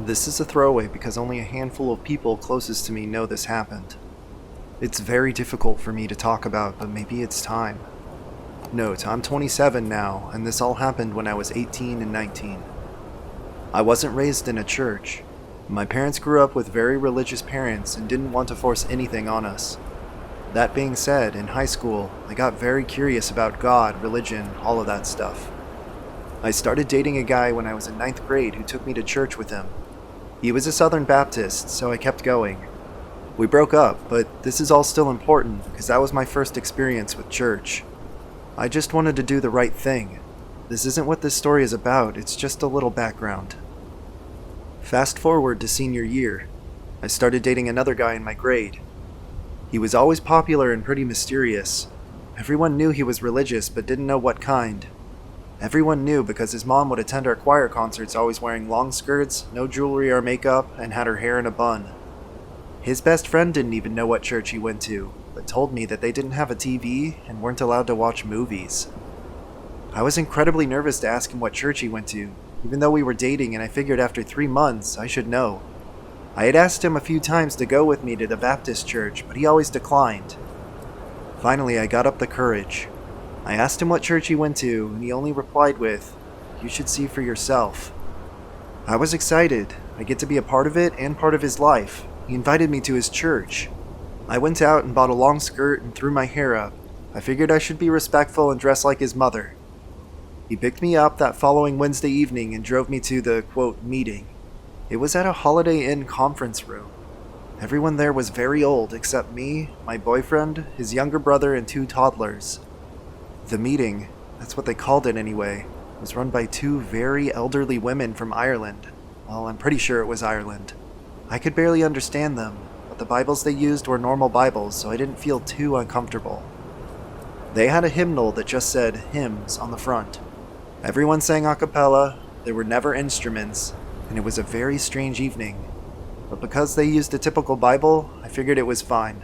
This is a throwaway because only a handful of people closest to me know this happened. It's very difficult for me to talk about, but maybe it's time. Note, I'm 27 now, and this all happened when I was 18 and 19. I wasn't raised in a church. My parents grew up with very religious parents and didn't want to force anything on us. That being said, in high school, I got very curious about God, religion, all of that stuff. I started dating a guy when I was in 9th grade who took me to church with him. He was a Southern Baptist, so I kept going. We broke up, but this is all still important because that was my first experience with church. I just wanted to do the right thing. This isn't what this story is about, it's just a little background. Fast forward to senior year. I started dating another guy in my grade. He was always popular and pretty mysterious. Everyone knew he was religious but didn't know what kind. Everyone knew because his mom would attend our choir concerts always wearing long skirts, no jewelry or makeup, and had her hair in a bun. His best friend didn't even know what church he went to, but told me that they didn't have a TV and weren't allowed to watch movies. I was incredibly nervous to ask him what church he went to, even though we were dating and I figured after 3 months I should know. I had asked him a few times to go with me to the Baptist church, but he always declined. Finally, I got up the courage. I asked him what church he went to, and he only replied with, "You should see for yourself." I was excited. I get to be a part of it and part of his life. He invited me to his church. I went out and bought a long skirt and threw my hair up. I figured I should be respectful and dress like his mother. He picked me up that following Wednesday evening and drove me to the, quote, meeting. It was at a Holiday Inn conference room. Everyone there was very old except me, my boyfriend, his younger brother, and 2 toddlers. The meeting, that's what they called it anyway, was run by 2 very elderly women from Ireland. Well, I'm pretty sure it was Ireland. I could barely understand them, but the Bibles they used were normal Bibles, so I didn't feel too uncomfortable. They had a hymnal that just said hymns on the front. Everyone sang a cappella, there were never instruments, and it was a very strange evening. But because they used a typical Bible, I figured it was fine.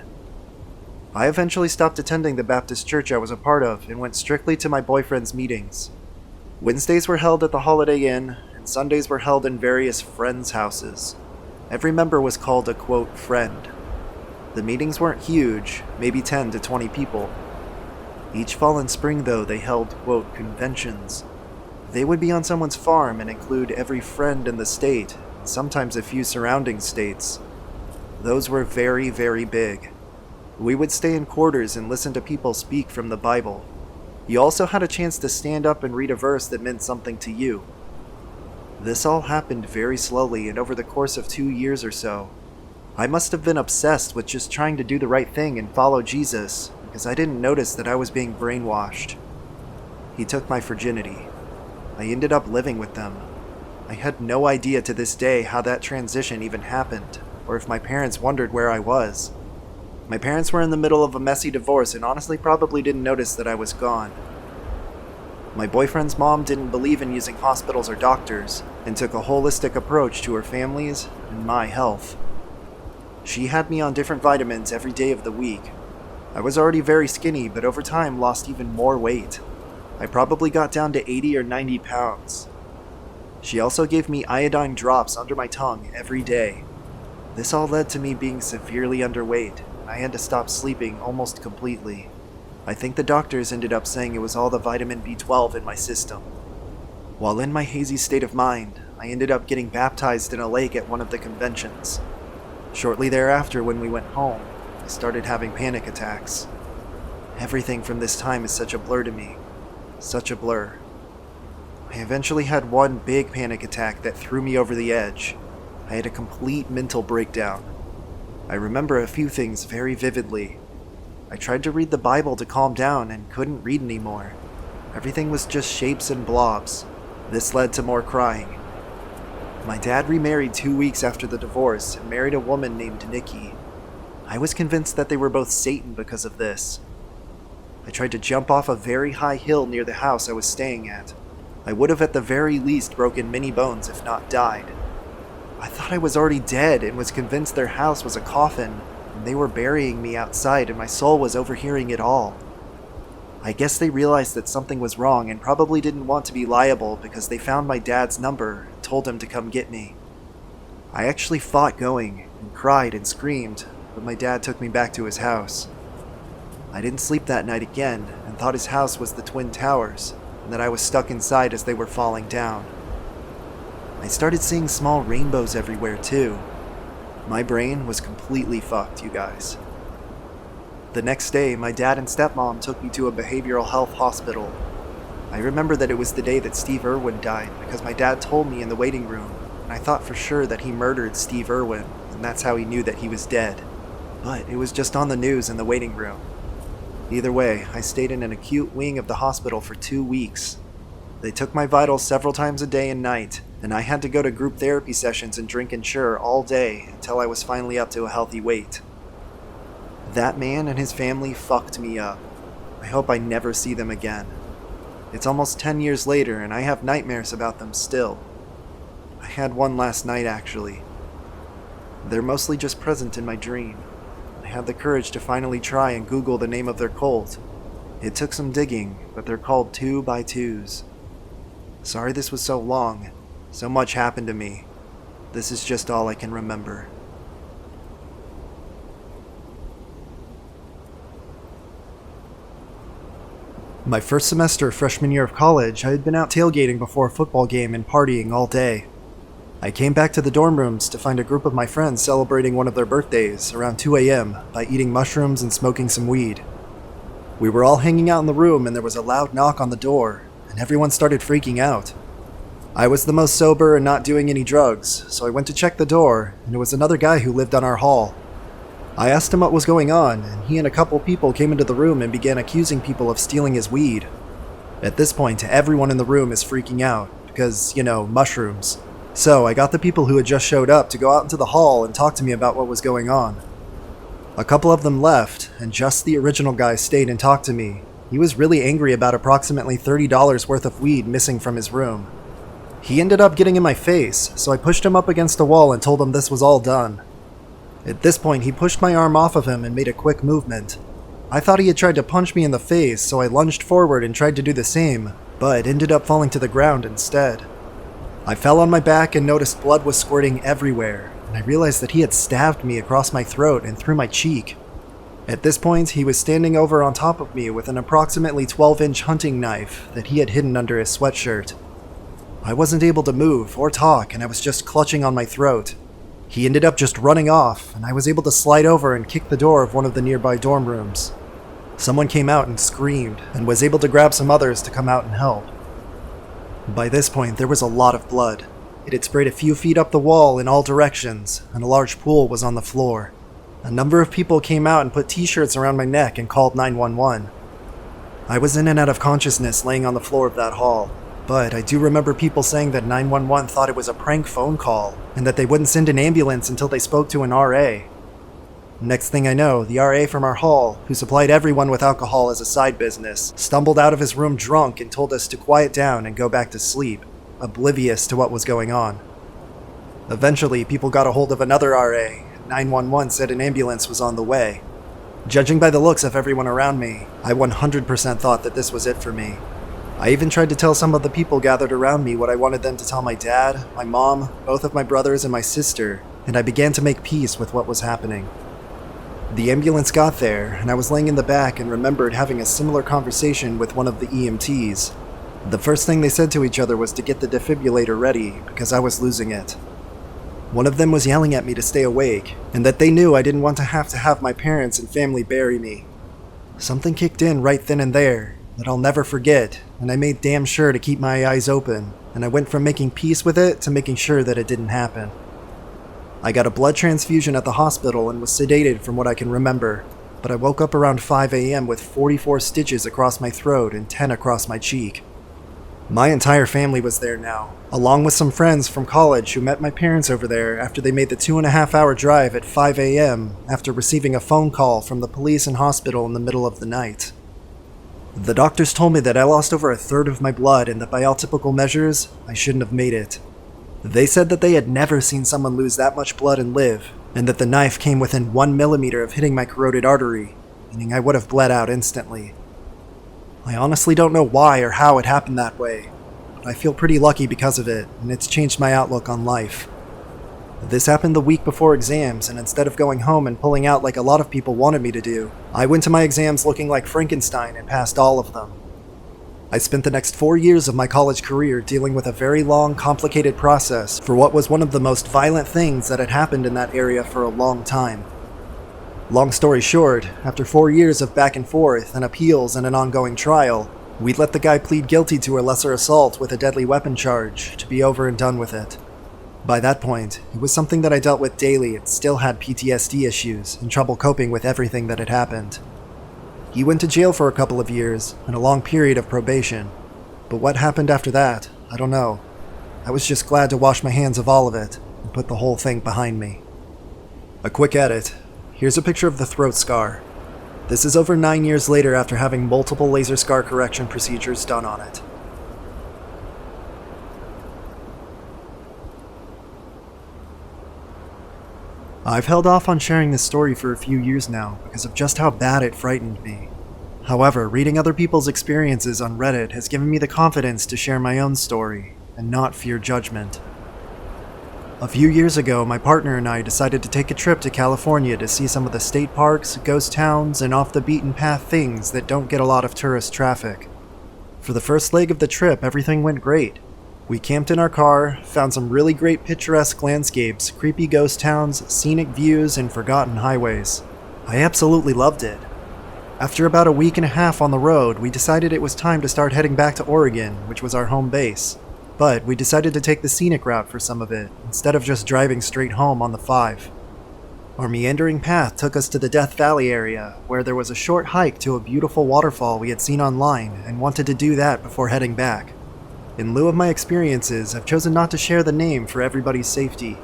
I eventually stopped attending the Baptist church I was a part of and went strictly to my boyfriend's meetings. Wednesdays were held at the Holiday Inn, and Sundays were held in various friends' houses. Every member was called a, quote, friend. The meetings weren't huge, maybe 10 to 20 people. Each fall and spring, though, they held, quote, conventions. They would be on someone's farm and include every friend in the state, and sometimes a few surrounding states. Those were very, very big. We would stay in quarters and listen to people speak from the Bible. You also had a chance to stand up and read a verse that meant something to you. This all happened very slowly and over the course of 2 years or so. I must have been obsessed with just trying to do the right thing and follow Jesus, because I didn't notice that I was being brainwashed. He took my virginity. I ended up living with them. I had no idea to this day how that transition even happened, or if my parents wondered where I was. My parents were in the middle of a messy divorce and honestly probably didn't notice that I was gone. My boyfriend's mom didn't believe in using hospitals or doctors and took a holistic approach to her family's and my health. She had me on different vitamins every day of the week. I was already very skinny, but over time lost even more weight. I probably got down to 80 or 90 pounds. She also gave me iodine drops under my tongue every day. This all led to me being severely underweight. I had to stop sleeping almost completely. I think the doctors ended up saying it was all the vitamin B12 in my system. While in my hazy state of mind, I ended up getting baptized in a lake at one of the conventions. Shortly thereafter, when we went home, I started having panic attacks. Everything from this time is such a blur to me. Such a blur. I eventually had one big panic attack that threw me over the edge. I had a complete mental breakdown. I remember a few things very vividly. I tried to read the Bible to calm down and couldn't read anymore. Everything was just shapes and blobs. This led to more crying. My dad remarried 2 weeks after the divorce and married a woman named Nikki. I was convinced that they were both Satan because of this. I tried to jump off a very high hill near the house I was staying at. I would have at the very least broken many bones if not died. I thought I was already dead and was convinced their house was a coffin, and they were burying me outside and my soul was overhearing it all. I guess they realized that something was wrong and probably didn't want to be liable because they found my dad's number and told him to come get me. I actually fought going, and cried and screamed, but my dad took me back to his house. I didn't sleep that night again, and thought his house was the Twin Towers, and that I was stuck inside as they were falling down. I started seeing small rainbows everywhere too. My brain was completely fucked, you guys. The next day, my dad and stepmom took me to a behavioral health hospital. I remember that it was the day that Steve Irwin died because my dad told me in the waiting room, and I thought for sure that he murdered Steve Irwin, and that's how he knew that he was dead. But it was just on the news in the waiting room. Either way, I stayed in an acute wing of the hospital for 2 weeks. They took my vitals several times a day and night, and I had to go to group therapy sessions and drink Ensure all day until I was finally up to a healthy weight. That man and his family fucked me up. I hope I never see them again. It's almost 10 years later and I have nightmares about them still. I had one last night actually. They're mostly just present in my dream. I had the courage to finally try and Google the name of their cult. It took some digging, but they're called 2 by 2s. Sorry this was so long. So much happened to me. This is just all I can remember. My first semester of freshman year of college, I had been out tailgating before a football game and partying all day. I came back to the dorm rooms to find a group of my friends celebrating one of their birthdays around 2 a.m. by eating mushrooms and smoking some weed. We were all hanging out in the room and there was a loud knock on the door, and everyone started freaking out. I was the most sober and not doing any drugs, so I went to check the door, and it was another guy who lived on our hall. I asked him what was going on, and he and a couple people came into the room and began accusing people of stealing his weed. At this point, everyone in the room is freaking out, because, mushrooms. So I got the people who had just showed up to go out into the hall and talk to me about what was going on. A couple of them left, and just the original guy stayed and talked to me. He was really angry about approximately $30 worth of weed missing from his room. He ended up getting in my face, so I pushed him up against a wall and told him this was all done. At this point, he pushed my arm off of him and made a quick movement. I thought he had tried to punch me in the face, so I lunged forward and tried to do the same, but ended up falling to the ground instead. I fell on my back and noticed blood was squirting everywhere, and I realized that he had stabbed me across my throat and through my cheek. At this point, he was standing over on top of me with an approximately 12-inch hunting knife that he had hidden under his sweatshirt. I wasn't able to move or talk, and I was just clutching on my throat. He ended up just running off, and I was able to slide over and kick the door of one of the nearby dorm rooms. Someone came out and screamed, and was able to grab some others to come out and help. By this point, there was a lot of blood. It had sprayed a few feet up the wall in all directions, and a large pool was on the floor. A number of people came out and put t-shirts around my neck and called 911. I was in and out of consciousness laying on the floor of that hall. But I do remember people saying that 911 thought it was a prank phone call, and that they wouldn't send an ambulance until they spoke to an RA. Next thing I know, the RA from our hall, who supplied everyone with alcohol as a side business, stumbled out of his room drunk and told us to quiet down and go back to sleep, oblivious to what was going on. Eventually, people got a hold of another RA, and 911 said an ambulance was on the way. Judging by the looks of everyone around me, I 100% thought that this was it for me. I even tried to tell some of the people gathered around me what I wanted them to tell my dad, my mom, both of my brothers, and my sister, and I began to make peace with what was happening. The ambulance got there, and I was laying in the back and remembered having a similar conversation with one of the EMTs. The first thing they said to each other was to get the defibrillator ready, because I was losing it. One of them was yelling at me to stay awake, and that they knew I didn't want to have my parents and family bury me. Something kicked in right then and there that I'll never forget, and I made damn sure to keep my eyes open, and I went from making peace with it to making sure that it didn't happen. I got a blood transfusion at the hospital and was sedated from what I can remember, but I woke up around 5 a.m. with 44 stitches across my throat and 10 across my cheek. My entire family was there now, along with some friends from college who met my parents over there after they made the 2.5-hour drive at 5 a.m. after receiving a phone call from the police and hospital in the middle of the night. The doctors told me that I lost over a third of my blood and that by all typical measures, I shouldn't have made it. They said that they had never seen someone lose that much blood and live, and that the knife came within 1 millimeter of hitting my carotid artery, meaning I would have bled out instantly. I honestly don't know why or how it happened that way, but I feel pretty lucky because of it, and it's changed my outlook on life. This happened the week before exams, and instead of going home and pulling out like a lot of people wanted me to do, I went to my exams looking like Frankenstein and passed all of them. I spent the next 4 years of my college career dealing with a very long, complicated process for what was one of the most violent things that had happened in that area for a long time. Long story short, after 4 years of back and forth and appeals and an ongoing trial, we let the guy plead guilty to a lesser assault with a deadly weapon charge to be over and done with it. By that point, it was something that I dealt with daily and still had PTSD issues and trouble coping with everything that had happened. He went to jail for a couple of years and a long period of probation, but what happened after that, I don't know. I was just glad to wash my hands of all of it and put the whole thing behind me. A quick edit. Here's a picture of the throat scar. This is over 9 years later after having multiple laser scar correction procedures done on it. I've held off on sharing this story for a few years now because of just how bad it frightened me. However, reading other people's experiences on Reddit has given me the confidence to share my own story and not fear judgment. A few years ago, my partner and I decided to take a trip to California to see some of the state parks, ghost towns, and off-the-beaten-path things that don't get a lot of tourist traffic. For the first leg of the trip, everything went great. We camped in our car, found some really great picturesque landscapes, creepy ghost towns, scenic views, and forgotten highways. I absolutely loved it. After about a week and a half on the road, we decided it was time to start heading back to Oregon, which was our home base. But we decided to take the scenic route for some of it, instead of just driving straight home on the 5. Our meandering path took us to the Death Valley area, where there was a short hike to a beautiful waterfall we had seen online and wanted to do that before heading back. In lieu of my experiences, I've chosen not to share the name for everybody's safety.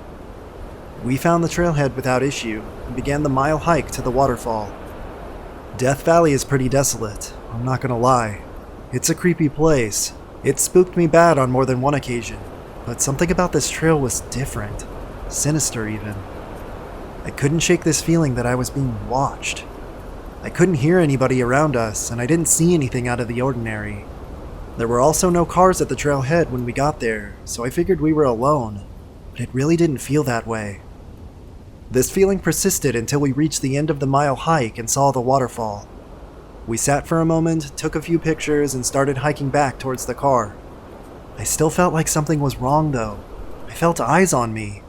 We found the trailhead without issue and began the mile hike to the waterfall. Death Valley is pretty desolate, I'm not gonna lie. It's a creepy place. It spooked me bad on more than one occasion, but something about this trail was different, sinister even. I couldn't shake this feeling that I was being watched. I couldn't hear anybody around us, and I didn't see anything out of the ordinary. There were also no cars at the trailhead when we got there, so I figured we were alone, but it really didn't feel that way. This feeling persisted until we reached the end of the mile hike and saw the waterfall. We sat for a moment, took a few pictures, and started hiking back towards the car. I still felt like something was wrong though. I felt eyes on me,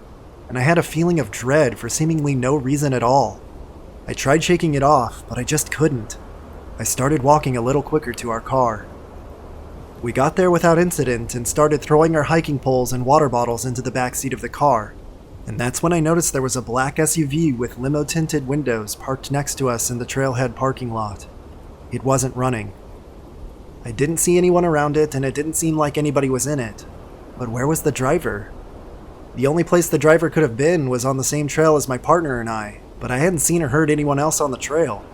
and I had a feeling of dread for seemingly no reason at all. I tried shaking it off, but I just couldn't. I started walking a little quicker to our car. We got there without incident and started throwing our hiking poles and water bottles into the back seat of the car. And that's when I noticed there was a black SUV with limo-tinted windows parked next to us in the trailhead parking lot. It wasn't running. I didn't see anyone around it, and it didn't seem like anybody was in it. But where was the driver? The only place the driver could have been was on the same trail as my partner and I, but I hadn't seen or heard anyone else on the trail.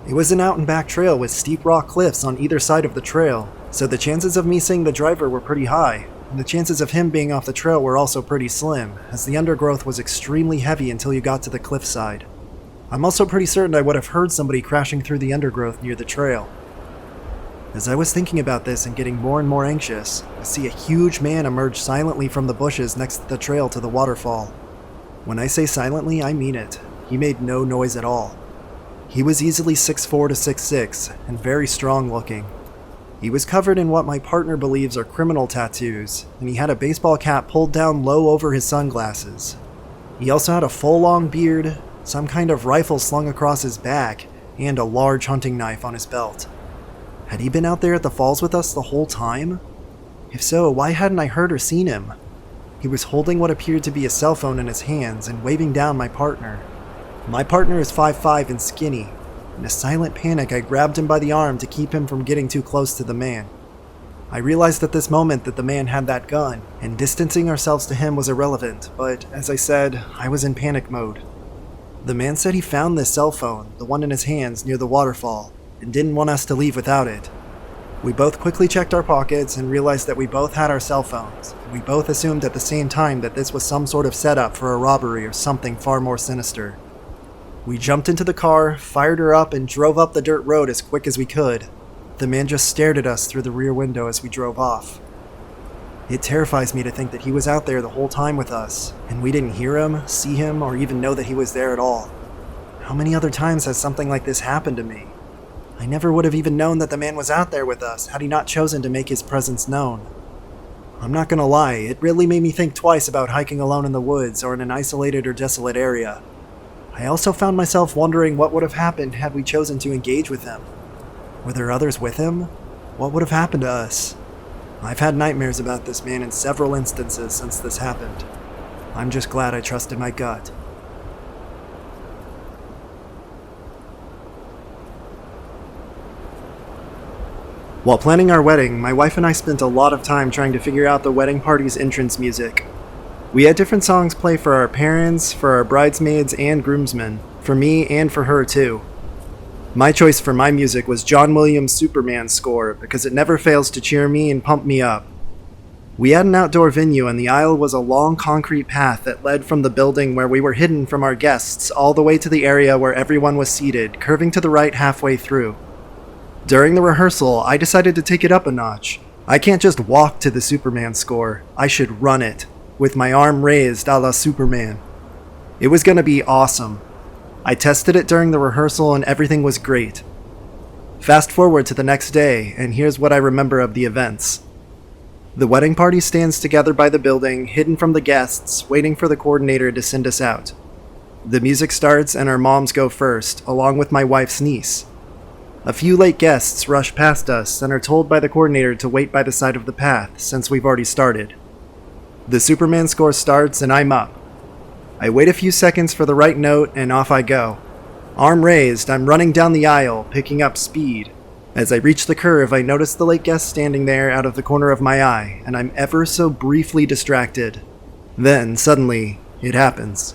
It was an out-and-back trail with steep rock cliffs on either side of the trail, so the chances of me seeing the driver were pretty high, and the chances of him being off the trail were also pretty slim, as the undergrowth was extremely heavy until you got to the cliffside. I'm also pretty certain I would have heard somebody crashing through the undergrowth near the trail. As I was thinking about this and getting more and more anxious, I see a huge man emerge silently from the bushes next to the trail to the waterfall. When I say silently, I mean it. He made no noise at all. He was easily 6'4" to 6'6", and very strong looking. He was covered in what my partner believes are criminal tattoos, and he had a baseball cap pulled down low over his sunglasses. He also had a full long beard, some kind of rifle slung across his back, and a large hunting knife on his belt. Had he been out there at the falls with us the whole time? If so, why hadn't I heard or seen him? He was holding what appeared to be a cell phone in his hands and waving down my partner. My partner is 5'5" and skinny. In a silent panic, I grabbed him by the arm to keep him from getting too close to the man. I realized at this moment that the man had that gun, and distancing ourselves to him was irrelevant, but as I said, I was in panic mode. The man said he found this cell phone, the one in his hands, near the waterfall, and didn't want us to leave without it. We both quickly checked our pockets and realized that we both had our cell phones, and we both assumed at the same time that this was some sort of setup for a robbery or something far more sinister. We jumped into the car, fired her up, and drove up the dirt road as quick as we could. The man just stared at us through the rear window as we drove off. It terrifies me to think that he was out there the whole time with us, and we didn't hear him, see him, or even know that he was there at all. How many other times has something like this happened to me? I never would have even known that the man was out there with us had he not chosen to make his presence known. I'm not gonna lie, it really made me think twice about hiking alone in the woods or in an isolated or desolate area. I also found myself wondering what would have happened had we chosen to engage with him. Were there others with him? What would have happened to us? I've had nightmares about this man in several instances since this happened. I'm just glad I trusted my gut. While planning our wedding, my wife and I spent a lot of time trying to figure out the wedding party's entrance music. We had different songs play for our parents, for our bridesmaids and groomsmen, for me and for her too. My choice for my music was John Williams' Superman score because it never fails to cheer me and pump me up. We had an outdoor venue and the aisle was a long concrete path that led from the building where we were hidden from our guests all the way to the area where everyone was seated, curving to the right halfway through. During the rehearsal, I decided to take it up a notch. I can't just walk to the Superman score, I should run it, with my arm raised a la Superman. It was gonna be awesome. I tested it during the rehearsal and everything was great. Fast forward to the next day, and here's what I remember of the events. The wedding party stands together by the building, hidden from the guests, waiting for the coordinator to send us out. The music starts and our moms go first, along with my wife's niece. A few late guests rush past us and are told by the coordinator to wait by the side of the path, since we've already started. The Superman score starts and I'm up. I wait a few seconds for the right note and off I go. Arm raised, I'm running down the aisle, picking up speed. As I reach the curve, I notice the late guest standing there out of the corner of my eye, and I'm ever so briefly distracted. Then, suddenly, it happens.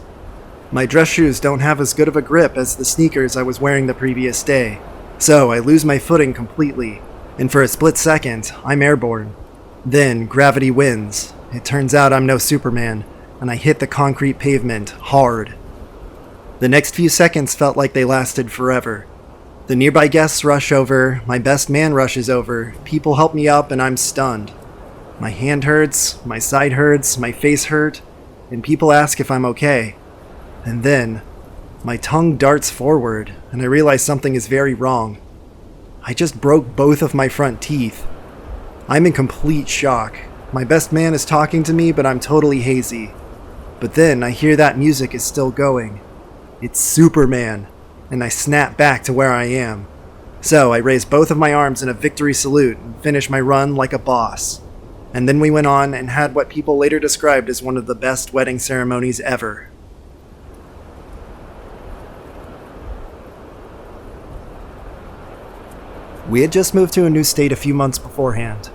My dress shoes don't have as good of a grip as the sneakers I was wearing the previous day. So I lose my footing completely, and for a split second, I'm airborne. Then gravity wins. It turns out I'm no Superman, and I hit the concrete pavement hard. The next few seconds felt like they lasted forever. The nearby guests rush over, my best man rushes over, people help me up, and I'm stunned. My hand hurts, my side hurts, my face hurt, and people ask if I'm okay. And then, my tongue darts forward, and I realize something is very wrong. I just broke both of my front teeth. I'm in complete shock. My best man is talking to me, but I'm totally hazy. But then I hear that music is still going. It's Superman, and I snap back to where I am. So I raise both of my arms in a victory salute and finish my run like a boss. And then we went on and had what people later described as one of the best wedding ceremonies ever. We had just moved to a new state a few months beforehand.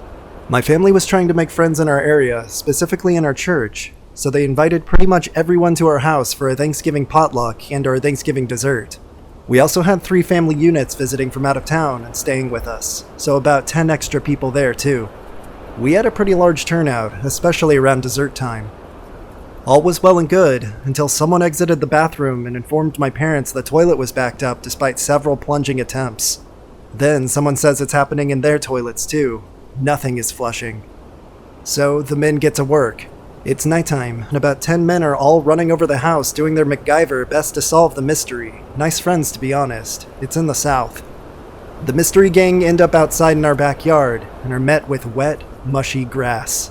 My family was trying to make friends in our area, specifically in our church, so they invited pretty much everyone to our house for a Thanksgiving potluck and our Thanksgiving dessert. We also had 3 family units visiting from out of town and staying with us, so about 10 extra people there too. We had a pretty large turnout, especially around dessert time. All was well and good, until someone exited the bathroom and informed my parents the toilet was backed up despite several plunging attempts. Then someone says it's happening in their toilets too. Nothing is flushing. So the men get to work. It's nighttime, and about 10 men are all running over the house doing their MacGyver best to solve the mystery. Nice friends, to be honest. It's in the South. The mystery gang end up outside in our backyard, and are met with wet, mushy grass.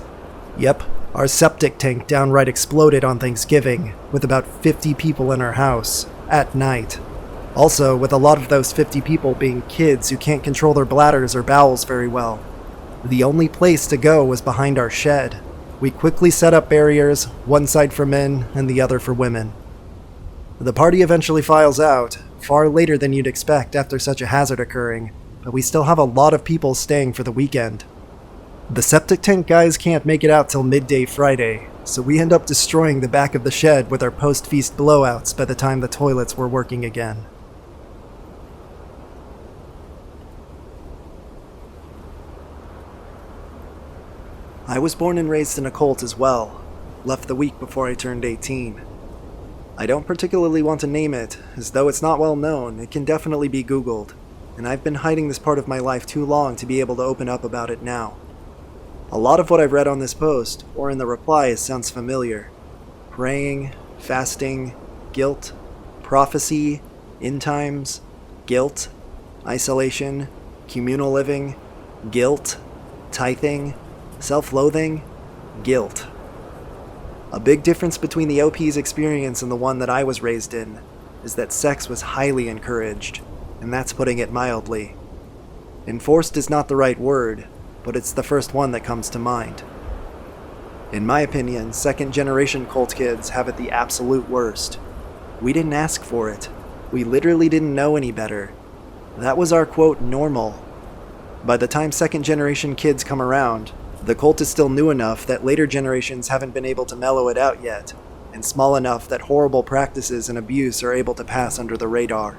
Yep, our septic tank downright exploded on Thanksgiving, with about 50 people in our house, at night. Also, with a lot of those 50 people being kids who can't control their bladders or bowels very well. The only place to go was behind our shed. We quickly set up barriers, one side for men and the other for women. The party eventually files out, far later than you'd expect after such a hazard occurring, but we still have a lot of people staying for the weekend. The septic tank guys can't make it out till midday Friday, so we end up destroying the back of the shed with our post-feast blowouts by the time the toilets were working again. I was born and raised in a cult as well, left the week before I turned 18. I don't particularly want to name it, as though it's not well known, it can definitely be Googled, and I've been hiding this part of my life too long to be able to open up about it now. A lot of what I've read on this post, or in the replies, sounds familiar. Praying, fasting, guilt, prophecy, end times, guilt, isolation, communal living, guilt, tithing, self-loathing, guilt. A big difference between the OP's experience and the one that I was raised in is that sex was highly encouraged, and that's putting it mildly. Enforced is not the right word, but it's the first one that comes to mind. In my opinion, second-generation cult kids have it the absolute worst. We didn't ask for it. We literally didn't know any better. That was our, quote, normal. By the time second-generation kids come around, the cult is still new enough that later generations haven't been able to mellow it out yet, and small enough that horrible practices and abuse are able to pass under the radar.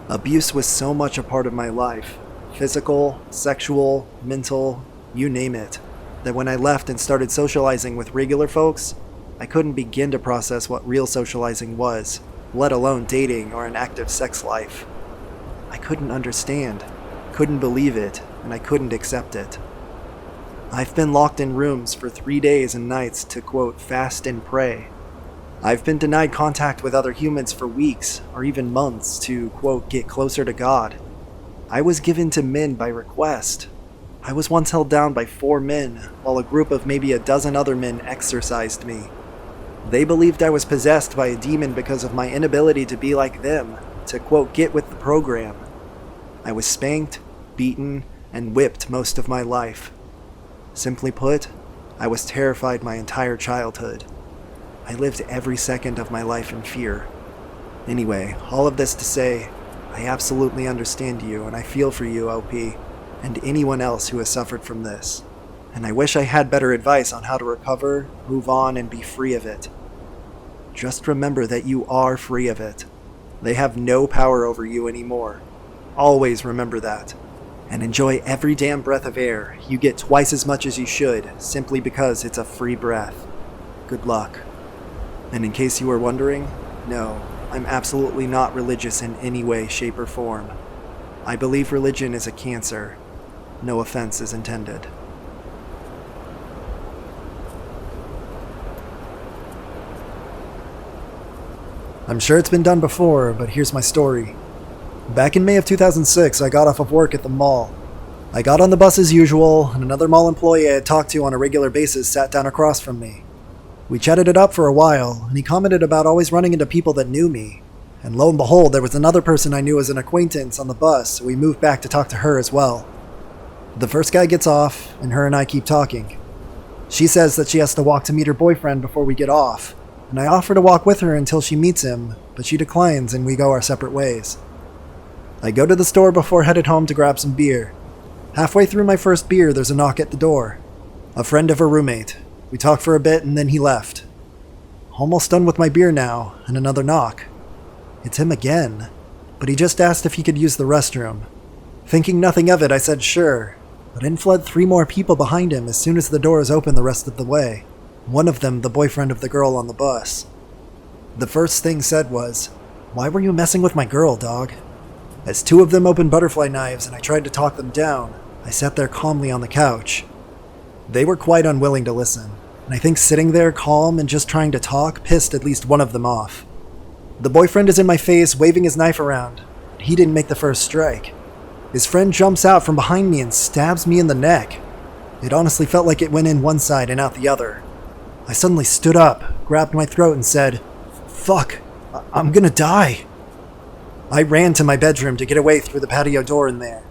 Abuse was so much a part of my life, physical, sexual, mental, you name it, that when I left and started socializing with regular folks, I couldn't begin to process what real socializing was, let alone dating or an active sex life. I couldn't understand, couldn't believe it, and I couldn't accept it. I've been locked in rooms for 3 days and nights to, quote, fast and pray. I've been denied contact with other humans for weeks, or even months, to, quote, get closer to God. I was given to men by request. I was once held down by 4 men, while a group of maybe a dozen other men exorcised me. They believed I was possessed by a demon because of my inability to be like them, to, quote, get with the program. I was spanked, beaten, and whipped most of my life. Simply put, I was terrified my entire childhood. I lived every second of my life in fear. Anyway, all of this to say, I absolutely understand you and I feel for you, OP, and anyone else who has suffered from this. And I wish I had better advice on how to recover, move on, and be free of it. Just remember that you are free of it. They have no power over you anymore. Always remember that. And enjoy every damn breath of air. You get twice as much as you should, simply because it's a free breath. Good luck. And in case you were wondering, no, I'm absolutely not religious in any way, shape, or form. I believe religion is a cancer. No offense is intended. I'm sure it's been done before, but here's my story. Back in May of 2006, I got off of work at the mall. I got on the bus as usual, and another mall employee I had talked to on a regular basis sat down across from me. We chatted it up for a while, and he commented about always running into people that knew me. And lo and behold, there was another person I knew as an acquaintance on the bus, so we moved back to talk to her as well. The first guy gets off, and her and I keep talking. She says that she has to walk to meet her boyfriend before we get off, and I offer to walk with her until she meets him, but she declines and we go our separate ways. I go to the store before headed home to grab some beer. Halfway through my first beer, there's a knock at the door. A friend of her roommate. We talked for a bit and then he left. Almost done with my beer now, and another knock. It's him again, but he just asked if he could use the restroom. Thinking nothing of it, I said sure, but in fled 3 more people behind him as soon as the doors opened the rest of the way. One of them the boyfriend of the girl on the bus. The first thing said was, "Why were you messing with my girl, dog?" As 2 of them opened butterfly knives and I tried to talk them down, I sat there calmly on the couch. They were quite unwilling to listen, and I think sitting there calm and just trying to talk pissed at least one of them off. The boyfriend is in my face waving his knife around, but he didn't make the first strike. His friend jumps out from behind me and stabs me in the neck. It honestly felt like it went in one side and out the other. I suddenly stood up, grabbed my throat and said, "Fuck, I'm gonna die." I ran to my bedroom to get away through the patio door in there.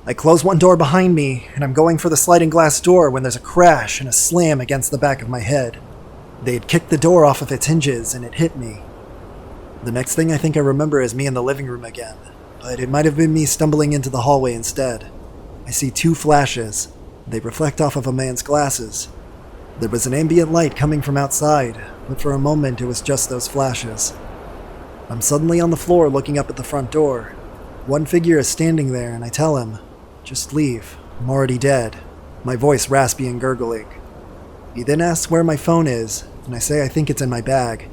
I close one door behind me, and I'm going for the sliding glass door when there's a crash and a slam against the back of my head. They had kicked the door off of its hinges, and it hit me. The next thing I think I remember is me in the living room again, but it might have been me stumbling into the hallway instead. I see 2 flashes. They reflect off of a man's glasses. There was an ambient light coming from outside, but for a moment it was just those flashes. I'm suddenly on the floor looking up at the front door. One figure is standing there, and I tell him, "Just leave, I'm already dead," my voice raspy and gurgling. He then asks where my phone is, and I say I think it's in my bag.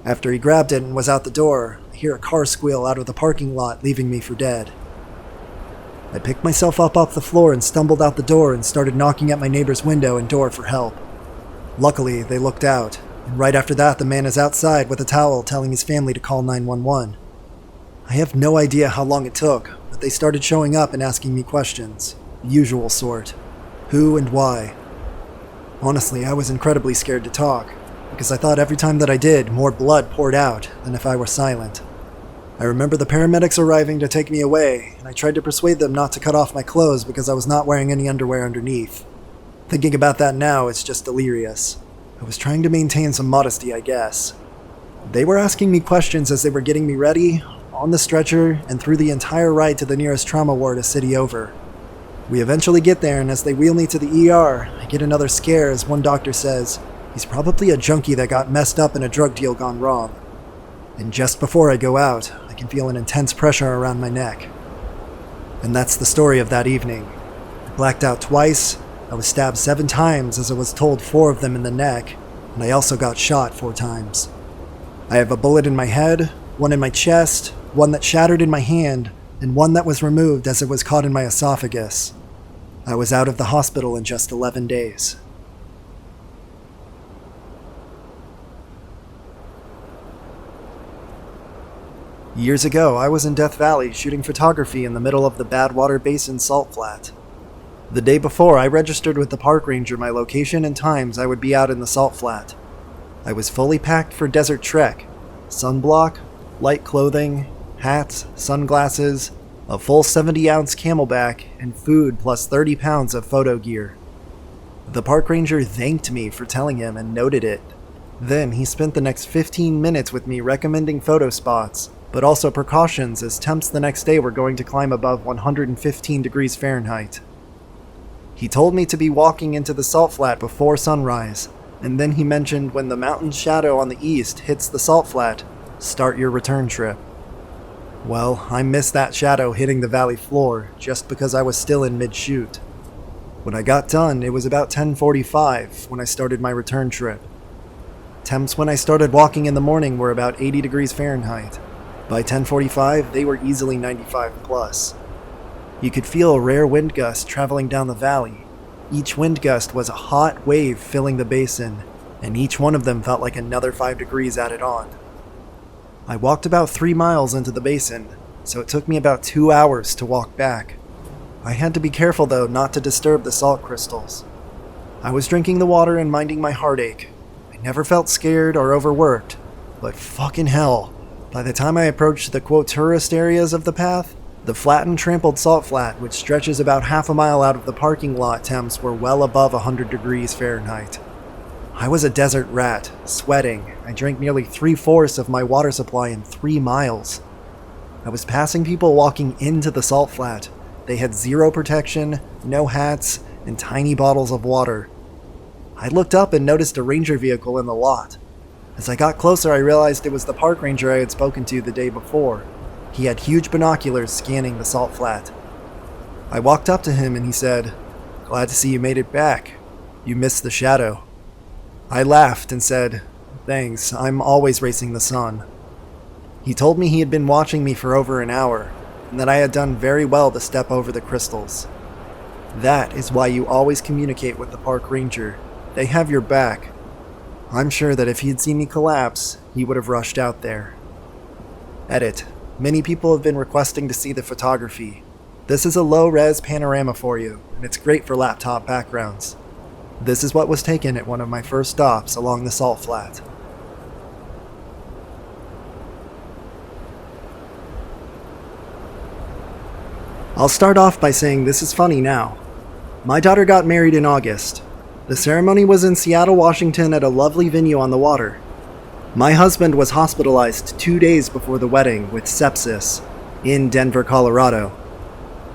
After he grabbed it and was out the door, I hear a car squeal out of the parking lot, leaving me for dead. I picked myself up off the floor and stumbled out the door and started knocking at my neighbor's window and door for help. Luckily, they looked out, and right after that the man is outside with a towel telling his family to call 911. I have no idea how long it took, but they started showing up and asking me questions. The usual sort. Who and why. Honestly, I was incredibly scared to talk, because I thought every time that I did, more blood poured out than if I were silent. I remember the paramedics arriving to take me away, and I tried to persuade them not to cut off my clothes because I was not wearing any underwear underneath. Thinking about that now, it's just delirious. I was trying to maintain some modesty, I guess. They were asking me questions as they were getting me ready, on the stretcher, and through the entire ride to the nearest trauma ward a city over. We eventually get there, and as they wheel me to the ER, I get another scare as one doctor says, he's probably a junkie that got messed up in a drug deal gone wrong. And just before I go out, I can feel an intense pressure around my neck. And that's the story of that evening. I blacked out twice, I was stabbed 7 times as I was told 4 of them in the neck, and I also got shot 4 times. I have a bullet in my head, one in my chest, one that shattered in my hand, and one that was removed as it was caught in my esophagus. I was out of the hospital in just 11 days. Years ago, I was in Death Valley shooting photography in the middle of the Badwater Basin salt flat. The day before, I registered with the park ranger my location and times I would be out in the salt flat. I was fully packed for desert trek, sunblock, light clothing, hats, sunglasses, a full 70-ounce camelback, and food plus 30 pounds of photo gear. The park ranger thanked me for telling him and noted it. Then he spent the next 15 minutes with me recommending photo spots, but also precautions as temps the next day were going to climb above 115 degrees Fahrenheit. He told me to be walking into the salt flat before sunrise, and then he mentioned when the mountain shadow on the east hits the salt flat, start your return trip. Well, I missed that shadow hitting the valley floor just because I was still in mid-shoot. When I got done, it was about 10:45 when I started my return trip. Temps when I started walking in the morning were about 80 degrees Fahrenheit. By 10:45, they were easily 95 plus. You could feel a rare wind gust traveling down the valley. Each wind gust was a hot wave filling the basin, and each one of them felt like another 5 degrees added on. I walked about 3 miles into the basin, so it took me about 2 hours to walk back. I had to be careful though not to disturb the salt crystals. I was drinking the water and minding my heartache. I never felt scared or overworked, but fucking hell, by the time I approached the quote tourist areas of the path, the flattened trampled salt flat, which stretches about half a mile out of the parking lot, temps were well above 100 degrees Fahrenheit. I was a desert rat, sweating. I drank nearly 3/4 of my water supply in 3 miles. I was passing people walking into the salt flat. They had zero protection, no hats, and tiny bottles of water. I looked up and noticed a ranger vehicle in the lot. As I got closer, I realized it was the park ranger I had spoken to the day before. He had huge binoculars scanning the salt flat. I walked up to him and he said, "Glad to see you made it back. You missed the shadow." I laughed and said, "Thanks, I'm always racing the sun." He told me he had been watching me for over an hour, and that I had done very well to step over the crystals. That is why you always communicate with the park ranger. They have your back. I'm sure that if he'd seen me collapse, he would have rushed out there. Edit. Many people have been requesting to see the photography. This is a low-res panorama for you, and it's great for laptop backgrounds. This is what was taken at one of my first stops along the salt flat. I'll start off by saying this is funny now. My daughter got married in August. The ceremony was in Seattle, Washington at a lovely venue on the water. My husband was hospitalized 2 days before the wedding with sepsis in Denver, Colorado.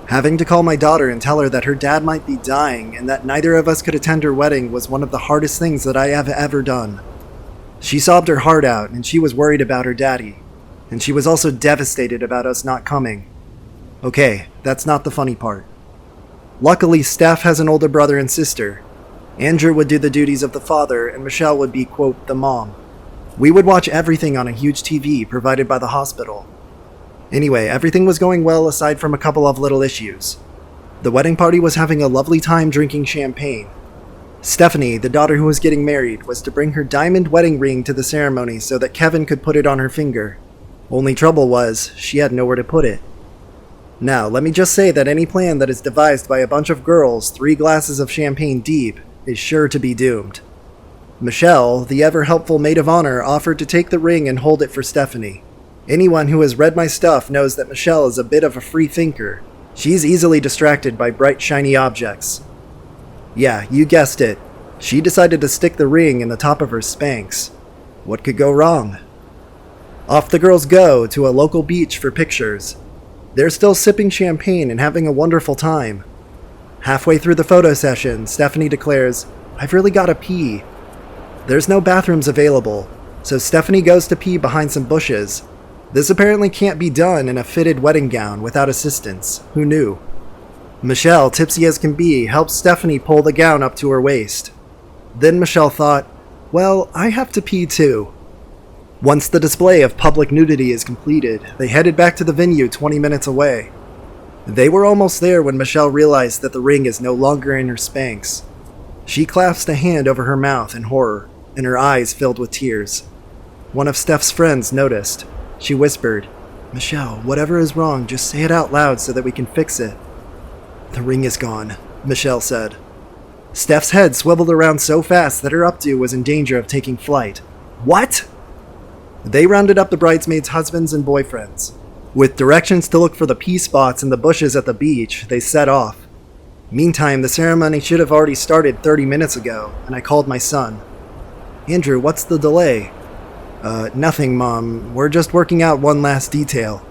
Having to call my daughter and tell her that her dad might be dying and that neither of us could attend her wedding was one of the hardest things that I have ever done. She sobbed her heart out and she was worried about her daddy. And she was also devastated about us not coming. Okay, that's not the funny part. Luckily, Steph has an older brother and sister. Andrew would do the duties of the father and Michelle would be, quote, the mom. We would watch everything on a huge TV provided by the hospital. Anyway, everything was going well aside from a couple of little issues. The wedding party was having a lovely time drinking champagne. Stephanie, the daughter who was getting married, was to bring her diamond wedding ring to the ceremony so that Kevin could put it on her finger. Only trouble was, she had nowhere to put it. Now, let me just say that any plan that is devised by a bunch of girls 3 glasses of champagne deep is sure to be doomed. Michelle, the ever-helpful maid of honor, offered to take the ring and hold it for Stephanie. Anyone who has read my stuff knows that Michelle is a bit of a free thinker. She's easily distracted by bright, shiny objects. Yeah, you guessed it. She decided to stick the ring in the top of her Spanx. What could go wrong? Off the girls go to a local beach for pictures. They're still sipping champagne and having a wonderful time. Halfway through the photo session, Stephanie declares, "I've really gotta pee." There's no bathrooms available, so Stephanie goes to pee behind some bushes. This apparently can't be done in a fitted wedding gown without assistance. Who knew? Michelle, tipsy as can be, helps Stephanie pull the gown up to her waist. Then Michelle thought, well, I have to pee too. Once the display of public nudity is completed, they headed back to the venue 20 minutes away. They were almost there when Michelle realized that the ring is no longer in her Spanx. She clasped a hand over her mouth in horror, and her eyes filled with tears. One of Steph's friends noticed. She whispered, "Michelle, whatever is wrong, just say it out loud so that we can fix it." "The ring is gone," Michelle said. Steph's head swiveled around so fast that her updo was in danger of taking flight. What? They rounded up the bridesmaids' husbands and boyfriends. With directions to look for the pea spots in the bushes at the beach, they set off. Meantime, the ceremony should have already started 30 minutes ago, and I called my son. "Andrew, what's the delay?" Nothing, Mom. We're just working out one last detail."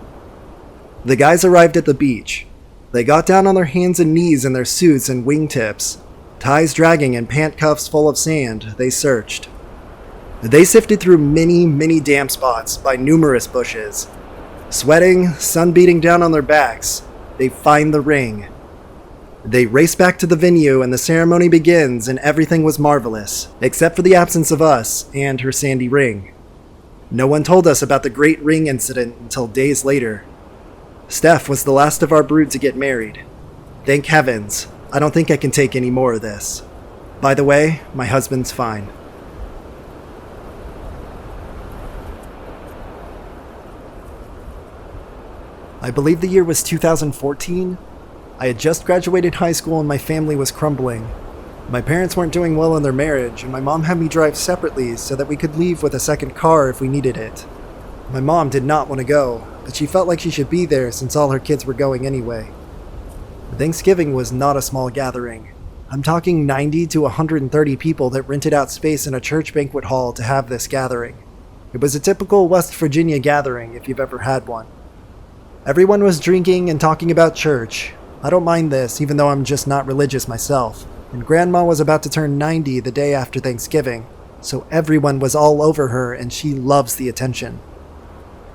The guys arrived at the beach. They got down on their hands and knees in their suits and wingtips. Ties dragging and pant cuffs full of sand, they searched. They sifted through many damp spots by numerous bushes. Sweating, sun beating down on their backs, they find the ring. They race back to the venue and the ceremony begins and everything was marvelous, except for the absence of us and her sandy ring. No one told us about the great ring incident until days later. Steph was the last of our brood to get married. Thank heavens, I don't think I can take any more of this. By the way, my husband's fine. I believe the year was 2014. I had just graduated high school and my family was crumbling. My parents weren't doing well in their marriage, and my mom had me drive separately so that we could leave with a second car if we needed it. My mom did not want to go, but she felt like she should be there since all her kids were going anyway. Thanksgiving was not a small gathering. I'm talking 90 to 130 people that rented out space in a church banquet hall to have this gathering. It was a typical West Virginia gathering if you've ever had one. Everyone was drinking and talking about church. I don't mind this, even though I'm just not religious myself. And Grandma was about to turn 90 the day after Thanksgiving, so everyone was all over her and she loves the attention.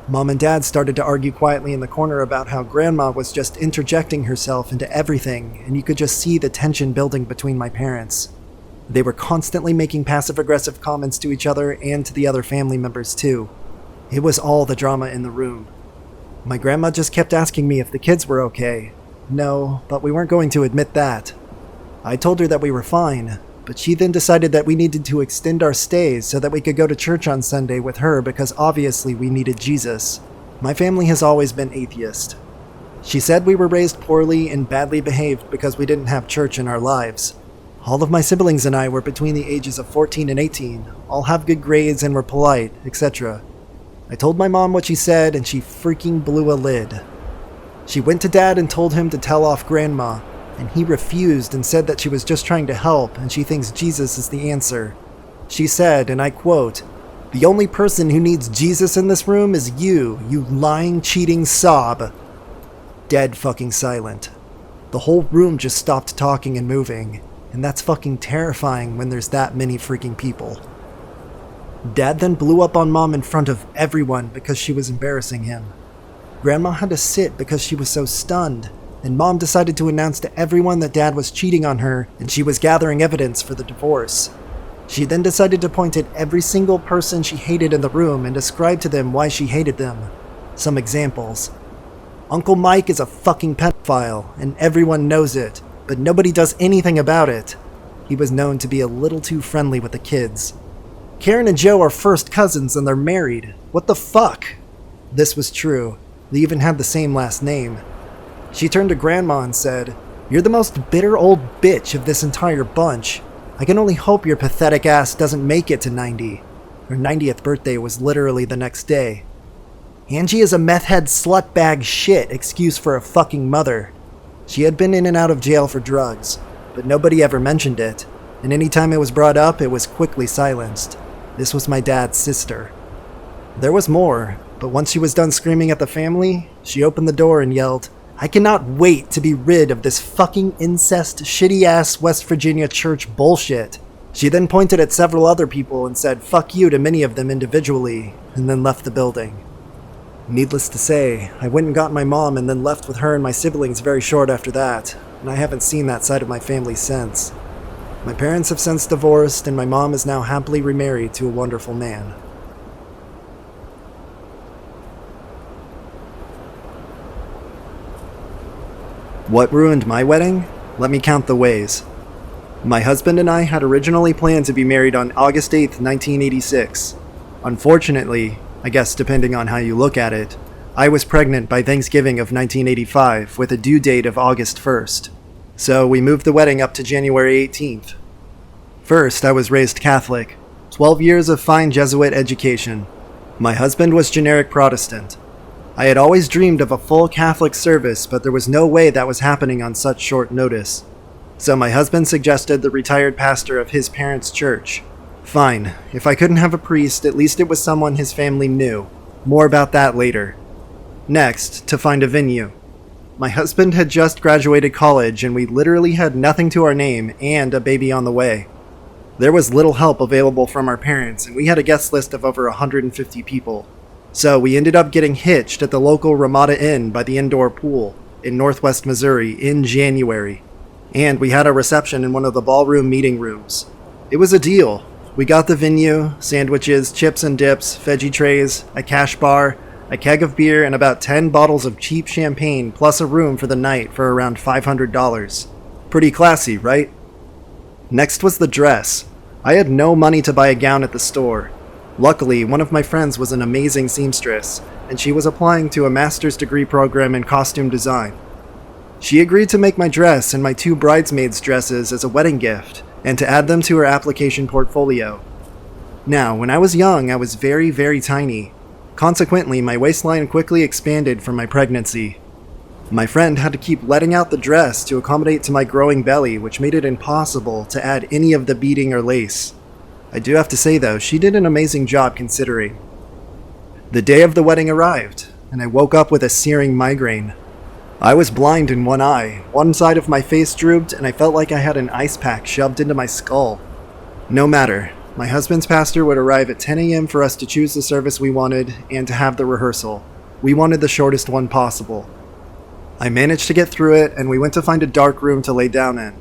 Mom and Dad started to argue quietly in the corner about how Grandma was just interjecting herself into everything, and you could just see the tension building between my parents. They were constantly making passive-aggressive comments to each other and to the other family members too. It was all the drama in the room. My grandma just kept asking me if the kids were okay. No, but we weren't going to admit that. I told her that we were fine, but she then decided that we needed to extend our stays so that we could go to church on Sunday with her because obviously we needed Jesus. My family has always been atheist. She said we were raised poorly and badly behaved because we didn't have church in our lives. All of my siblings and I were between the ages of 14 and 18, all have good grades and were polite, etc. I told my mom what she said and she freaking blew a lid. She went to Dad and told him to tell off Grandma, and he refused and said that she was just trying to help and she thinks Jesus is the answer. She said, and I quote, "The only person who needs Jesus in this room is you lying, cheating sob." Dead fucking silent. The whole room just stopped talking and moving, and that's fucking terrifying when there's that many freaking people. Dad then blew up on Mom in front of everyone because she was embarrassing him. Grandma had to sit because she was so stunned, and Mom decided to announce to everyone that Dad was cheating on her and she was gathering evidence for the divorce. She then decided to point at every single person she hated in the room and describe to them why she hated them. Some examples. Uncle Mike is a fucking pedophile, and everyone knows it, but nobody does anything about it. He was known to be a little too friendly with the kids. Karen and Joe are first cousins and they're married. What the fuck? This was true. They even had the same last name. She turned to Grandma and said, "You're the most bitter old bitch of this entire bunch. I can only hope your pathetic ass doesn't make it to 90. Her 90th birthday was literally the next day. Angie is a meth head slut bag shit excuse for a fucking mother. She had been in and out of jail for drugs, but nobody ever mentioned it, and any time it was brought up, it was quickly silenced. This was my dad's sister." There was more, but once she was done screaming at the family, she opened the door and yelled, "I cannot wait to be rid of this fucking incest, shitty-ass West Virginia church bullshit." She then pointed at several other people and said "fuck you" to many of them individually, and then left the building. Needless to say, I went and got my mom and then left with her and my siblings very short after that, and I haven't seen that side of my family since. My parents have since divorced, and my mom is now happily remarried to a wonderful man. What ruined my wedding? Let me count the ways. My husband and I had originally planned to be married on August 8th, 1986. Unfortunately, I guess depending on how you look at it, I was pregnant by Thanksgiving of 1985 with a due date of August 1st. So we moved the wedding up to January 18th. First, I was raised Catholic, 12 years of fine Jesuit education. My husband was generic Protestant. I had always dreamed of a full Catholic service, but there was no way that was happening on such short notice. So my husband suggested the retired pastor of his parents' church. Fine, if I couldn't have a priest, at least it was someone his family knew. More about that later. Next, to find a venue. My husband had just graduated college and we literally had nothing to our name and a baby on the way. There was little help available from our parents and we had a guest list of over 150 people. So we ended up getting hitched at the local Ramada Inn by the indoor pool in northwest Missouri in January. And we had a reception in one of the ballroom meeting rooms. It was a deal. We got the venue, sandwiches, chips and dips, veggie trays, a cash bar, a keg of beer, and about 10 bottles of cheap champagne, plus a room for the night for around $500. Pretty classy, right? Next was the dress. I had no money to buy a gown at the store. Luckily, one of my friends was an amazing seamstress, and she was applying to a master's degree program in costume design. She agreed to make my dress and my 2 bridesmaids' dresses as a wedding gift, and to add them to her application portfolio. Now, when I was young, I was very, very tiny. Consequently, my waistline quickly expanded from my pregnancy. My friend had to keep letting out the dress to accommodate to my growing belly, which made it impossible to add any of the beading or lace. I do have to say though, she did an amazing job considering. The day of the wedding arrived, and I woke up with a searing migraine. I was blind in one eye, one side of my face drooped, and I felt like I had an ice pack shoved into my skull. No matter, my husband's pastor would arrive at 10 a.m. for us to choose the service we wanted and to have the rehearsal. We wanted the shortest one possible. I managed to get through it, and we went to find a dark room to lay down in.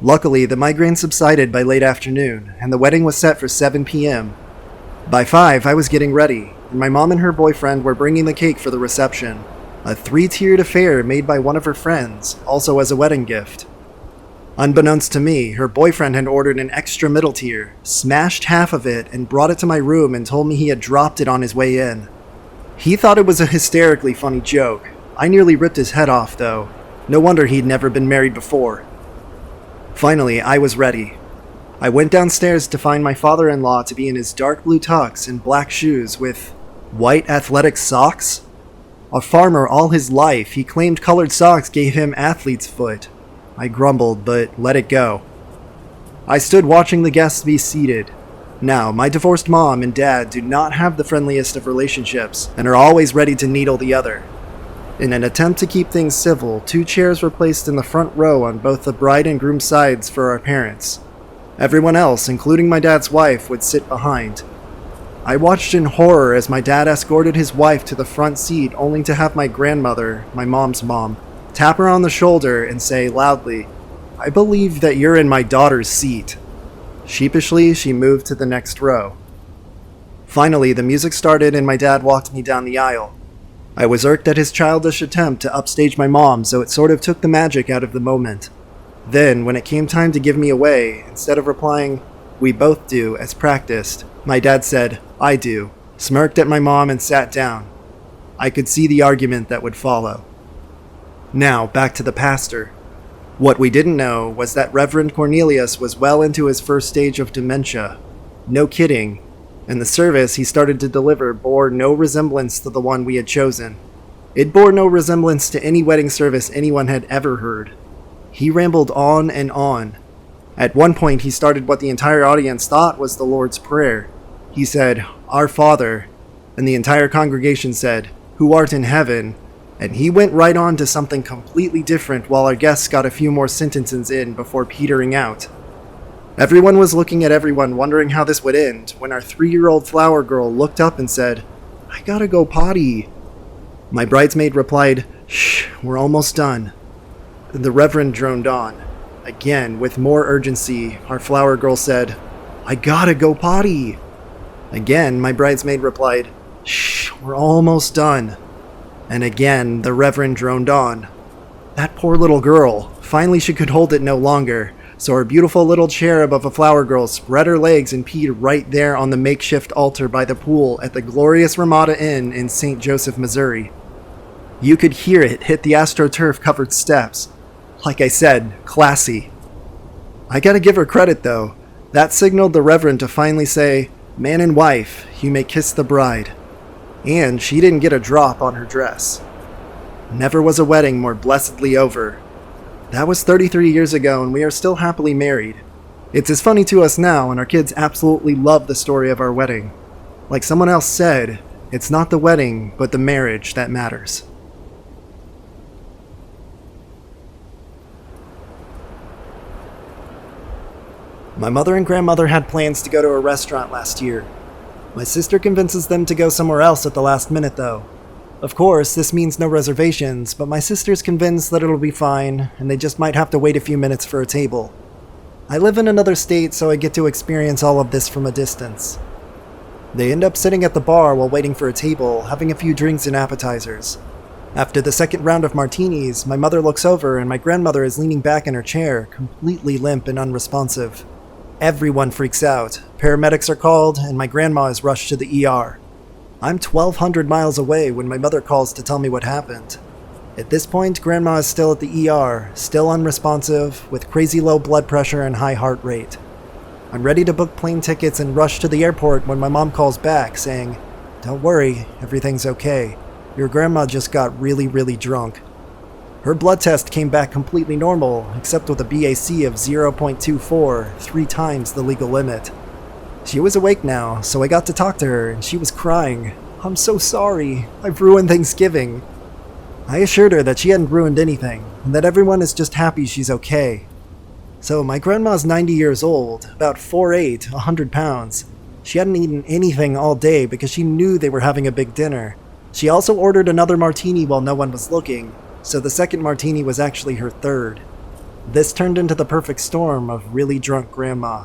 Luckily, the migraine subsided by late afternoon, and the wedding was set for 7 p.m. By 5, I was getting ready, and my mom and her boyfriend were bringing the cake for the reception. A 3-tiered affair made by one of her friends, also as a wedding gift. Unbeknownst to me, her boyfriend had ordered an extra middle tier, smashed half of it, and brought it to my room and told me he had dropped it on his way in. He thought it was a hysterically funny joke. I nearly ripped his head off, though. No wonder he'd never been married before. Finally, I was ready. I went downstairs to find my father-in-law to be in his dark blue tux and black shoes with white athletic socks? A farmer all his life, he claimed colored socks gave him athlete's foot. I grumbled, but let it go. I stood watching the guests be seated. Now, my divorced mom and dad do not have the friendliest of relationships and are always ready to needle the other. In an attempt to keep things civil, 2 chairs were placed in the front row on both the bride and groom sides for our parents. Everyone else, including my dad's wife, would sit behind. I watched in horror as my dad escorted his wife to the front seat only to have my grandmother, my mom's mom, tap her on the shoulder and say loudly, "I believe that you're in my daughter's seat." Sheepishly, she moved to the next row. Finally, the music started and my dad walked me down the aisle. I was irked at his childish attempt to upstage my mom, so it sort of took the magic out of the moment. Then, when it came time to give me away, instead of replying, "We both do," as practiced, my dad said, "I do," smirked at my mom, and sat down. I could see the argument that would follow. Now, back to the pastor. What we didn't know was that Reverend Cornelius was well into his first stage of dementia. No kidding. And the service he started to deliver bore no resemblance to the one we had chosen. It bore no resemblance to any wedding service anyone had ever heard. He rambled on and on. At one point, he started what the entire audience thought was the Lord's Prayer. He said, "Our Father," and the entire congregation said, "Who art in heaven," and he went right on to something completely different while our guests got a few more sentences in before petering out. Everyone was looking at everyone, wondering how this would end, when our 3-year-old flower girl looked up and said, "I gotta go potty." My bridesmaid replied, "Shh, we're almost done." The Reverend droned on. Again, with more urgency, our flower girl said, "I gotta go potty." Again, my bridesmaid replied, "Shh, we're almost done." And again, the Reverend droned on. That poor little girl. Finally she could hold it no longer, so our beautiful little cherub of a flower girl spread her legs and peed right there on the makeshift altar by the pool at the glorious Ramada Inn in St. Joseph, Missouri. You could hear it hit the AstroTurf-covered steps. Like I said, classy. I gotta give her credit, though. That signaled the Reverend to finally say, "Man and wife, you may kiss the bride." And she didn't get a drop on her dress. Never was a wedding more blessedly over. That was 33 years ago, and we are still happily married. It's as funny to us now, and our kids absolutely love the story of our wedding. Like someone else said, it's not the wedding, but the marriage that matters. My mother and grandmother had plans to go to a restaurant last year. My sister convinces them to go somewhere else at the last minute, though. Of course, this means no reservations, but my sister's convinced that it'll be fine, and they just might have to wait a few minutes for a table. I live in another state, so I get to experience all of this from a distance. They end up sitting at the bar while waiting for a table, having a few drinks and appetizers. After the second round of martinis, my mother looks over and my grandmother is leaning back in her chair, completely limp and unresponsive. Everyone freaks out. Paramedics are called, and my grandma is rushed to the ER. I'm 1,200 miles away when my mother calls to tell me what happened. At this point, Grandma is still at the ER, still unresponsive, with crazy low blood pressure and high heart rate. I'm ready to book plane tickets and rush to the airport when my mom calls back, saying, "Don't worry, everything's okay. Your grandma just got really, really drunk." Her blood test came back completely normal, except with a BAC of 0.24, 3 times the legal limit. She was awake now, so I got to talk to her, and she was crying. "I'm so sorry. I've ruined Thanksgiving." I assured her that she hadn't ruined anything, and that everyone is just happy she's okay. So my grandma's 90 years old, about 4'8", 100 pounds. She hadn't eaten anything all day because she knew they were having a big dinner. She also ordered another martini while no one was looking, so the second martini was actually her third. This turned into the perfect storm of really drunk grandma.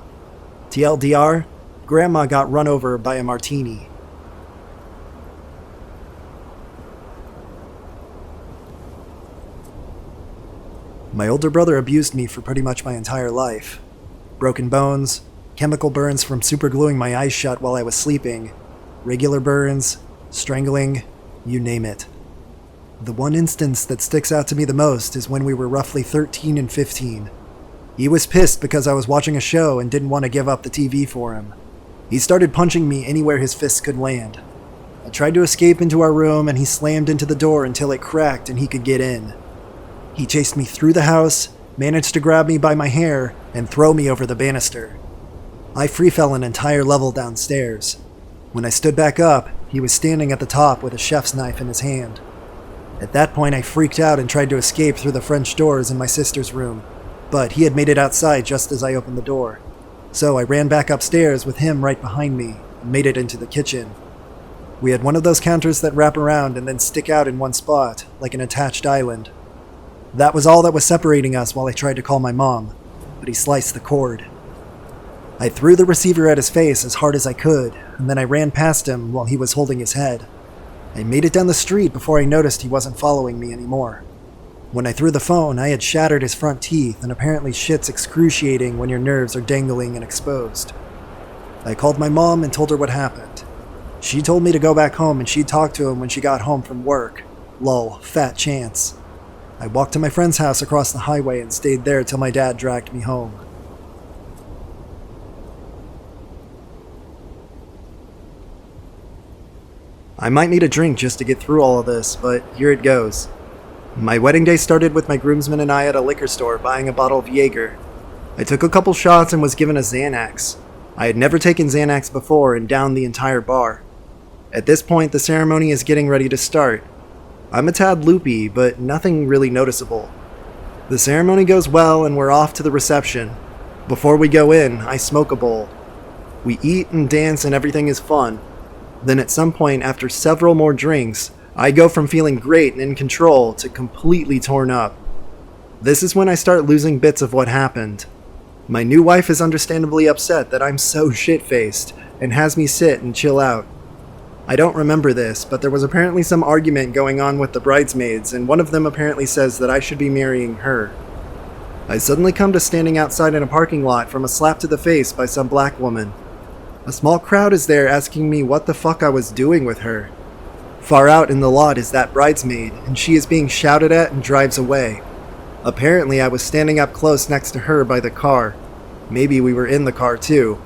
TLDR, grandma got run over by a martini. My older brother abused me for pretty much my entire life. Broken bones, chemical burns from supergluing my eyes shut while I was sleeping, regular burns, strangling, you name it. The one instance that sticks out to me the most is when we were roughly 13 and 15. He was pissed because I was watching a show and didn't want to give up the TV for him. He started punching me anywhere his fists could land. I tried to escape into our room and he slammed into the door until it cracked and he could get in. He chased me through the house, managed to grab me by my hair, and throw me over the banister. I free fell an entire level downstairs. When I stood back up, he was standing at the top with a chef's knife in his hand. At that point, I freaked out and tried to escape through the French doors in my sister's room, but he had made it outside just as I opened the door. So I ran back upstairs with him right behind me and made it into the kitchen. We had one of those counters that wrap around and then stick out in one spot, like an attached island. That was all that was separating us while I tried to call my mom, but he sliced the cord. I threw the receiver at his face as hard as I could, and then I ran past him while he was holding his head. I made it down the street before I noticed he wasn't following me anymore. When I threw the phone, I had shattered his front teeth, and apparently shit's excruciating when your nerves are dangling and exposed. I called my mom and told her what happened. She told me to go back home and she'd talk to him when she got home from work. Lol, fat chance. I walked to my friend's house across the highway and stayed there till my dad dragged me home. I might need a drink just to get through all of this, but here it goes. My wedding day started with my groomsmen and I at a liquor store buying a bottle of Jaeger. I took a couple shots and was given a Xanax. I had never taken Xanax before and downed the entire bar. At this point, the ceremony is getting ready to start. I'm a tad loopy, but nothing really noticeable. The ceremony goes well and we're off to the reception. Before we go in, I smoke a bowl. We eat and dance and everything is fun. Then at some point after several more drinks, I go from feeling great and in control to completely torn up. This is when I start losing bits of what happened. My new wife is understandably upset that I'm so shit-faced and has me sit and chill out. I don't remember this, but there was apparently some argument going on with the bridesmaids, and one of them apparently says that I should be marrying her. I suddenly come to standing outside in a parking lot from a slap to the face by some black woman. A small crowd is there asking me what the fuck I was doing with her. Far out in the lot is that bridesmaid, and she is being shouted at and drives away. Apparently I was standing up close next to her by the car. Maybe we were in the car too.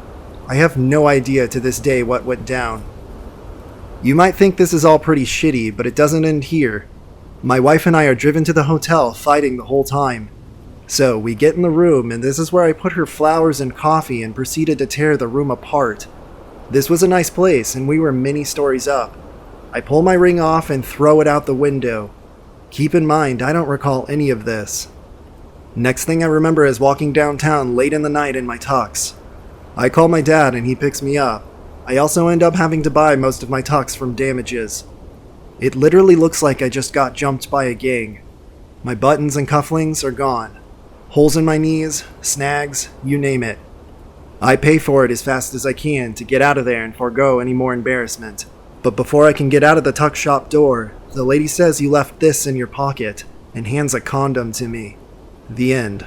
I have no idea to this day what went down. You might think this is all pretty shitty, but it doesn't end here. My wife and I are driven to the hotel, fighting the whole time. So, we get in the room, and this is where I put her flowers and coffee and proceeded to tear the room apart. This was a nice place, and we were many stories up. I pull my ring off and throw it out the window. Keep in mind, I don't recall any of this. Next thing I remember is walking downtown late in the night in my tux. I call my dad and he picks me up. I also end up having to buy most of my tux from Damages. It literally looks like I just got jumped by a gang. My buttons and cufflinks are gone. Holes in my knees, snags, you name it. I pay for it as fast as I can to get out of there and forego any more embarrassment. But before I can get out of the tuck shop door, the lady says you left this in your pocket and hands a condom to me. The end.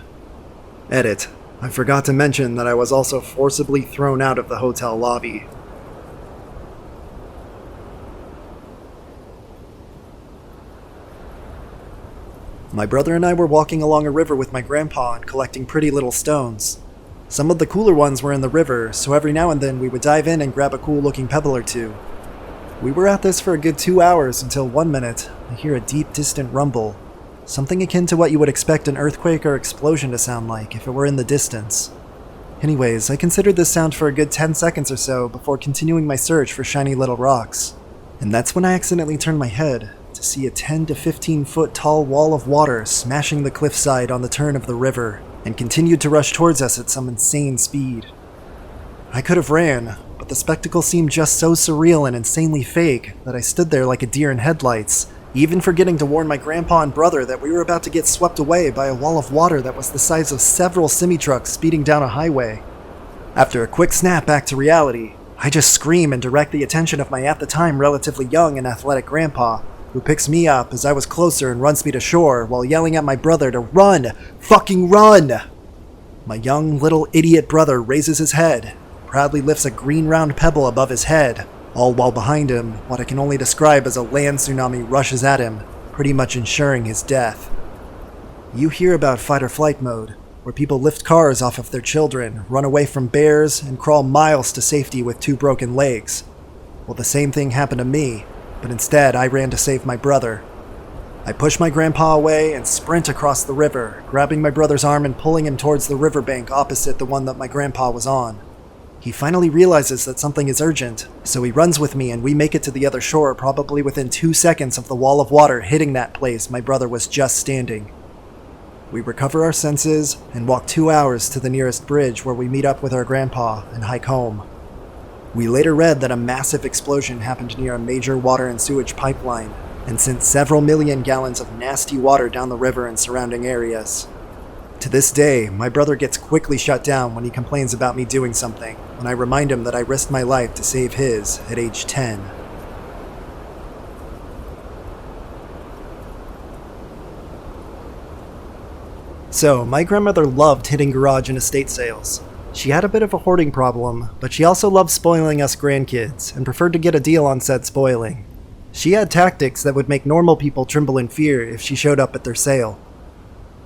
Edit. I forgot to mention that I was also forcibly thrown out of the hotel lobby. My brother and I were walking along a river with my grandpa and collecting pretty little stones. Some of the cooler ones were in the river, so every now and then we would dive in and grab a cool looking pebble or two. We were at this for a good 2 hours until one minute I hear a deep distant rumble. Something akin to what you would expect an earthquake or explosion to sound like if it were in the distance. Anyways, I considered this sound for a good 10 seconds or so before continuing my search for shiny little rocks. And that's when I accidentally turned my head to see a 10 to 15 foot tall wall of water smashing the cliffside on the turn of the river and continued to rush towards us at some insane speed. I could have ran, but the spectacle seemed just so surreal and insanely fake that I stood there like a deer in headlights, even forgetting to warn my grandpa and brother that we were about to get swept away by a wall of water that was the size of several semi-trucks speeding down a highway. After a quick snap back to reality, I just scream and direct the attention of my at the time relatively young and athletic grandpa, who picks me up as I was closer and runs me to shore while yelling at my brother to run! Fucking run! My young little idiot brother raises his head, proudly lifts a green round pebble above his head, all while behind him, what I can only describe as a land tsunami rushes at him, pretty much ensuring his death. You hear about fight or flight mode, where people lift cars off of their children, run away from bears, and crawl miles to safety with 2 broken legs. Well, the same thing happened to me, but instead I ran to save my brother. I push my grandpa away and sprint across the river, grabbing my brother's arm and pulling him towards the riverbank opposite the one that my grandpa was on. He finally realizes that something is urgent, so he runs with me and we make it to the other shore probably within 2 seconds of the wall of water hitting that place my brother was just standing. We recover our senses and walk 2 hours to the nearest bridge where we meet up with our grandpa and hike home. We later read that a massive explosion happened near a major water and sewage pipeline and sent several million gallons of nasty water down the river and surrounding areas. To this day, my brother gets quickly shut down when he complains about me doing something, when I remind him that I risked my life to save his at age 10. So, my grandmother loved hitting garage and estate sales. She had a bit of a hoarding problem, but she also loved spoiling us grandkids, and preferred to get a deal on said spoiling. She had tactics that would make normal people tremble in fear if she showed up at their sale.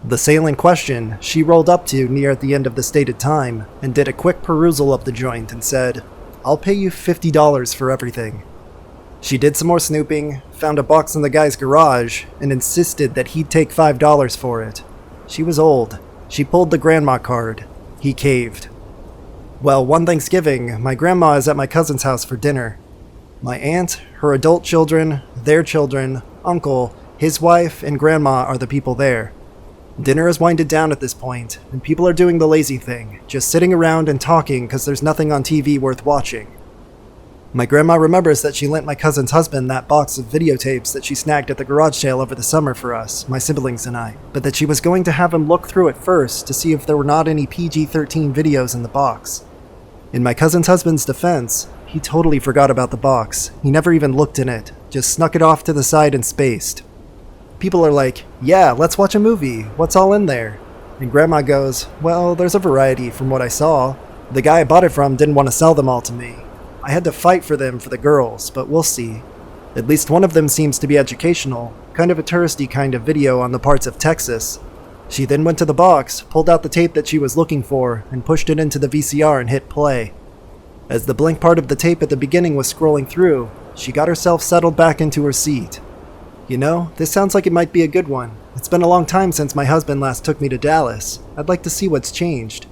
The sale in question, she rolled up to near at the end of the stated time, and did a quick perusal of the joint and said, "I'll pay you $50 for everything." She did some more snooping, found a box in the guy's garage, and insisted that he'd take $5 for it. She was old. She pulled the grandma card. He caved. Well, one Thanksgiving, my grandma is at my cousin's house for dinner. My aunt, her adult children, their children, uncle, his wife, and grandma are the people there. Dinner is winded down at this point, and people are doing the lazy thing, just sitting around and talking because there's nothing on TV worth watching. My grandma remembers that she lent my cousin's husband that box of videotapes that she snagged at the garage sale over the summer for us, my siblings and I, but that she was going to have him look through it first to see if there were not any PG-13 videos in the box. In my cousin's husband's defense, he totally forgot about the box. He never even looked in it, just snuck it off to the side and spaced. People are like, "Yeah, let's watch a movie. What's all in there?" And Grandma goes, "Well, there's a variety from what I saw. The guy I bought it from didn't want to sell them all to me. I had to fight for them for the girls, but we'll see. At least one of them seems to be educational, kind of a touristy kind of video on the parts of Texas." She then went to the box, pulled out the tape that she was looking for, and pushed it into the VCR and hit play. As the blank part of the tape at the beginning was scrolling through, she got herself settled back into her seat. "You know, this sounds like it might be a good one. It's been a long time since my husband last took me to Dallas. I'd like to see what's changed."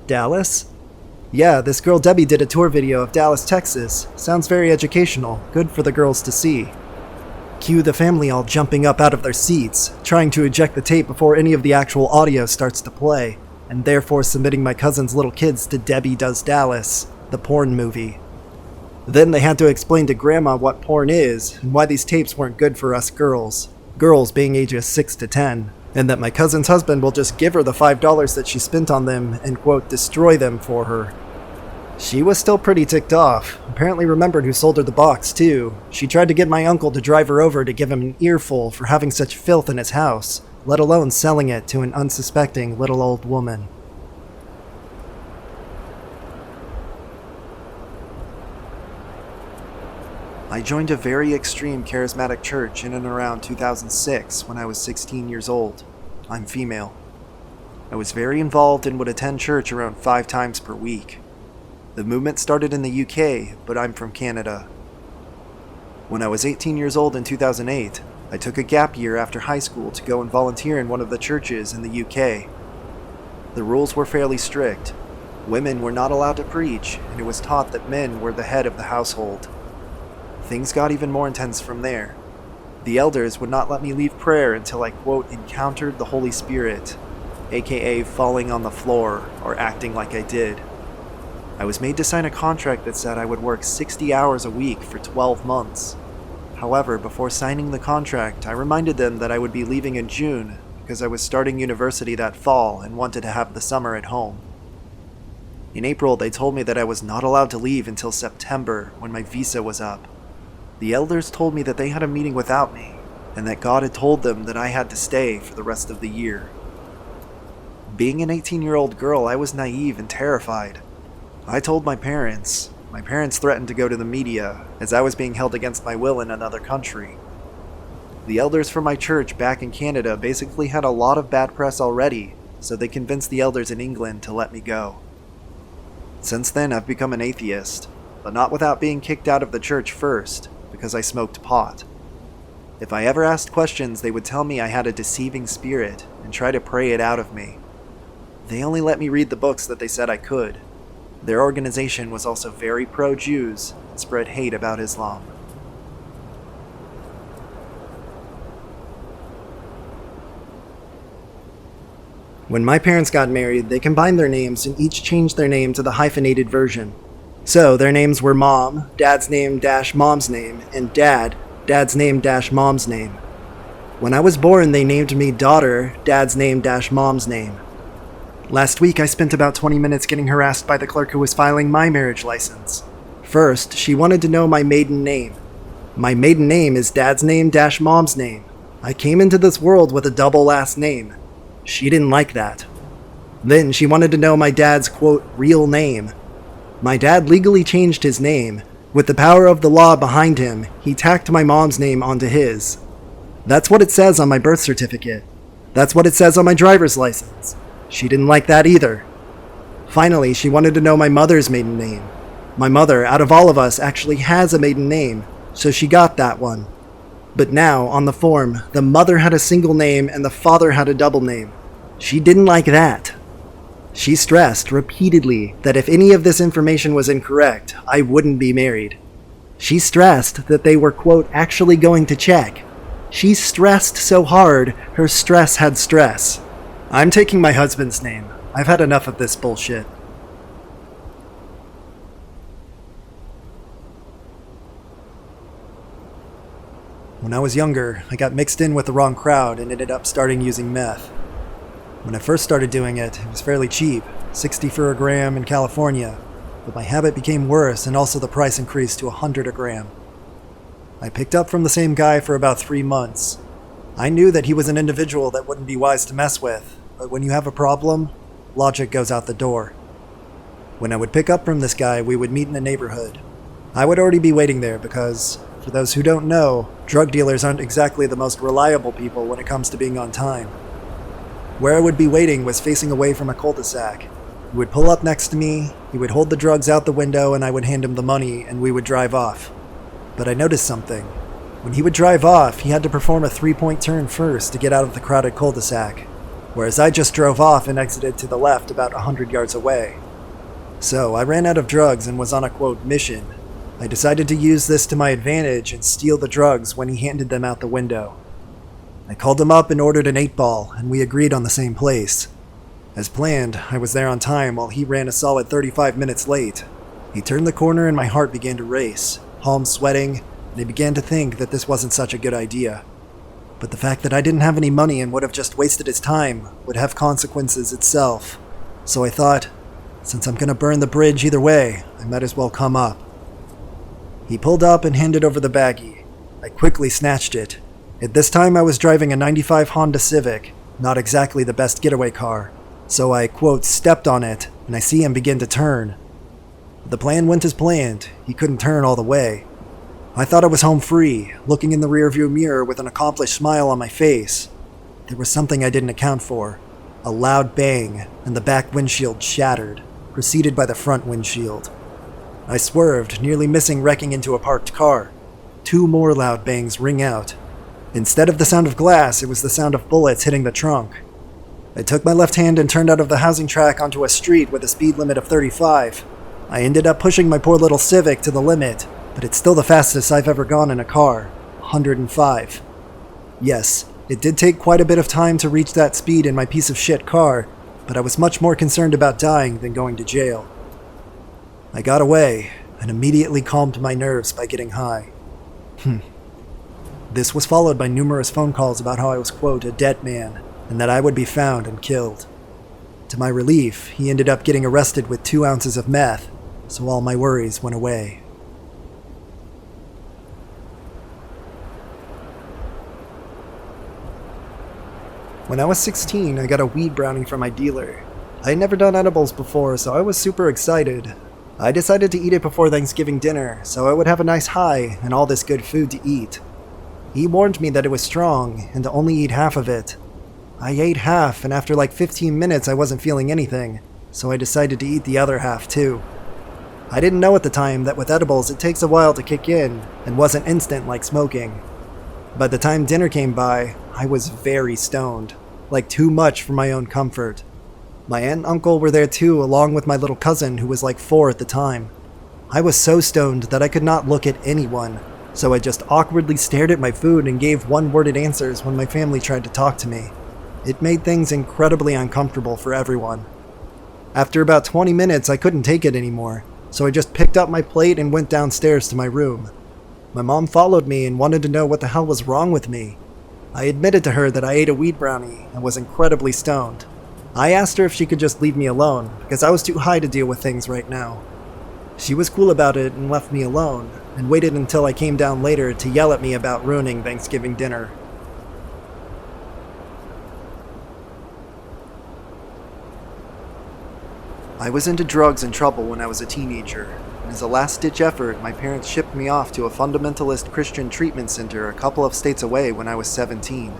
"Dallas?" "Yeah, this girl Debbie did a tour video of Dallas, Texas. Sounds very educational, good for the girls to see." Cue the family all jumping up out of their seats, trying to eject the tape before any of the actual audio starts to play, and therefore submitting my cousin's little kids to Debbie Does Dallas, the porn movie. Then they had to explain to Grandma what porn is, and why these tapes weren't good for us girls being ages 6 to 10, and that my cousin's husband will just give her the $5 that she spent on them and, quote, destroy them for her. She was still pretty ticked off, apparently remembered who sold her the box, too. She tried to get my uncle to drive her over to give him an earful for having such filth in his house, let alone selling it to an unsuspecting little old woman. I joined a very extreme charismatic church in and around 2006 when I was 16 years old. I'm female. I was very involved and would attend church around 5 times per week. The movement started in the UK, but I'm from Canada. When I was 18 years old in 2008, I took a gap year after high school to go and volunteer in one of the churches in the UK. The rules were fairly strict. Women were not allowed to preach, and it was taught that men were the head of the household. Things got even more intense from there. The elders would not let me leave prayer until I, quote, encountered the Holy Spirit, aka falling on the floor or acting like I did. I was made to sign a contract that said I would work 60 hours a week for 12 months. However, before signing the contract, I reminded them that I would be leaving in June because I was starting university that fall and wanted to have the summer at home. In April, they told me that I was not allowed to leave until September when my visa was up. The elders told me that they had a meeting without me, and that God had told them that I had to stay for the rest of the year. Being an 18-year-old girl, I was naive and terrified. I told my parents. My parents threatened to go to the media, as I was being held against my will in another country. The elders from my church back in Canada basically had a lot of bad press already, so they convinced the elders in England to let me go. Since then, I've become an atheist, but not without being kicked out of the church first, because I smoked pot. If I ever asked questions, they would tell me I had a deceiving spirit and try to pray it out of me. They only let me read the books that they said I could. Their organization was also very pro-Jews and spread hate about Islam. When my parents got married, they combined their names and each changed their name to the hyphenated version. So their names were Mom, Dad's name dash Mom's name, and Dad, Dad's name dash Mom's name. When I was born, they named me Daughter, Dad's name dash Mom's name. Last week, I spent about 20 minutes getting harassed by the clerk who was filing my marriage license. First, she wanted to know my maiden name. My maiden name is Dad's name dash Mom's name. I came into this world with a double last name. She didn't like that. Then she wanted to know my dad's, quote, real name. My dad legally changed his name. With the power of the law behind him, he tacked my mom's name onto his. That's what it says on my birth certificate. That's what it says on my driver's license. She didn't like that either. Finally, she wanted to know my mother's maiden name. My mother, out of all of us, actually has a maiden name, so she got that one. But now, on the form, the mother had a single name and the father had a double name. She didn't like that. She stressed repeatedly that if any of this information was incorrect, I wouldn't be married. She stressed that they were, quote, actually going to check. She stressed so hard, her stress had stress. I'm taking my husband's name. I've had enough of this bullshit. When I was younger, I got mixed in with the wrong crowd and ended up starting using meth. When I first started doing it, it was fairly cheap, $60 for a gram in California, but my habit became worse and also the price increased to $100 a gram. I picked up from the same guy for about 3 months. I knew that he was an individual that wouldn't be wise to mess with, but when you have a problem, logic goes out the door. When I would pick up from this guy, we would meet in the neighborhood. I would already be waiting there because, for those who don't know, drug dealers aren't exactly the most reliable people when it comes to being on time. Where I would be waiting was facing away from a cul-de-sac. He would pull up next to me, he would hold the drugs out the window, and I would hand him the money, and we would drive off. But I noticed something. When he would drive off, he had to perform a 3-point turn first to get out of the crowded cul-de-sac, whereas I just drove off and exited to the left about 100 yards away. So I ran out of drugs and was on a, quote, mission. I decided to use this to my advantage and steal the drugs when he handed them out the window. I called him up and ordered an 8-ball, and we agreed on the same place. As planned, I was there on time while he ran a solid 35 minutes late. He turned the corner and my heart began to race, palms sweating, and I began to think that this wasn't such a good idea. But the fact that I didn't have any money and would have just wasted his time would have consequences itself. So I thought, since I'm gonna burn the bridge either way, I might as well come up. He pulled up and handed over the baggie. I quickly snatched it. At this time I was driving a 95 Honda Civic, not exactly the best getaway car, so I, quote, stepped on it, and I see him begin to turn. The plan went as planned. He couldn't turn all the way. I thought I was home free, looking in the rearview mirror with an accomplished smile on my face. There was something I didn't account for. A loud bang, and the back windshield shattered, preceded by the front windshield. I swerved, nearly missing wrecking into a parked car. 2 more loud bangs ring out. Instead of the sound of glass, it was the sound of bullets hitting the trunk. I took my left hand and turned out of the housing track onto a street with a speed limit of 35. I ended up pushing my poor little Civic to the limit, but it's still the fastest I've ever gone in a car, 105. Yes, it did take quite a bit of time to reach that speed in my piece of shit car, but I was much more concerned about dying than going to jail. I got away, and immediately calmed my nerves by getting high. This was followed by numerous phone calls about how I was, quote, a dead man, and that I would be found and killed. To my relief, he ended up getting arrested with 2 ounces of meth, so all my worries went away. When I was 16, I got a weed brownie from my dealer. I had never done edibles before, so I was super excited. I decided to eat it before Thanksgiving dinner, so I would have a nice high and all this good food to eat. He warned me that it was strong, and to only eat half of it. I ate half, and after like 15 minutes I wasn't feeling anything, so I decided to eat the other half too. I didn't know at the time that with edibles it takes a while to kick in, and wasn't instant like smoking. By the time dinner came by, I was very stoned, like too much for my own comfort. My aunt and uncle were there too, along with my little cousin who was like 4 at the time. I was so stoned that I could not look at anyone, so I just awkwardly stared at my food and gave one-worded answers when my family tried to talk to me. It made things incredibly uncomfortable for everyone. After about 20 minutes, I couldn't take it anymore, so I just picked up my plate and went downstairs to my room. My mom followed me and wanted to know what the hell was wrong with me. I admitted to her that I ate a weed brownie and was incredibly stoned. I asked her if she could just leave me alone, because I was too high to deal with things right now. She was cool about it and left me alone, and waited until I came down later to yell at me about ruining Thanksgiving dinner. I was into drugs and trouble when I was a teenager, and as a last-ditch effort, my parents shipped me off to a fundamentalist Christian treatment center a couple of states away when I was 17.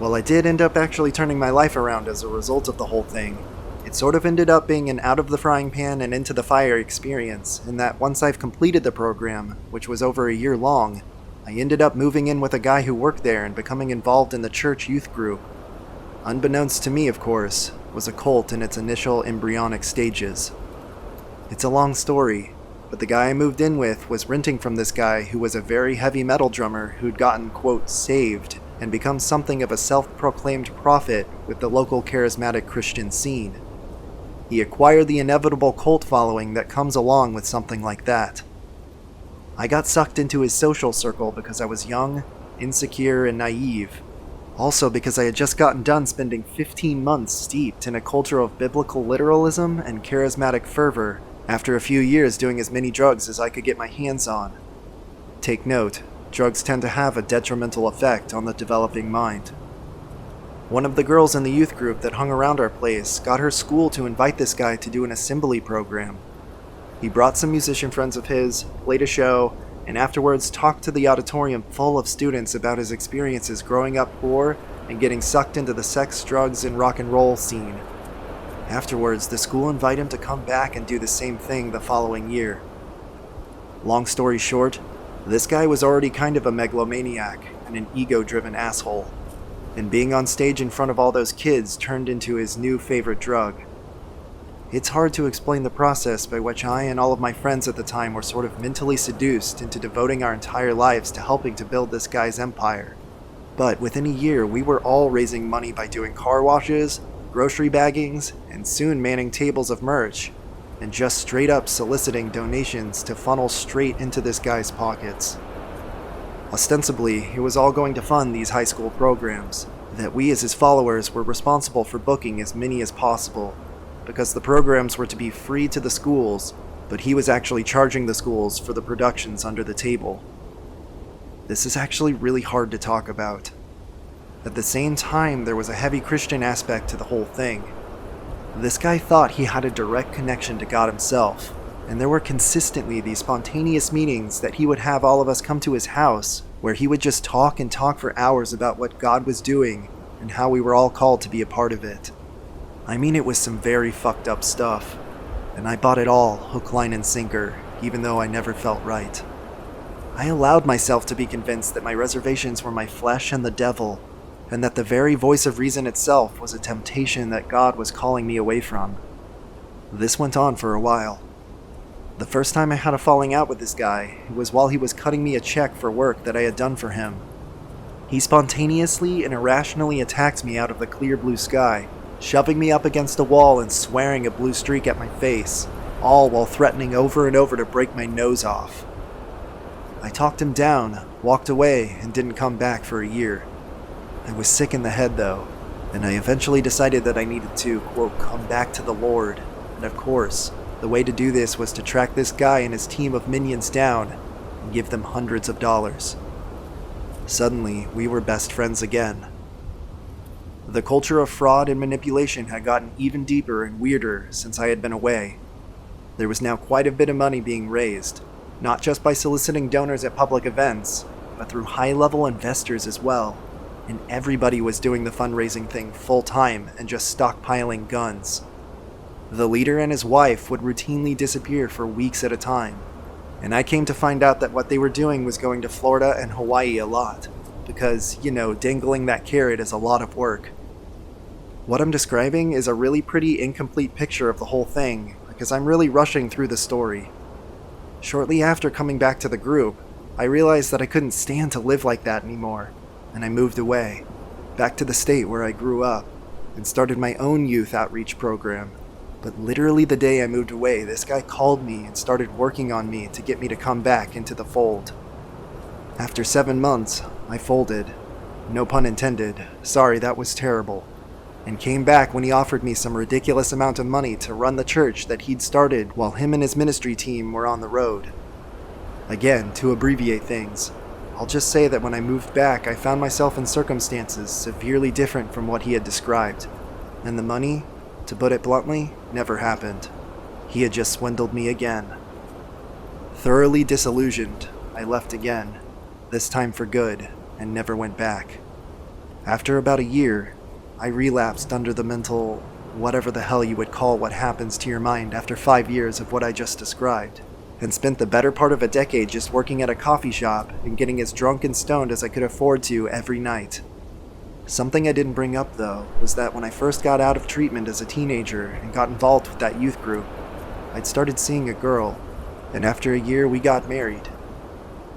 While I did end up actually turning my life around as a result of the whole thing, it sort of ended up being an out-of-the-frying-pan and into-the-fire experience, in that once I've completed the program, which was over a year long, I ended up moving in with a guy who worked there and becoming involved in the church youth group. Unbeknownst to me, of course, was a cult in its initial embryonic stages. It's a long story, but the guy I moved in with was renting from this guy who was a very heavy metal drummer who'd gotten, quote, saved, and become something of a self-proclaimed prophet with the local charismatic Christian scene. He acquired the inevitable cult following that comes along with something like that. I got sucked into his social circle because I was young, insecure, and naive. Also because I had just gotten done spending 15 months steeped in a culture of biblical literalism and charismatic fervor after a few years doing as many drugs as I could get my hands on. Take note, drugs tend to have a detrimental effect on the developing mind. One of the girls in the youth group that hung around our place got her school to invite this guy to do an assembly program. He brought some musician friends of his, played a show, and afterwards talked to the auditorium full of students about his experiences growing up poor and getting sucked into the sex, drugs, and rock and roll scene. Afterwards, the school invited him to come back and do the same thing the following year. Long story short, this guy was already kind of a megalomaniac and an ego-driven asshole, and being on stage in front of all those kids turned into his new favorite drug. It's hard to explain the process by which I and all of my friends at the time were sort of mentally seduced into devoting our entire lives to helping to build this guy's empire. But within a year, we were all raising money by doing car washes, grocery baggings, and soon manning tables of merch, and just straight up soliciting donations to funnel straight into this guy's pockets. Ostensibly, it was all going to fund these high school programs, that we as his followers were responsible for booking as many as possible, because the programs were to be free to the schools, but he was actually charging the schools for the productions under the table. This is actually really hard to talk about. At the same time, there was a heavy Christian aspect to the whole thing. This guy thought he had a direct connection to God himself, and there were consistently these spontaneous meetings that he would have all of us come to his house, where he would just talk and talk for hours about what God was doing and how we were all called to be a part of it. I mean, it was some very fucked up stuff, and I bought it all, hook, line, and sinker, even though I never felt right. I allowed myself to be convinced that my reservations were my flesh and the devil, and that the very voice of reason itself was a temptation that God was calling me away from. This went on for a while. The first time I had a falling out with this guy was while he was cutting me a check for work that I had done for him. He spontaneously and irrationally attacked me out of the clear blue sky, shoving me up against a wall and swearing a blue streak at my face, all while threatening over and over to break my nose off. I talked him down, walked away, and didn't come back for a year. I was sick in the head though, and I eventually decided that I needed to, quote, come back to the Lord, and of course, the way to do this was to track this guy and his team of minions down and give them hundreds of dollars. Suddenly, we were best friends again. The culture of fraud and manipulation had gotten even deeper and weirder since I had been away. There was now quite a bit of money being raised, not just by soliciting donors at public events, but through high-level investors as well, and everybody was doing the fundraising thing full-time and just stockpiling guns. The leader and his wife would routinely disappear for weeks at a time, and I came to find out that what they were doing was going to Florida and Hawaii a lot, because, dangling that carrot is a lot of work. What I'm describing is a really pretty incomplete picture of the whole thing, because I'm really rushing through the story. Shortly after coming back to the group, I realized that I couldn't stand to live like that anymore, and I moved away, back to the state where I grew up, and started my own youth outreach program. But literally the day I moved away, this guy called me and started working on me to get me to come back into the fold. After 7 months, I folded. No pun intended. Sorry, that was terrible. And came back when he offered me some ridiculous amount of money to run the church that he'd started while him and his ministry team were on the road. Again, to abbreviate things, I'll just say that when I moved back, I found myself in circumstances severely different from what he had described, and the money To put it bluntly, never happened. He had just swindled me again. Thoroughly disillusioned, I left again, this time for good, and never went back. After about a year, I relapsed under the mental, whatever the hell you would call what happens to your mind after 5 years of what I just described, and spent the better part of a decade just working at a coffee shop and getting as drunk and stoned as I could afford to every night. Something I didn't bring up, though, was that when I first got out of treatment as a teenager and got involved with that youth group, I'd started seeing a girl, and after a year we got married.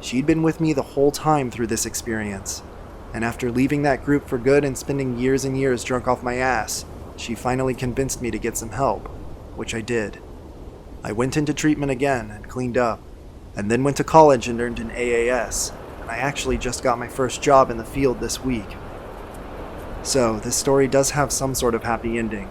She'd been with me the whole time through this experience, and after leaving that group for good and spending years and years drunk off my ass, she finally convinced me to get some help, which I did. I went into treatment again and cleaned up, and then went to college and earned an AAS, and I actually just got my first job in the field this week. So, this story does have some sort of happy ending.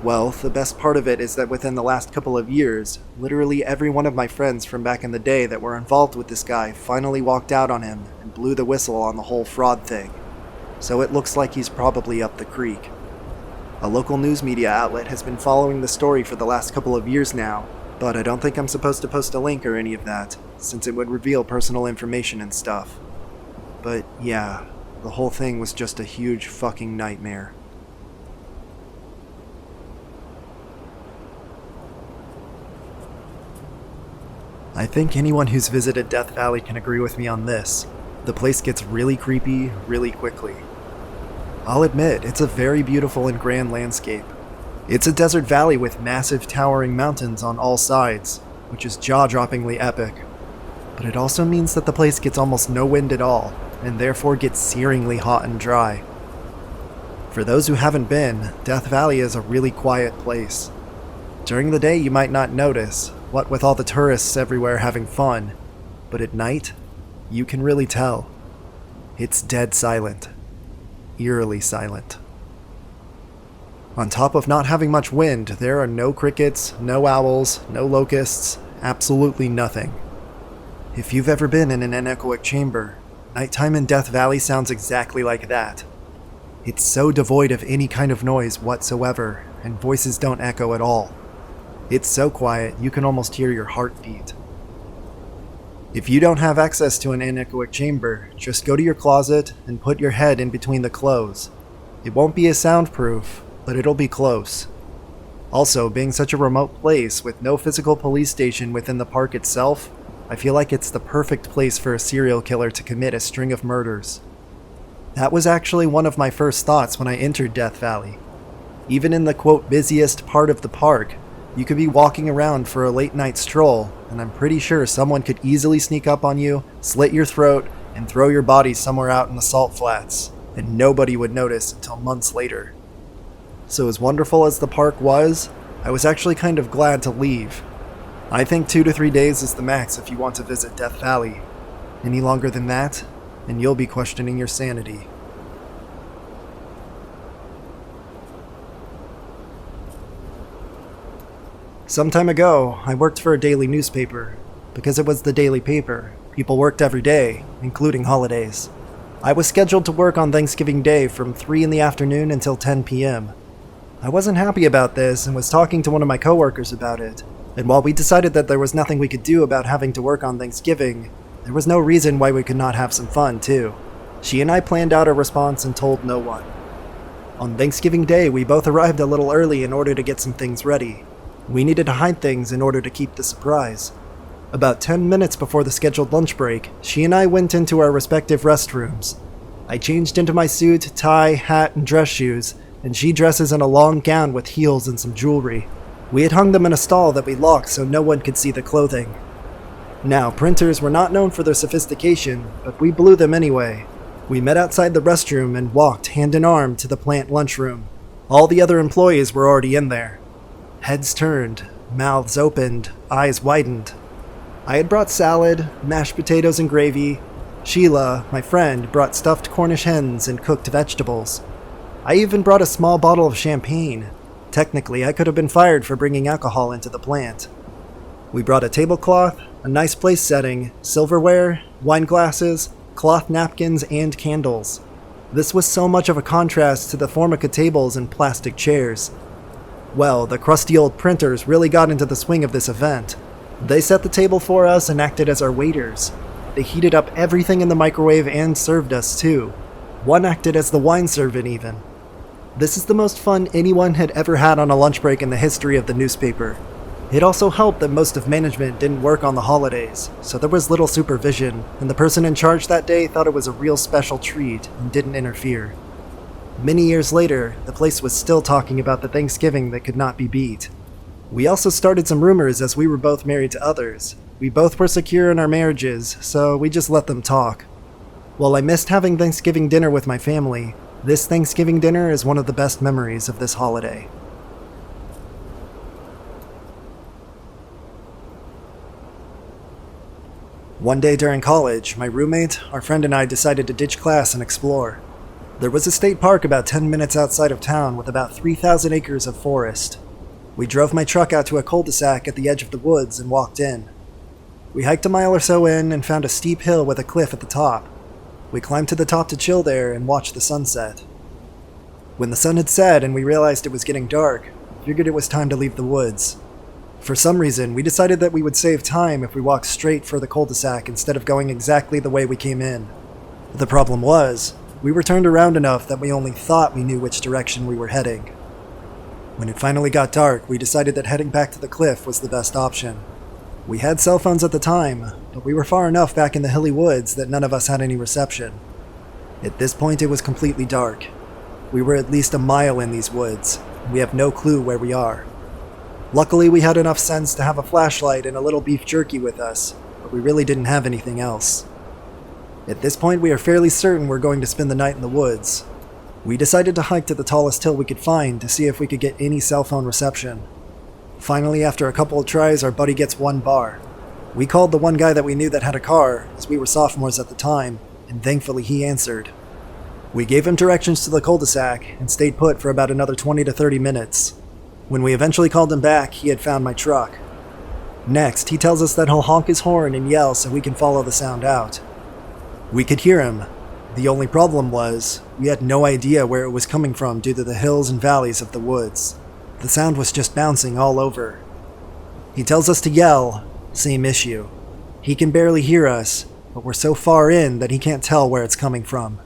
Well, the best part of it is that within the last couple of years, literally every one of my friends from back in the day that were involved with this guy finally walked out on him and blew the whistle on the whole fraud thing. So it looks like he's probably up the creek. A local news media outlet has been following the story for the last couple of years now, but I don't think I'm supposed to post a link or any of that, since it would reveal personal information and stuff. But yeah, the whole thing was just a huge fucking nightmare. I think anyone who's visited Death Valley can agree with me on this. The place gets really creepy really quickly. I'll admit, it's a very beautiful and grand landscape. It's a desert valley with massive towering mountains on all sides, which is jaw-droppingly epic. But it also means that the place gets almost no wind at all, and therefore gets searingly hot and dry. For those who haven't been, Death Valley is a really quiet place. During the day you might not notice, what with all the tourists everywhere having fun, but at night, you can really tell. It's dead silent. Eerily silent. On top of not having much wind, there are no crickets, no owls, no locusts, absolutely nothing. If you've ever been in an anechoic chamber, nighttime in Death Valley sounds exactly like that. It's so devoid of any kind of noise whatsoever, and voices don't echo at all. It's so quiet, you can almost hear your heartbeat. If you don't have access to an anechoic chamber, just go to your closet and put your head in between the clothes. It won't be as soundproof, but it'll be close. Also, being such a remote place with no physical police station within the park itself, I feel like it's the perfect place for a serial killer to commit a string of murders. That was actually one of my first thoughts when I entered Death Valley. Even in the quote busiest part of the park, you could be walking around for a late night stroll, and I'm pretty sure someone could easily sneak up on you, slit your throat, and throw your body somewhere out in the salt flats, and nobody would notice until months later. So as wonderful as the park was, I was actually kind of glad to leave. I think 2 to 3 days is the max if you want to visit Death Valley. Any longer than that, and you'll be questioning your sanity. Some time ago, I worked for a daily newspaper. Because it was the daily paper, people worked every day, including holidays. I was scheduled to work on Thanksgiving Day from 3 in the afternoon until 10 p.m. I wasn't happy about this and was talking to one of my coworkers about it, and while we decided that there was nothing we could do about having to work on Thanksgiving, there was no reason why we could not have some fun, too. She and I planned out a response and told no one. On Thanksgiving Day, we both arrived a little early in order to get some things ready. We needed to hide things in order to keep the surprise. About 10 minutes before the scheduled lunch break, she and I went into our respective restrooms. I changed into my suit, tie, hat, and dress shoes, and she dresses in a long gown with heels and some jewelry. We had hung them in a stall that we locked so no one could see the clothing. Now, printers were not known for their sophistication, but we blew them anyway. We met outside the restroom and walked hand in arm to the plant lunchroom. All the other employees were already in there. Heads turned, mouths opened, eyes widened. I had brought salad, mashed potatoes and gravy. Sheila, my friend, brought stuffed Cornish hens and cooked vegetables. I even brought a small bottle of champagne. Technically, I could have been fired for bringing alcohol into the plant. We brought a tablecloth, a nice place setting, silverware, wine glasses, cloth napkins, and candles. This was so much of a contrast to the Formica tables and plastic chairs. Well, the crusty old printers really got into the swing of this event. They set the table for us and acted as our waiters. They heated up everything in the microwave and served us too. One acted as the wine servant even. This is the most fun anyone had ever had on a lunch break in the history of the newspaper. It also helped that most of management didn't work on the holidays, so there was little supervision, and the person in charge that day thought it was a real special treat and didn't interfere. Many years later, the place was still talking about the Thanksgiving that could not be beat. We also started some rumors as we were both married to others. We both were secure in our marriages, so we just let them talk. While I missed having Thanksgiving dinner with my family, this Thanksgiving dinner is one of the best memories of this holiday. One day during college, my roommate, our friend, and I decided to ditch class and explore. There was a state park about 10 minutes outside of town with about 3,000 acres of forest. We drove my truck out to a cul-de-sac at the edge of the woods and walked in. We hiked a mile or so in and found a steep hill with a cliff at the top. We climbed to the top to chill there and watch the sunset. When the sun had set and we realized it was getting dark, we figured it was time to leave the woods. For some reason, we decided that we would save time if we walked straight for the cul-de-sac instead of going exactly the way we came in. The problem was, we were turned around enough that we only thought we knew which direction we were heading. When it finally got dark, we decided that heading back to the cliff was the best option. We had cell phones at the time, but we were far enough back in the hilly woods that none of us had any reception. At this point, it was completely dark. We were at least a mile in these woods, and we have no clue where we are. Luckily, we had enough sense to have a flashlight and a little beef jerky with us, but we really didn't have anything else. At this point, we are fairly certain we're going to spend the night in the woods. We decided to hike to the tallest hill we could find to see if we could get any cell phone reception. Finally, after a couple of tries, our buddy gets one bar. We called the one guy that we knew that had a car, as we were sophomores at the time, and thankfully he answered. We gave him directions to the cul-de-sac and stayed put for about another 20 to 30 minutes. When we eventually called him back, he had found my truck. Next, he tells us that he'll honk his horn and yell so we can follow the sound out. We could hear him. The only problem was, we had no idea where it was coming from due to the hills and valleys of the woods. The sound was just bouncing all over. He tells us to yell, same issue. He can barely hear us, but we're so far in that he can't tell where it's coming from.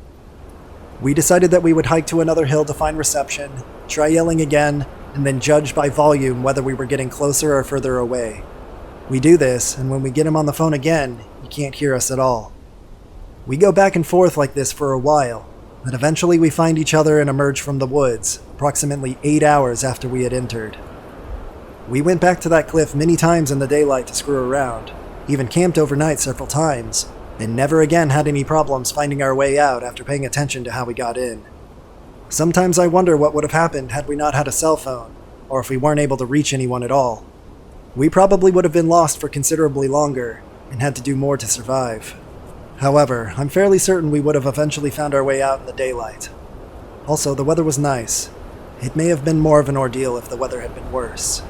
We decided that we would hike to another hill to find reception, try yelling again, and then judge by volume whether we were getting closer or further away. We do this, and when we get him on the phone again, he can't hear us at all. We go back and forth like this for a while, but eventually we find each other and emerge from the woods, approximately 8 hours after we had entered. We went back to that cliff many times in the daylight to screw around, even camped overnight several times, and never again had any problems finding our way out after paying attention to how we got in. Sometimes I wonder what would have happened had we not had a cell phone, or if we weren't able to reach anyone at all. We probably would have been lost for considerably longer, and had to do more to survive. However, I'm fairly certain we would have eventually found our way out in the daylight. Also, the weather was nice. It may have been more of an ordeal if the weather had been worse.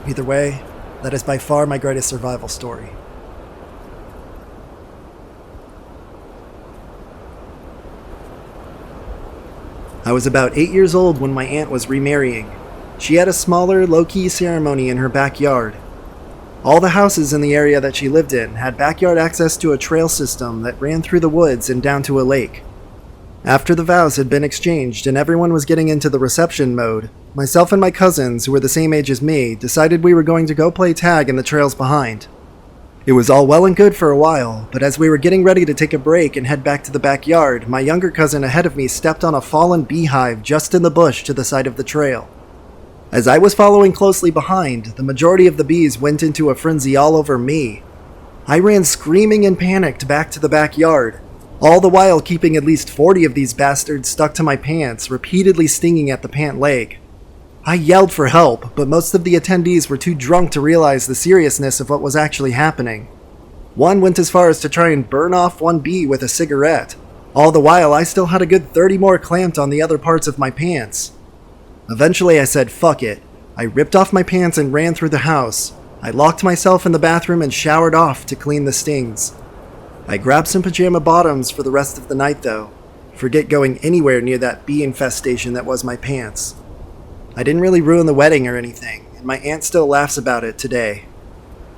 Either way, that is by far my greatest survival story. I was about 8 years old when my aunt was remarrying. She had a smaller, low-key ceremony in her backyard. All the houses in the area that she lived in had backyard access to a trail system that ran through the woods and down to a lake. After the vows had been exchanged and everyone was getting into the reception mode, myself and my cousins, who were the same age as me, decided we were going to go play tag in the trails behind. It was all well and good for a while, but as we were getting ready to take a break and head back to the backyard, my younger cousin ahead of me stepped on a fallen beehive just in the bush to the side of the trail. As I was following closely behind, the majority of the bees went into a frenzy all over me. I ran screaming and panicked back to the backyard, all the while keeping at least 40 of these bastards stuck to my pants, repeatedly stinging at the pant leg. I yelled for help, but most of the attendees were too drunk to realize the seriousness of what was actually happening. One went as far as to try and burn off one bee with a cigarette, all the while I still had a good 30 more clamped on the other parts of my pants. Eventually I said fuck it. I ripped off my pants and ran through the house. I locked myself in the bathroom and showered off to clean the stings. I grabbed some pajama bottoms for the rest of the night though. Forget going anywhere near that bee infestation that was my pants. I didn't really ruin the wedding or anything, and my aunt still laughs about it today.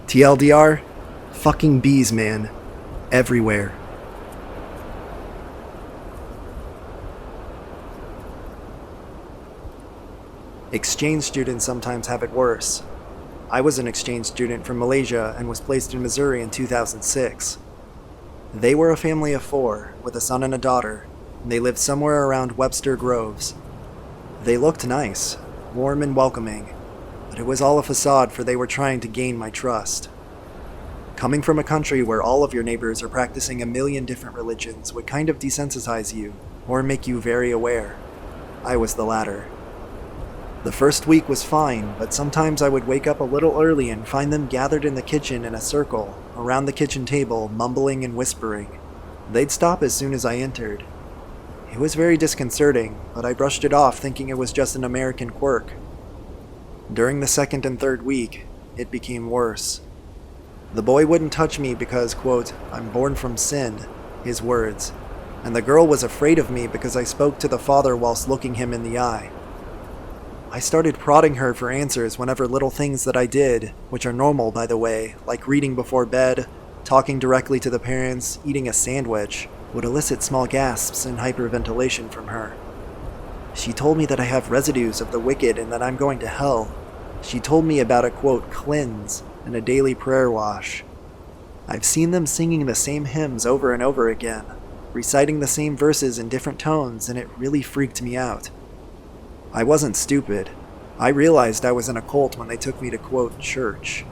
TLDR, fucking bees, man. Everywhere. Exchange students sometimes have it worse. I was an exchange student from Malaysia and was placed in Missouri in 2006. They were a family of 4, with a son and a daughter, and they lived somewhere around Webster Groves. They looked nice, warm and welcoming, but it was all a facade, for they were trying to gain my trust. Coming from a country where all of your neighbors are practicing a million different religions would kind of desensitize you, or make you very aware. I was the latter. The first week was fine, but sometimes I would wake up a little early and find them gathered in the kitchen in a circle, around the kitchen table, mumbling and whispering. They'd stop as soon as I entered. It was very disconcerting, but I brushed it off thinking it was just an American quirk. During the second and third week, it became worse. The boy wouldn't touch me because, quote, "I'm born from sin," his words, and the girl was afraid of me because I spoke to the father whilst looking him in the eye. I started prodding her for answers whenever little things that I did, which are normal by the way, like reading before bed, talking directly to the parents, eating a sandwich, would elicit small gasps and hyperventilation from her. She told me that I have residues of the wicked and that I'm going to hell. She told me about a, quote, "cleanse" and a daily prayer wash. I've seen them singing the same hymns over and over again, reciting the same verses in different tones, and it really freaked me out. I wasn't stupid. I realized I was in a cult when they took me to, quote, "church."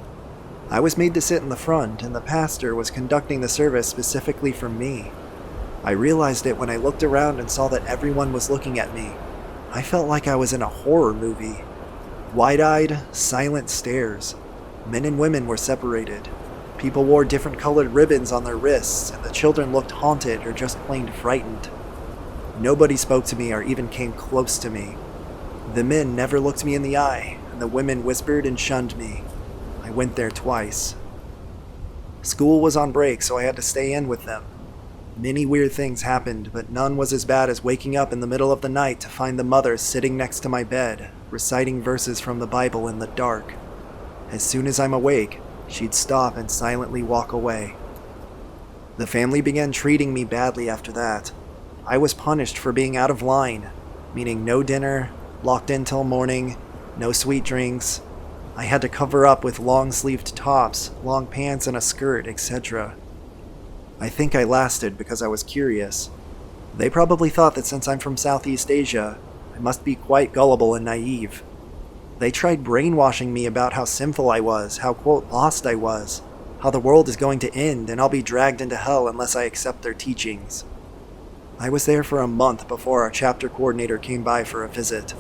I was made to sit in the front, and the pastor was conducting the service specifically for me. I realized it when I looked around and saw that everyone was looking at me. I felt like I was in a horror movie. Wide-eyed, silent stares. Men and women were separated. People wore different colored ribbons on their wrists, and the children looked haunted or just plain frightened. Nobody spoke to me or even came close to me. The men never looked me in the eye, and the women whispered and shunned me. I went there twice. School was on break, so I had to stay in with them. Many weird things happened, but none was as bad as waking up in the middle of the night to find the mother sitting next to my bed, reciting verses from the Bible in the dark. As soon as I'm awake, she'd stop and silently walk away. The family began treating me badly after that. I was punished for being out of line, meaning no dinner, locked in till morning, no sweet drinks. I had to cover up with long-sleeved tops, long pants and a skirt, etc. I think I lasted because I was curious. They probably thought that since I'm from Southeast Asia, I must be quite gullible and naive. They tried brainwashing me about how sinful I was, how, quote, lost I was, how the world is going to end and I'll be dragged into hell unless I accept their teachings. I was there for a month before our chapter coordinator came by for a visit.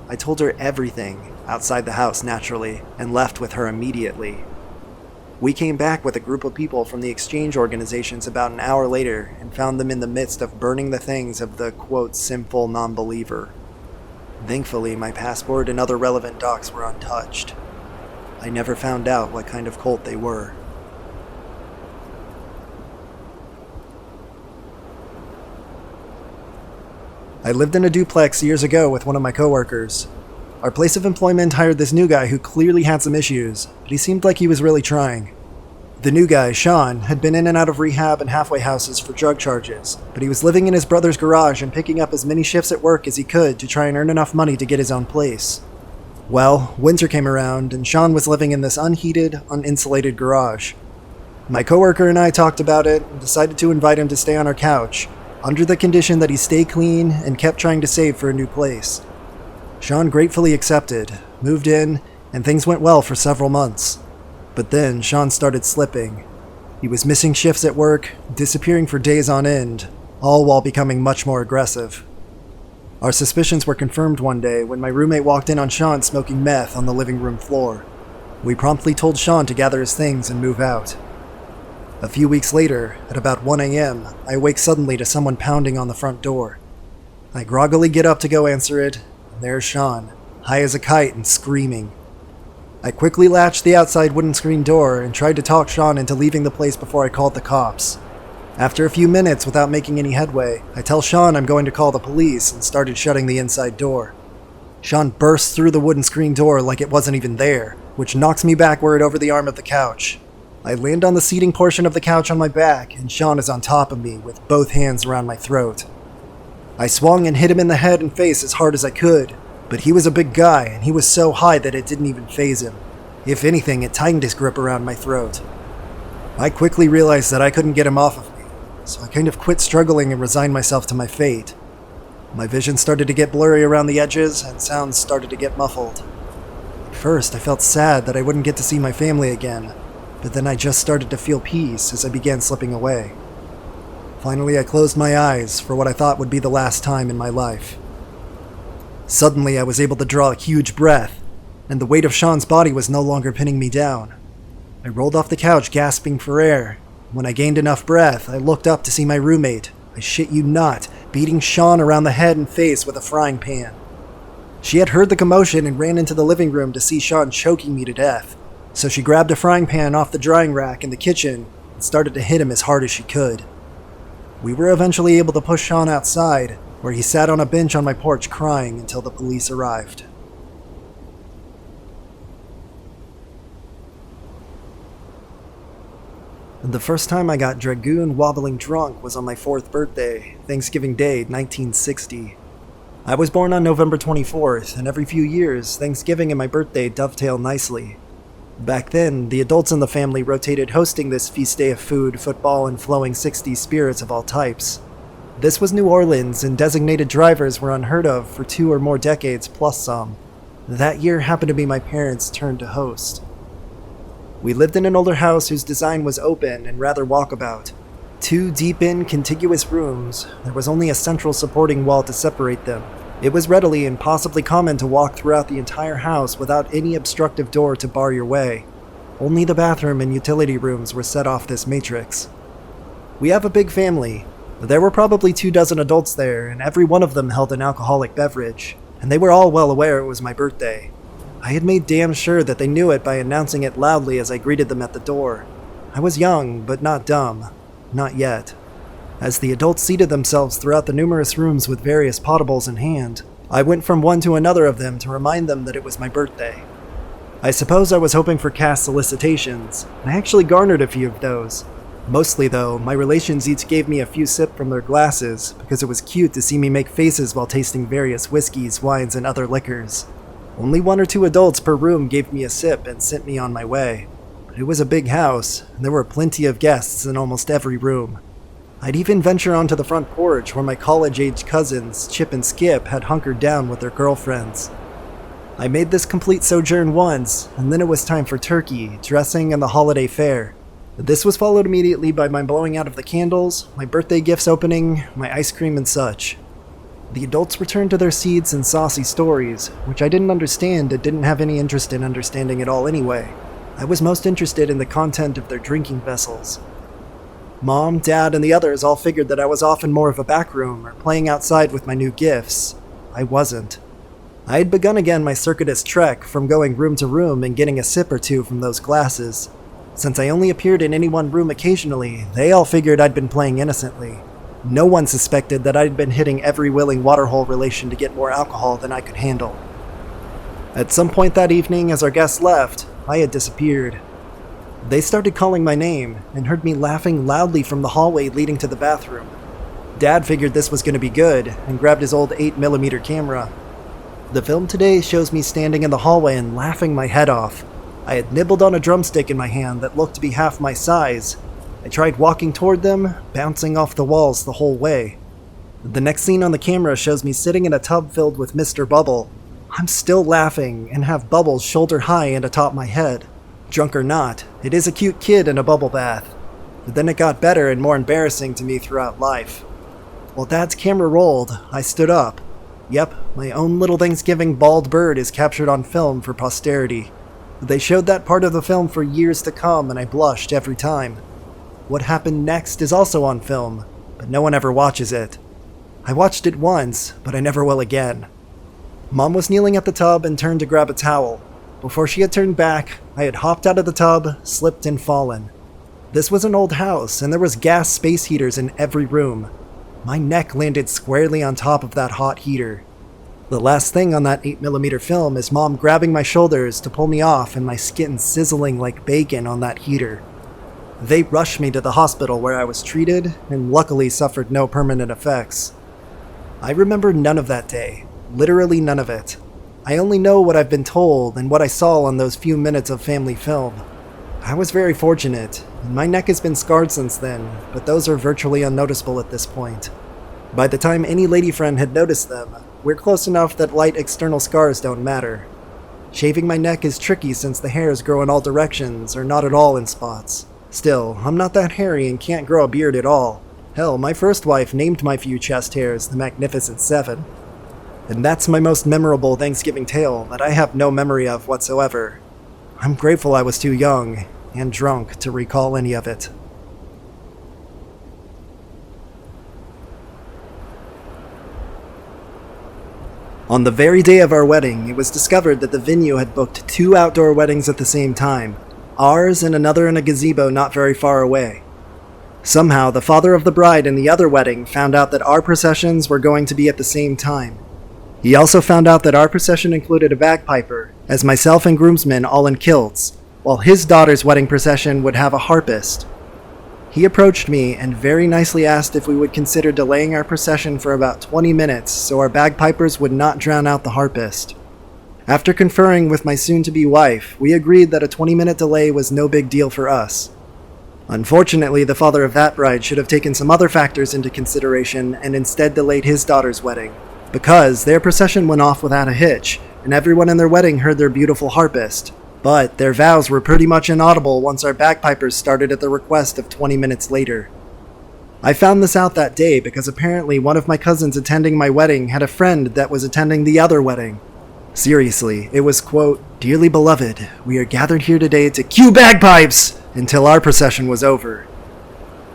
I told her everything, outside the house naturally, and left with her immediately. We came back with a group of people from the exchange organizations about an hour later and found them in the midst of burning the things of the, quote, sinful non-believer. Thankfully, my passport and other relevant docs were untouched. I never found out what kind of cult they were. I lived in a duplex years ago with one of my coworkers. Our place of employment hired this new guy who clearly had some issues, but he seemed like he was really trying. The new guy, Sean, had been in and out of rehab and halfway houses for drug charges, but he was living in his brother's garage and picking up as many shifts at work as he could to try and earn enough money to get his own place. Well, winter came around, and Sean was living in this unheated, uninsulated garage. My coworker and I talked about it and decided to invite him to stay on our couch, under the condition that he stay clean and kept trying to save for a new place. Sean gratefully accepted, moved in, and things went well for several months. But then Sean started slipping. He was missing shifts at work, disappearing for days on end, all while becoming much more aggressive. Our suspicions were confirmed one day when my roommate walked in on Sean smoking meth on the living room floor. We promptly told Sean to gather his things and move out. A few weeks later, at about 1 a.m., I awake suddenly to someone pounding on the front door. I groggily get up to go answer it, and there's Sean, high as a kite and screaming. I quickly latched the outside wooden screen door and tried to talk Sean into leaving the place before I called the cops. After a few minutes without making any headway, I tell Sean I'm going to call the police and started shutting the inside door. Sean bursts through the wooden screen door like it wasn't even there, which knocks me backward over the arm of the couch. I land on the seating portion of the couch on my back, and Sean is on top of me with both hands around my throat. I swung and hit him in the head and face as hard as I could, but he was a big guy and he was so high that it didn't even faze him. If anything, it tightened his grip around my throat. I quickly realized that I couldn't get him off of me, so I kind of quit struggling and resigned myself to my fate. My vision started to get blurry around the edges, and sounds started to get muffled. At first, I felt sad that I wouldn't get to see my family again, but then I just started to feel peace as I began slipping away. Finally, I closed my eyes for what I thought would be the last time in my life. Suddenly, I was able to draw a huge breath, and the weight of Sean's body was no longer pinning me down. I rolled off the couch, gasping for air. When I gained enough breath, I looked up to see my roommate, I shit you not, beating Sean around the head and face with a frying pan. She had heard the commotion and ran into the living room to see Sean choking me to death, so she grabbed a frying pan off the drying rack in the kitchen and started to hit him as hard as she could. We were eventually able to push Sean outside, where he sat on a bench on my porch crying until the police arrived. The first time I got dragoon wobbling drunk was on my 4th birthday, Thanksgiving Day, 1960. I was born on November 24th, and every few years, Thanksgiving and my birthday dovetail nicely. Back then, the adults in the family rotated hosting this feast day of food, football, and flowing 60s spirits of all types. This was New Orleans, and designated drivers were unheard of for 2 or more decades plus some. That year happened to be my parents' turn to host. We lived in an older house whose design was open and rather walkabout. 2 deep-in, contiguous rooms. There was only a central supporting wall to separate them. It was readily and possibly common to walk throughout the entire house without any obstructive door to bar your way. Only the bathroom and utility rooms were set off this matrix. We have a big family. There were probably 24 adults there, and every one of them held an alcoholic beverage, and they were all well aware it was my birthday. I had made damn sure that they knew it by announcing it loudly as I greeted them at the door. I was young, but not dumb. Not yet. As the adults seated themselves throughout the numerous rooms with various potables in hand, I went from one to another of them to remind them that it was my birthday. I suppose I was hoping for cash solicitations, and I actually garnered a few of those. Mostly, though, my relations each gave me a few sips from their glasses, because it was cute to see me make faces while tasting various whiskeys, wines, and other liquors. Only 1 or 2 adults per room gave me a sip and sent me on my way. But it was a big house, and there were plenty of guests in almost every room. I'd even venture onto the front porch where my college-age cousins, Chip and Skip, had hunkered down with their girlfriends. I made this complete sojourn once, and then it was time for turkey, dressing, and the holiday fare. This was followed immediately by my blowing out of the candles, my birthday gifts opening, my ice cream, and such. The adults returned to their seats and saucy stories, which I didn't understand and didn't have any interest in understanding at all anyway. I was most interested in the content of their drinking vessels. Mom, Dad, and the others all figured that I was off in more of a back room or playing outside with my new gifts. I wasn't. I had begun again my circuitous trek from going room to room and getting a sip or two from those glasses. Since I only appeared in any one room occasionally, they all figured I'd been playing innocently. No one suspected that I'd been hitting every willing waterhole relation to get more alcohol than I could handle. At some point that evening, as our guests left, I had disappeared. They started calling my name and heard me laughing loudly from the hallway leading to the bathroom. Dad figured this was going to be good and grabbed his old 8mm camera. The film today shows me standing in the hallway and laughing my head off. I had nibbled on a drumstick in my hand that looked to be half my size. I tried walking toward them, bouncing off the walls the whole way. The next scene on the camera shows me sitting in a tub filled with Mr. Bubble. I'm still laughing and have Bubbles shoulder high and atop my head. Drunk or not, it is a cute kid in a bubble bath. But then it got better and more embarrassing to me throughout life. While Dad's camera rolled, I stood up. Yep, my own little Thanksgiving bald bird is captured on film for posterity. They showed that part of the film for years to come and I blushed every time. What happened next is also on film, but no one ever watches it. I watched it once, but I never will again. Mom was kneeling at the tub and turned to grab a towel. Before she had turned back, I had hopped out of the tub, slipped, and fallen. This was an old house, and there was gas space heaters in every room. My neck landed squarely on top of that hot heater. The last thing on that 8mm film is Mom grabbing my shoulders to pull me off and my skin sizzling like bacon on that heater. They rushed me to the hospital where I was treated and luckily suffered no permanent effects. I remember none of that day, literally none of it. I only know what I've been told and what I saw on those few minutes of family film. I was very fortunate, and my neck has been scarred since then, but those are virtually unnoticeable at this point. By the time any lady friend had noticed them, we're close enough that light external scars don't matter. Shaving my neck is tricky since the hairs grow in all directions or not at all in spots. Still, I'm not that hairy and can't grow a beard at all. Hell, my first wife named my few chest hairs the Magnificent Seven. And that's my most memorable Thanksgiving tale that I have no memory of whatsoever. I'm grateful I was too young and drunk to recall any of it. On the very day of our wedding, it was discovered that the venue had booked 2 outdoor weddings at the same time, ours and another in a gazebo not very far away. Somehow, the father of the bride in the other wedding found out that our processions were going to be at the same time. He also found out that our procession included a bagpiper, as myself and groomsmen all in kilts, while his daughter's wedding procession would have a harpist. He approached me and very nicely asked if we would consider delaying our procession for about 20 minutes so our bagpipers would not drown out the harpist. After conferring with my soon-to-be wife, we agreed that a 20-minute delay was no big deal for us. Unfortunately, the father of that bride should have taken some other factors into consideration and instead delayed his daughter's wedding, because their procession went off without a hitch, and everyone in their wedding heard their beautiful harpist. But their vows were pretty much inaudible once our bagpipers started at the request of 20 minutes later. I found this out that day because apparently one of my cousins attending my wedding had a friend that was attending the other wedding. Seriously, it was, quote, "Dearly beloved, we are gathered here today to cue bagpipes!" until our procession was over.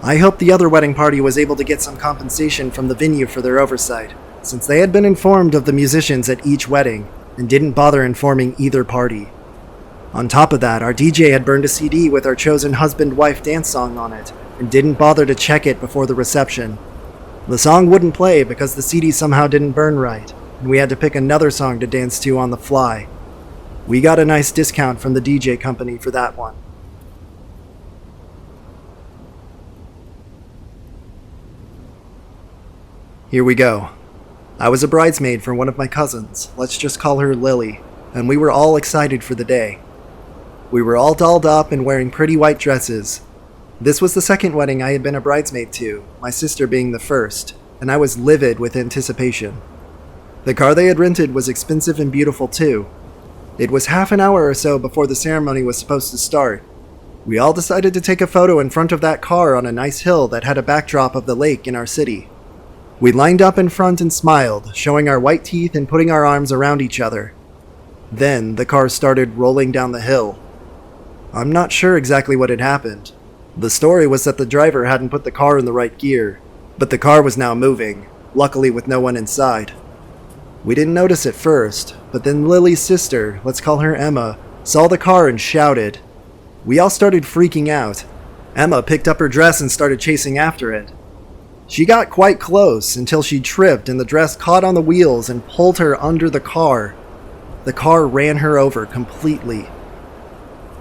I hope the other wedding party was able to get some compensation from the venue for their oversight, since they had been informed of the musicians at each wedding and didn't bother informing either party. On top of that, our DJ had burned a CD with our chosen husband-wife dance song on it, and didn't bother to check it before the reception. The song wouldn't play because the CD somehow didn't burn right, and we had to pick another song to dance to on the fly. We got a nice discount from the DJ company for that one. Here we go. I was a bridesmaid for one of my cousins, let's just call her Lily, and we were all excited for the day. We were all dolled up and wearing pretty white dresses. This was the second wedding I had been a bridesmaid to, my sister being the first, and I was livid with anticipation. The car they had rented was expensive and beautiful too. It was half an hour or so before the ceremony was supposed to start. We all decided to take a photo in front of that car on a nice hill that had a backdrop of the lake in our city. We lined up in front and smiled, showing our white teeth and putting our arms around each other. Then the car started rolling down the hill. I'm not sure exactly what had happened. The story was that the driver hadn't put the car in the right gear, but the car was now moving, luckily with no one inside. We didn't notice at first, but then Lily's sister, let's call her Emma, saw the car and shouted. We all started freaking out. Emma picked up her dress and started chasing after it. She got quite close until she tripped and the dress caught on the wheels and pulled her under the car. The car ran her over completely.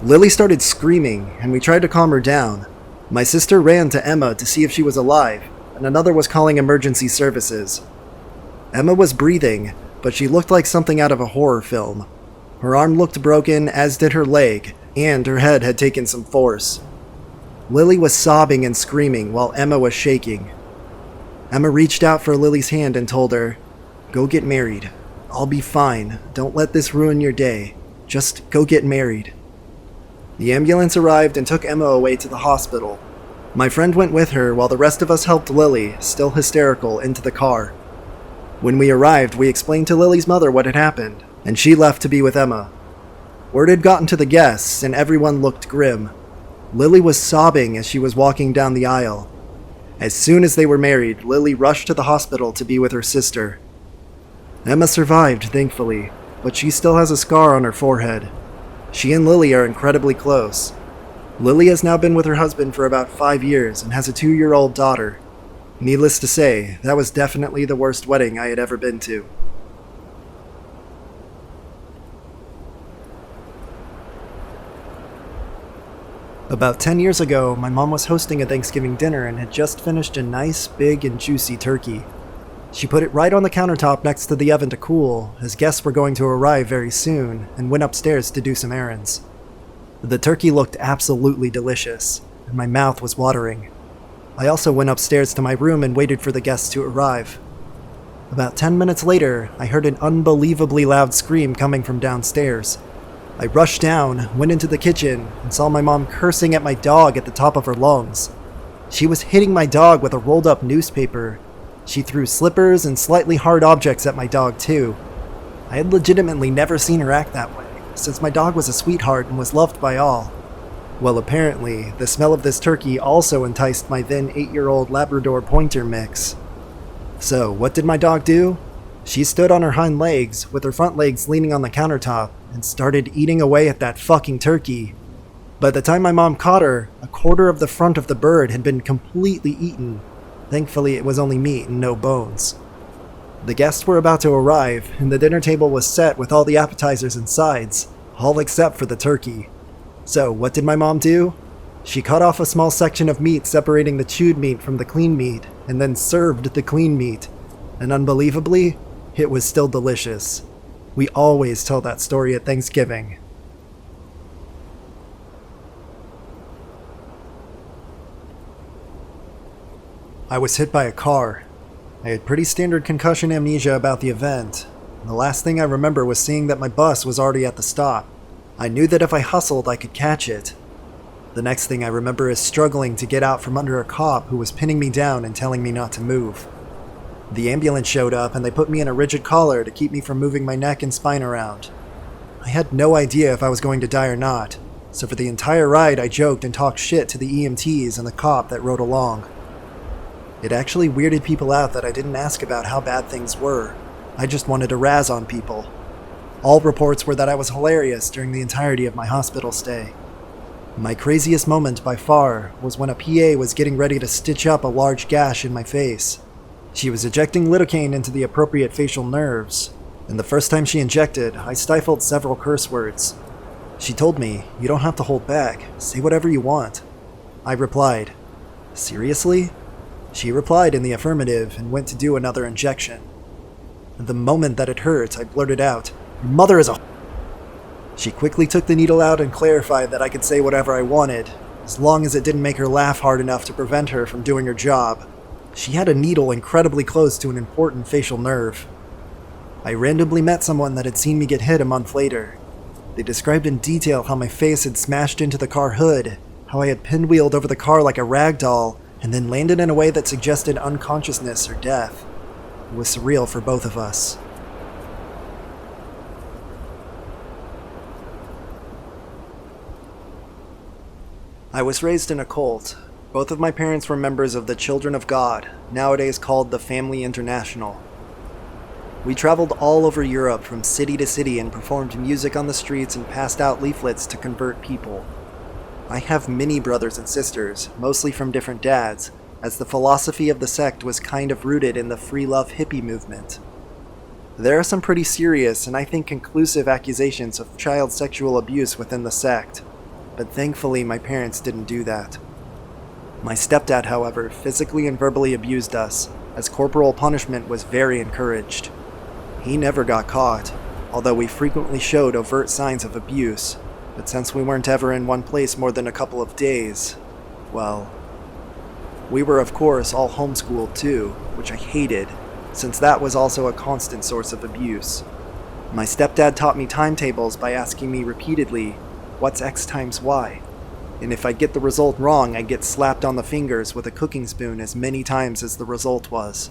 Lily started screaming, and we tried to calm her down. My sister ran to Emma to see if she was alive, and another was calling emergency services. Emma was breathing, but she looked like something out of a horror film. Her arm looked broken, as did her leg, and her head had taken some force. Lily was sobbing and screaming while Emma was shaking. Emma reached out for Lily's hand and told her, "Go get married. I'll be fine. Don't let this ruin your day. Just go get married." The ambulance arrived and took Emma away to the hospital. My friend went with her while the rest of us helped Lily, still hysterical, into the car. When we arrived, we explained to Lily's mother what had happened, and she left to be with Emma. Word had gotten to the guests, and everyone looked grim. Lily was sobbing as she was walking down the aisle. As soon as they were married, Lily rushed to the hospital to be with her sister. Emma survived, thankfully, but she still has a scar on her forehead. She and Lily are incredibly close. Lily has now been with her husband for about 5 years and has a 2-year-old daughter. Needless to say, that was definitely the worst wedding I had ever been to. About 10 years ago, my mom was hosting a Thanksgiving dinner and had just finished a nice, big, and juicy turkey. She put it right on the countertop next to the oven to cool, as guests were going to arrive very soon, and went upstairs to do some errands. The turkey looked absolutely delicious, and my mouth was watering. I also went upstairs to my room and waited for the guests to arrive. About 10 minutes later, I heard an unbelievably loud scream coming from downstairs. I rushed down, went into the kitchen, and saw my mom cursing at my dog at the top of her lungs. She was hitting my dog with a rolled up newspaper. She threw slippers and slightly hard objects at my dog too. I had legitimately never seen her act that way, since my dog was a sweetheart and was loved by all. Well, apparently, the smell of this turkey also enticed my then 8-year-old Labrador Pointer mix. So, what did my dog do? She stood on her hind legs, with her front legs leaning on the countertop, and started eating away at that fucking turkey. By the time my mom caught her, a quarter of the front of the bird had been completely eaten. Thankfully, it was only meat and no bones. The guests were about to arrive, and the dinner table was set with all the appetizers and sides, all except for the turkey. So, what did my mom do? She cut off a small section of meat separating the chewed meat from the clean meat, and then served the clean meat. And unbelievably, it was still delicious. We always tell that story at Thanksgiving. I was hit by a car. I had pretty standard concussion amnesia about the event. The last thing I remember was seeing that my bus was already at the stop. I knew that if I hustled, I could catch it. The next thing I remember is struggling to get out from under a cop who was pinning me down and telling me not to move. The ambulance showed up and they put me in a rigid collar to keep me from moving my neck and spine around. I had no idea if I was going to die or not, so for the entire ride I joked and talked shit to the EMTs and the cop that rode along. It actually weirded people out that I didn't ask about how bad things were. I just wanted to razz on people. All reports were that I was hilarious during the entirety of my hospital stay. My craziest moment by far was when a PA was getting ready to stitch up a large gash in my face. She was injecting lidocaine into the appropriate facial nerves, and the first time she injected, I stifled several curse words. She told me, "You don't have to hold back, say whatever you want." I replied, "Seriously?" She replied in the affirmative and went to do another injection. The moment that it hurt, I blurted out, "Your mother is a..." She quickly took the needle out and clarified that I could say whatever I wanted, as long as it didn't make her laugh hard enough to prevent her from doing her job. She had a needle incredibly close to an important facial nerve. I randomly met someone that had seen me get hit a month later. They described in detail how my face had smashed into the car hood, how I had pinwheeled over the car like a rag doll, and then landed in a way that suggested unconsciousness or death. It was surreal for both of us. I was raised in a cult. Both of my parents were members of the Children of God, nowadays called the Family International. We traveled all over Europe from city to city and performed music on the streets and passed out leaflets to convert people. I have many brothers and sisters, mostly from different dads, as the philosophy of the sect was kind of rooted in the free love hippie movement. There are some pretty serious and I think conclusive accusations of child sexual abuse within the sect, but thankfully my parents didn't do that. My stepdad, however, physically and verbally abused us, as corporal punishment was very encouraged. He never got caught, although we frequently showed overt signs of abuse, but since we weren't ever in one place more than a couple of days, well... We were of course all homeschooled too, which I hated, since that was also a constant source of abuse. My stepdad taught me timetables by asking me repeatedly, "What's X times Y?" And if I get the result wrong, I get slapped on the fingers with a cooking spoon as many times as the result was.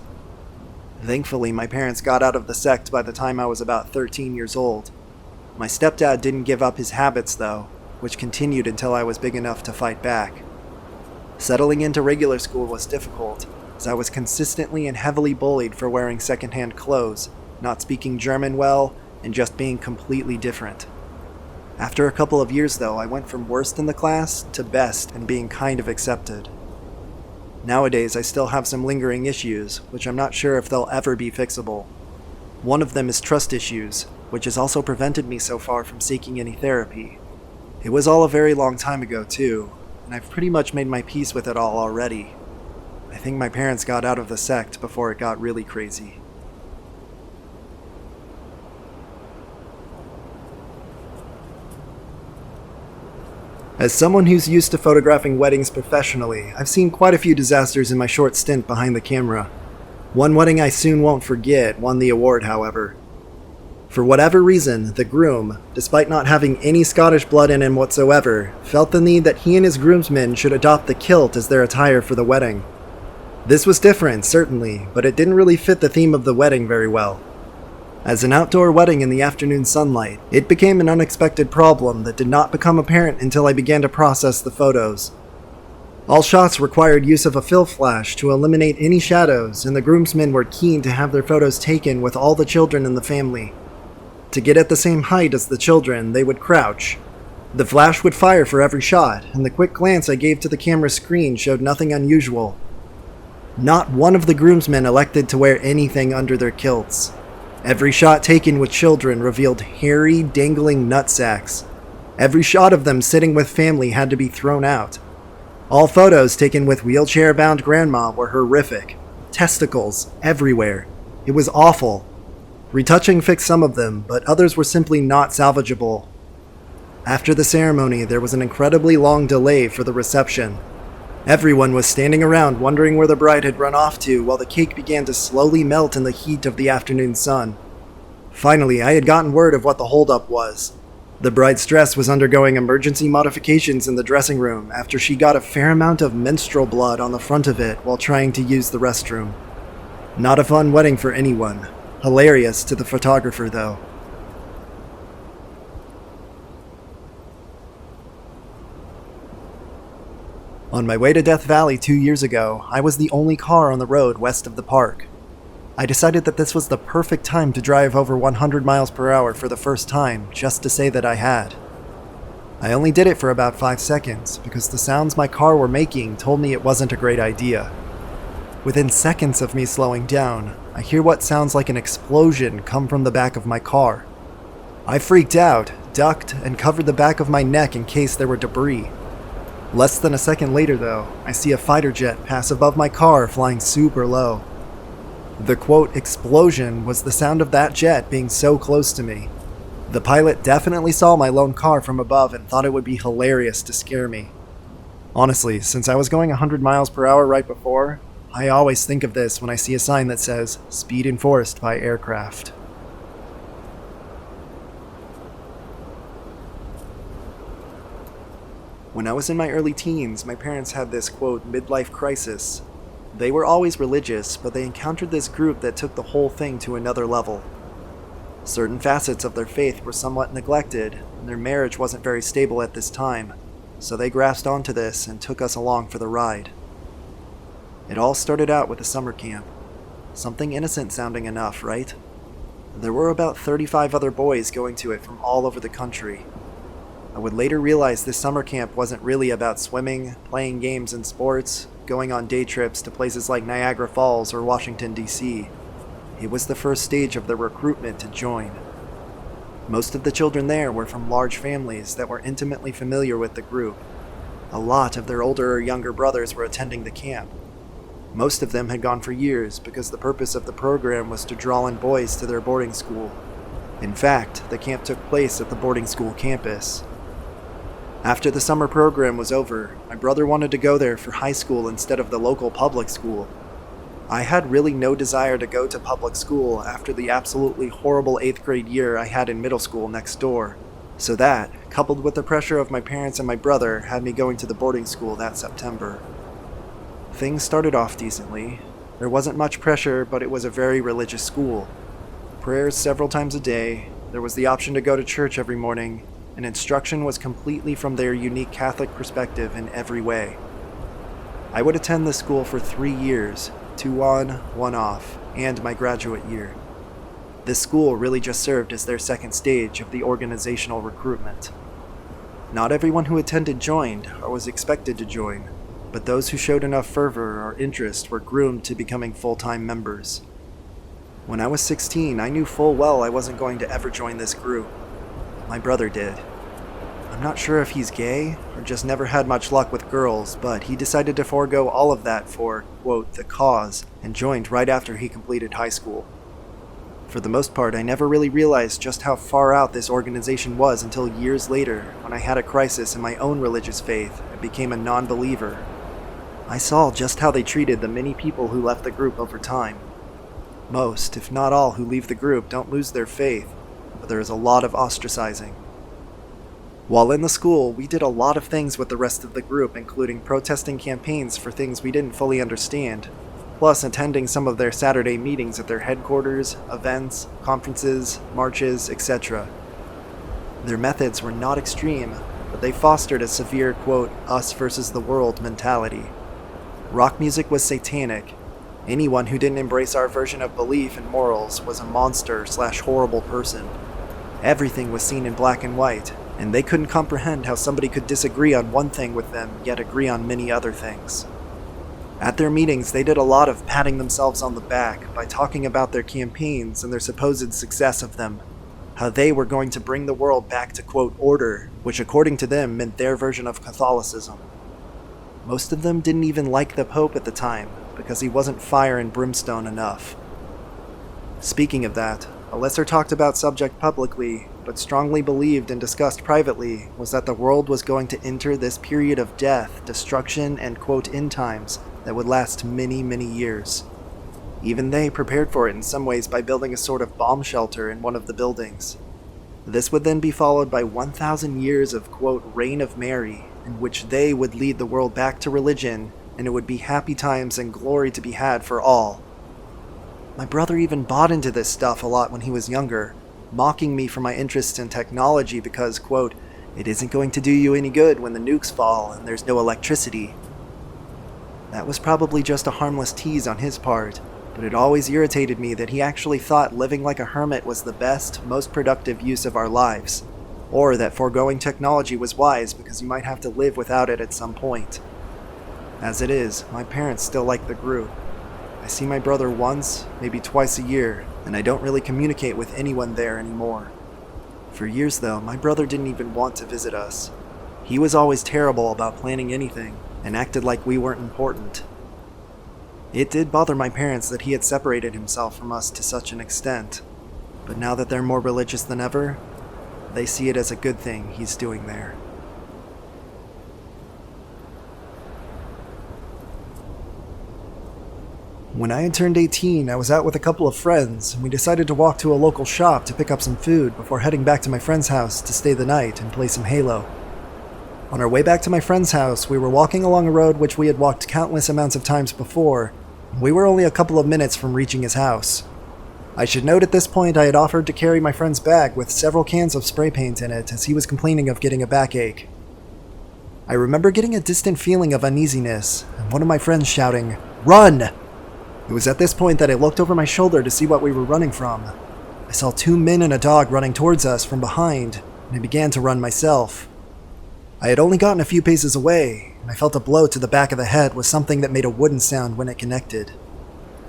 Thankfully, my parents got out of the sect by the time I was about 13 years old. My stepdad didn't give up his habits though, which continued until I was big enough to fight back. Settling into regular school was difficult, as I was consistently and heavily bullied for wearing secondhand clothes, not speaking German well, and just being completely different. After a couple of years though, I went from worst in the class to best and being kind of accepted. Nowadays, I still have some lingering issues, which I'm not sure if they'll ever be fixable. One of them is trust issues, which has also prevented me so far from seeking any therapy. It was all a very long time ago too, and I've pretty much made my peace with it all already. I think my parents got out of the sect before it got really crazy. As someone who's used to photographing weddings professionally, I've seen quite a few disasters in my short stint behind the camera. One wedding I soon won't forget won the award, however. For whatever reason, the groom, despite not having any Scottish blood in him whatsoever, felt the need that he and his groomsmen should adopt the kilt as their attire for the wedding. This was different, certainly, but it didn't really fit the theme of the wedding very well. As an outdoor wedding in the afternoon sunlight, it became an unexpected problem that did not become apparent until I began to process the photos. All shots required use of a fill flash to eliminate any shadows, and the groomsmen were keen to have their photos taken with all the children in the family. To get at the same height as the children, they would crouch. The flash would fire for every shot, and the quick glance I gave to the camera screen showed nothing unusual. Not one of the groomsmen elected to wear anything under their kilts. Every shot taken with children revealed hairy, dangling nutsacks. Every shot of them sitting with family had to be thrown out. All photos taken with wheelchair-bound grandma were horrific. Testicles everywhere. It was awful. Retouching fixed some of them, but others were simply not salvageable. After the ceremony, there was an incredibly long delay for the reception. Everyone was standing around wondering where the bride had run off to while the cake began to slowly melt in the heat of the afternoon sun. Finally, I had gotten word of what the holdup was. The bride's dress was undergoing emergency modifications in the dressing room after she got a fair amount of menstrual blood on the front of it while trying to use the restroom. Not a fun wedding for anyone. Hilarious to the photographer, though. On my way to Death Valley 2 years ago, I was the only car on the road west of the park. I decided that this was the perfect time to drive over 100 miles per hour for the first time, just to say that I had. I only did it for about 5 seconds, because the sounds my car were making told me it wasn't a great idea. Within seconds of me slowing down, I hear what sounds like an explosion come from the back of my car. I freaked out, ducked, and covered the back of my neck in case there were debris. Less than a second later, though, I see a fighter jet pass above my car flying super low. The quote, explosion was the sound of that jet being so close to me. The pilot definitely saw my lone car from above and thought it would be hilarious to scare me. Honestly, since I was going 100 miles per hour right before, I always think of this when I see a sign that says, speed enforced by aircraft. When I was in my early teens, my parents had this, quote, midlife crisis. They were always religious, but they encountered this group that took the whole thing to another level. Certain facets of their faith were somewhat neglected, and their marriage wasn't very stable at this time, so they grasped onto this and took us along for the ride. It all started out with a summer camp. Something innocent sounding enough, right? There were about 35 other boys going to it from all over the country. I would later realize this summer camp wasn't really about swimming, playing games and sports, going on day trips to places like Niagara Falls or Washington, D.C. It was the first stage of their recruitment to join. Most of the children there were from large families that were intimately familiar with the group. A lot of their older or younger brothers were attending the camp. Most of them had gone for years because the purpose of the program was to draw in boys to their boarding school. In fact, the camp took place at the boarding school campus. After the summer program was over, my brother wanted to go there for high school instead of the local public school. I had really no desire to go to public school after the absolutely horrible 8th grade year I had in middle school next door, so that, coupled with the pressure of my parents and my brother, had me going to the boarding school that September. Things started off decently. There wasn't much pressure, but it was a very religious school. Prayers several times a day, there was the option to go to church every morning, and instruction was completely from their unique Catholic perspective in every way. I would attend this school for 3 years, 2 on, 1 off, and my graduate year. This school really just served as their second stage of the organizational recruitment. Not everyone who attended joined, or was expected to join, but those who showed enough fervor or interest were groomed to becoming full-time members. When I was 16, I knew full well I wasn't going to ever join this group. My brother did. I'm not sure if he's gay or just never had much luck with girls, but he decided to forego all of that for, quote, the cause, and joined right after he completed high school. For the most part, I never really realized just how far out this organization was until years later, when I had a crisis in my own religious faith and became a non-believer. I saw just how they treated the many people who left the group over time. Most, if not all, who leave the group don't lose their faith, but there is a lot of ostracizing. While in the school, we did a lot of things with the rest of the group, including protesting campaigns for things we didn't fully understand, plus attending some of their Saturday meetings at their headquarters, events, conferences, marches, etc. Their methods were not extreme, but they fostered a severe, quote, us versus the world mentality. Rock music was satanic. Anyone who didn't embrace our version of belief and morals was a monster/horrible person. Everything was seen in black and white, and they couldn't comprehend how somebody could disagree on one thing with them, yet agree on many other things. At their meetings, they did a lot of patting themselves on the back by talking about their campaigns and their supposed success of them, how they were going to bring the world back to, quote, order, which according to them meant their version of Catholicism. Most of them didn't even like the Pope at the time, because he wasn't fire and brimstone enough. Speaking of that, a lesser talked about subject publicly, but strongly believed and discussed privately, was that the world was going to enter this period of death, destruction, and, quote, end times that would last many, many years. Even they prepared for it in some ways by building a sort of bomb shelter in one of the buildings. This would then be followed by 1,000 years of, quote, reign of Mary, in which they would lead the world back to religion, and it would be happy times and glory to be had for all. My brother even bought into this stuff a lot when he was younger, mocking me for my interest in technology because, quote, it isn't going to do you any good when the nukes fall and there's no electricity. That was probably just a harmless tease on his part, but it always irritated me that he actually thought living like a hermit was the best, most productive use of our lives, or that foregoing technology was wise because you might have to live without it at some point. As it is, my parents still like the group. I see my brother once, maybe twice a year, and I don't really communicate with anyone there anymore. For years though, my brother didn't even want to visit us. He was always terrible about planning anything, and acted like we weren't important. It did bother my parents that he had separated himself from us to such an extent, but now that they're more religious than ever, they see it as a good thing he's doing there. When I had turned 18, I was out with a couple of friends, and we decided to walk to a local shop to pick up some food before heading back to my friend's house to stay the night and play some Halo. On our way back to my friend's house, we were walking along a road which we had walked countless amounts of times before, and we were only a couple of minutes from reaching his house. I should note at this point I had offered to carry my friend's bag with several cans of spray paint in it as he was complaining of getting a backache. I remember getting a distant feeling of uneasiness, and one of my friends shouting, "Run!" It was at this point that I looked over my shoulder to see what we were running from. I saw 2 men and a dog running towards us from behind, and I began to run myself. I had only gotten a few paces away, and I felt a blow to the back of the head with something that made a wooden sound when it connected.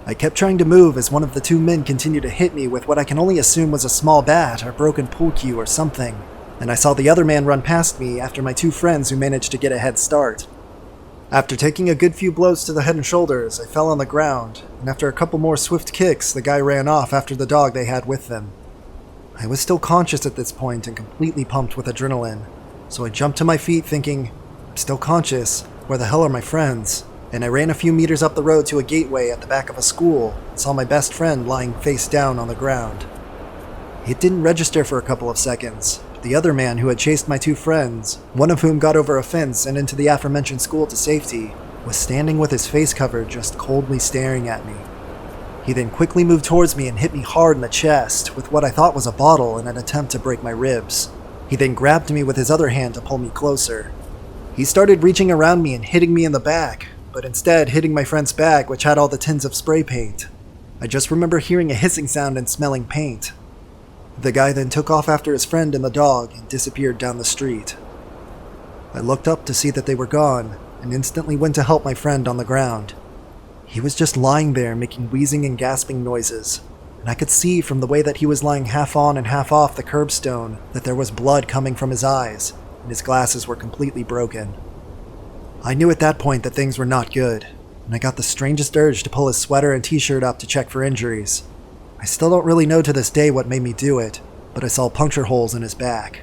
I kept trying to move as one of the 2 men continued to hit me with what I can only assume was a small bat or broken pool cue or something, and I saw the other man run past me after my 2 friends who managed to get a head start. After taking a good few blows to the head and shoulders, I fell on the ground, and after a couple more swift kicks, the guy ran off after the dog they had with them. I was still conscious at this point and completely pumped with adrenaline, so I jumped to my feet thinking, I'm still conscious, where the hell are my friends? And I ran a few meters up the road to a gateway at the back of a school and saw my best friend lying face down on the ground. It didn't register for a couple of seconds. The other man who had chased my 2 friends, one of whom got over a fence and into the aforementioned school to safety, was standing with his face covered, just coldly staring at me. He then quickly moved towards me and hit me hard in the chest with what I thought was a bottle in an attempt to break my ribs. He then grabbed me with his other hand to pull me closer. He started reaching around me and hitting me in the back, but instead hitting my friend's bag, which had all the tins of spray paint. I just remember hearing a hissing sound and smelling paint. The guy then took off after his friend and the dog and disappeared down the street. I looked up to see that they were gone and instantly went to help my friend on the ground. He was just lying there making wheezing and gasping noises, and I could see from the way that he was lying half on and half off the curbstone that there was blood coming from his eyes, and his glasses were completely broken. I knew at that point that things were not good, and I got the strangest urge to pull his sweater and t-shirt up to check for injuries. I still don't really know to this day what made me do it, but I saw puncture holes in his back.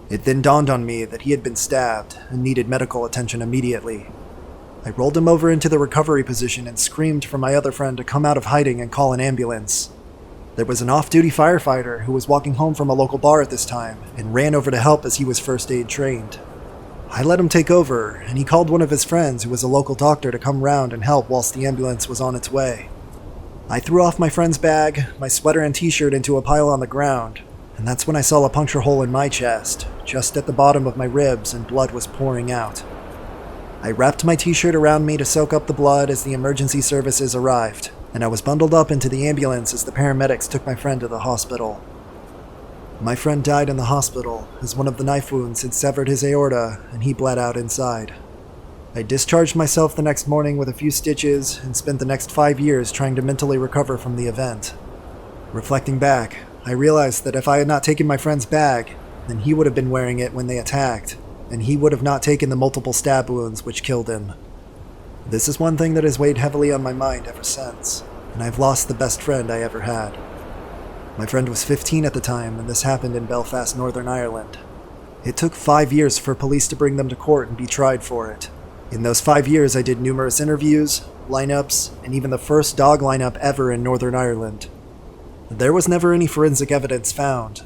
It then dawned on me that he had been stabbed and needed medical attention immediately. I rolled him over into the recovery position and screamed for my other friend to come out of hiding and call an ambulance. There was an off-duty firefighter who was walking home from a local bar at this time and ran over to help as he was first aid trained. I let him take over, and he called one of his friends who was a local doctor to come round and help whilst the ambulance was on its way. I threw off my friend's bag, my sweater and t-shirt into a pile on the ground, and that's when I saw a puncture hole in my chest, just at the bottom of my ribs, and blood was pouring out. I wrapped my t-shirt around me to soak up the blood as the emergency services arrived, and I was bundled up into the ambulance as the paramedics took my friend to the hospital. My friend died in the hospital as one of the knife wounds had severed his aorta and he bled out inside. I discharged myself the next morning with a few stitches and spent the next 5 years trying to mentally recover from the event. Reflecting back, I realized that if I had not taken my friend's bag, then he would have been wearing it when they attacked, and he would have not taken the multiple stab wounds which killed him. This is one thing that has weighed heavily on my mind ever since, and I've lost the best friend I ever had. My friend was 15 at the time, and this happened in Belfast, Northern Ireland. It took 5 years for police to bring them to court and be tried for it. In those 5 years, I did numerous interviews, lineups, and even the first dog lineup ever in Northern Ireland. There was never any forensic evidence found.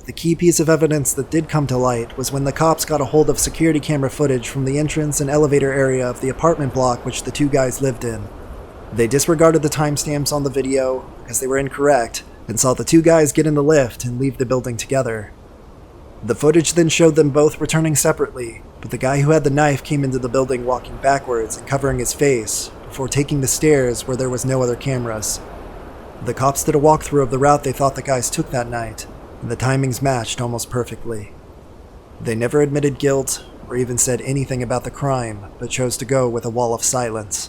The key piece of evidence that did come to light was when the cops got a hold of security camera footage from the entrance and elevator area of the apartment block which the two guys lived in. They disregarded the timestamps on the video because they were incorrect, and saw the two guys get in the lift and leave the building together. The footage then showed them both returning separately, but the guy who had the knife came into the building walking backwards and covering his face, before taking the stairs where there was no other cameras. The cops did a walkthrough of the route they thought the guys took that night, and the timings matched almost perfectly. They never admitted guilt, or even said anything about the crime, but chose to go with a wall of silence.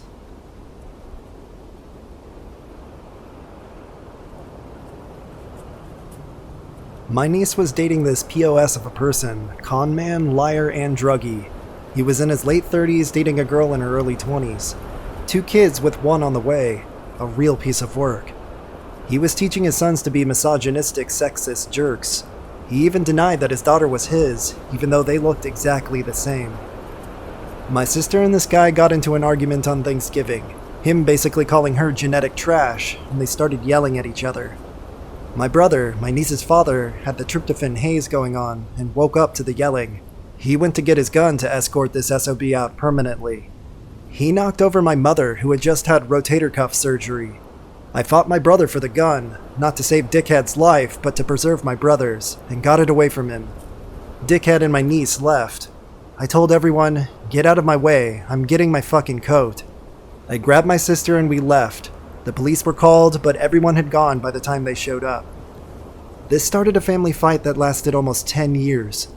My niece was dating this POS of a person, con man, liar, and druggie. He was in his late 30s dating a girl in her early 20s. 2 kids with one on the way. A real piece of work. He was teaching his sons to be misogynistic, sexist jerks. He even denied that his daughter was his, even though they looked exactly the same. My sister and this guy got into an argument on Thanksgiving, him basically calling her genetic trash, and they started yelling at each other. My brother, my niece's father, had the tryptophan haze going on and woke up to the yelling. He went to get his gun to escort this SOB out permanently. He knocked over my mother, who had just had rotator cuff surgery. I fought my brother for the gun, not to save Dickhead's life, but to preserve my brother's, and got it away from him. Dickhead and my niece left. I told everyone, "Get out of my way, I'm getting my fucking coat." I grabbed my sister and we left. The police were called, but everyone had gone by the time they showed up. This started a family fight that lasted almost 10 years.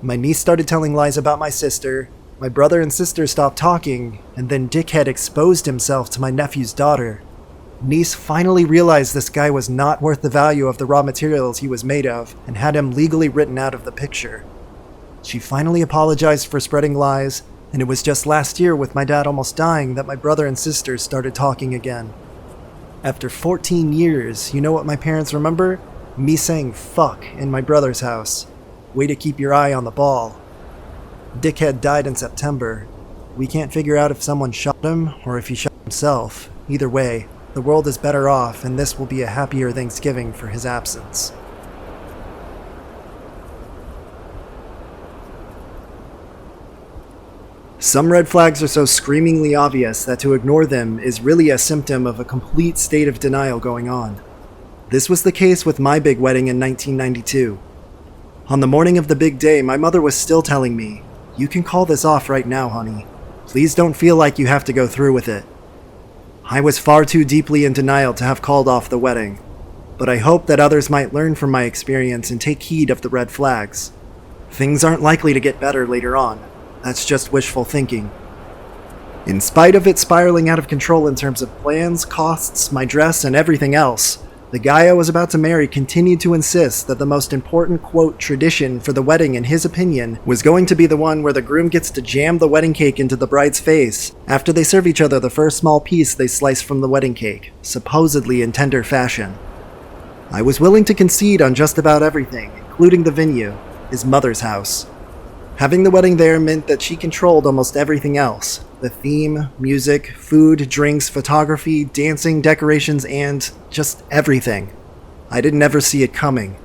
My niece started telling lies about my sister, my brother and sister stopped talking, and then Dickhead exposed himself to my nephew's daughter. Niece finally realized this guy was not worth the value of the raw materials he was made of, and had him legally written out of the picture. She finally apologized for spreading lies, and it was just last year with my dad almost dying that my brother and sister started talking again. After 14 years, you know what my parents remember? Me saying fuck in my brother's house. Way to keep your eye on the ball. Dickhead died in September. We can't figure out if someone shot him or if he shot himself. Either way, the world is better off, and this will be a happier Thanksgiving for his absence. Some red flags are so screamingly obvious that to ignore them is really a symptom of a complete state of denial going on. This was the case with my big wedding in 1992. On the morning of the big day, my mother was still telling me, "You can call this off right now, honey. Please don't feel like you have to go through with it." I was far too deeply in denial to have called off the wedding, but I hope that others might learn from my experience and take heed of the red flags. Things aren't likely to get better later on. That's just wishful thinking. In spite of it spiraling out of control in terms of plans, costs, my dress, and everything else, The guy I was about to marry continued to insist that the most important, quote, tradition for the wedding, in his opinion, was going to be the one where the groom gets to jam the wedding cake into the bride's face after they serve each other the first small piece they slice from the wedding cake, supposedly in tender fashion. I was willing to concede on just about everything, including the venue, his mother's house. Having the wedding there meant that she controlled almost everything else. The theme, music, food, drinks, photography, dancing, decorations, and just everything. I didn't ever see it coming.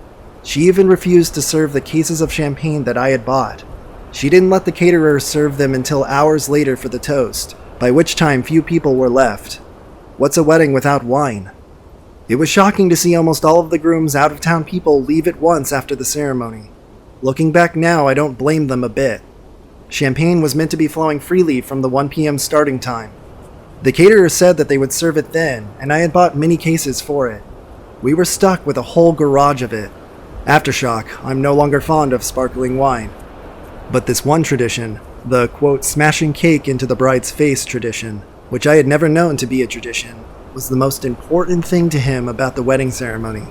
She even refused to serve the cases of champagne that I had bought. She didn't let the caterer serve them until hours later for the toast, by which time few people were left. What's a wedding without wine? It was shocking to see almost all of the groom's out-of-town people leave at once after the ceremony. Looking back now, I don't blame them a bit. Champagne was meant to be flowing freely from the 1 p.m. starting time. The caterer said that they would serve it then, and I had bought many cases for it. We were stuck with a whole garage of it. Aftershock, I'm no longer fond of sparkling wine. But this one tradition, the, quote, smashing cake into the bride's face tradition, which I had never known to be a tradition, was the most important thing to him about the wedding ceremony.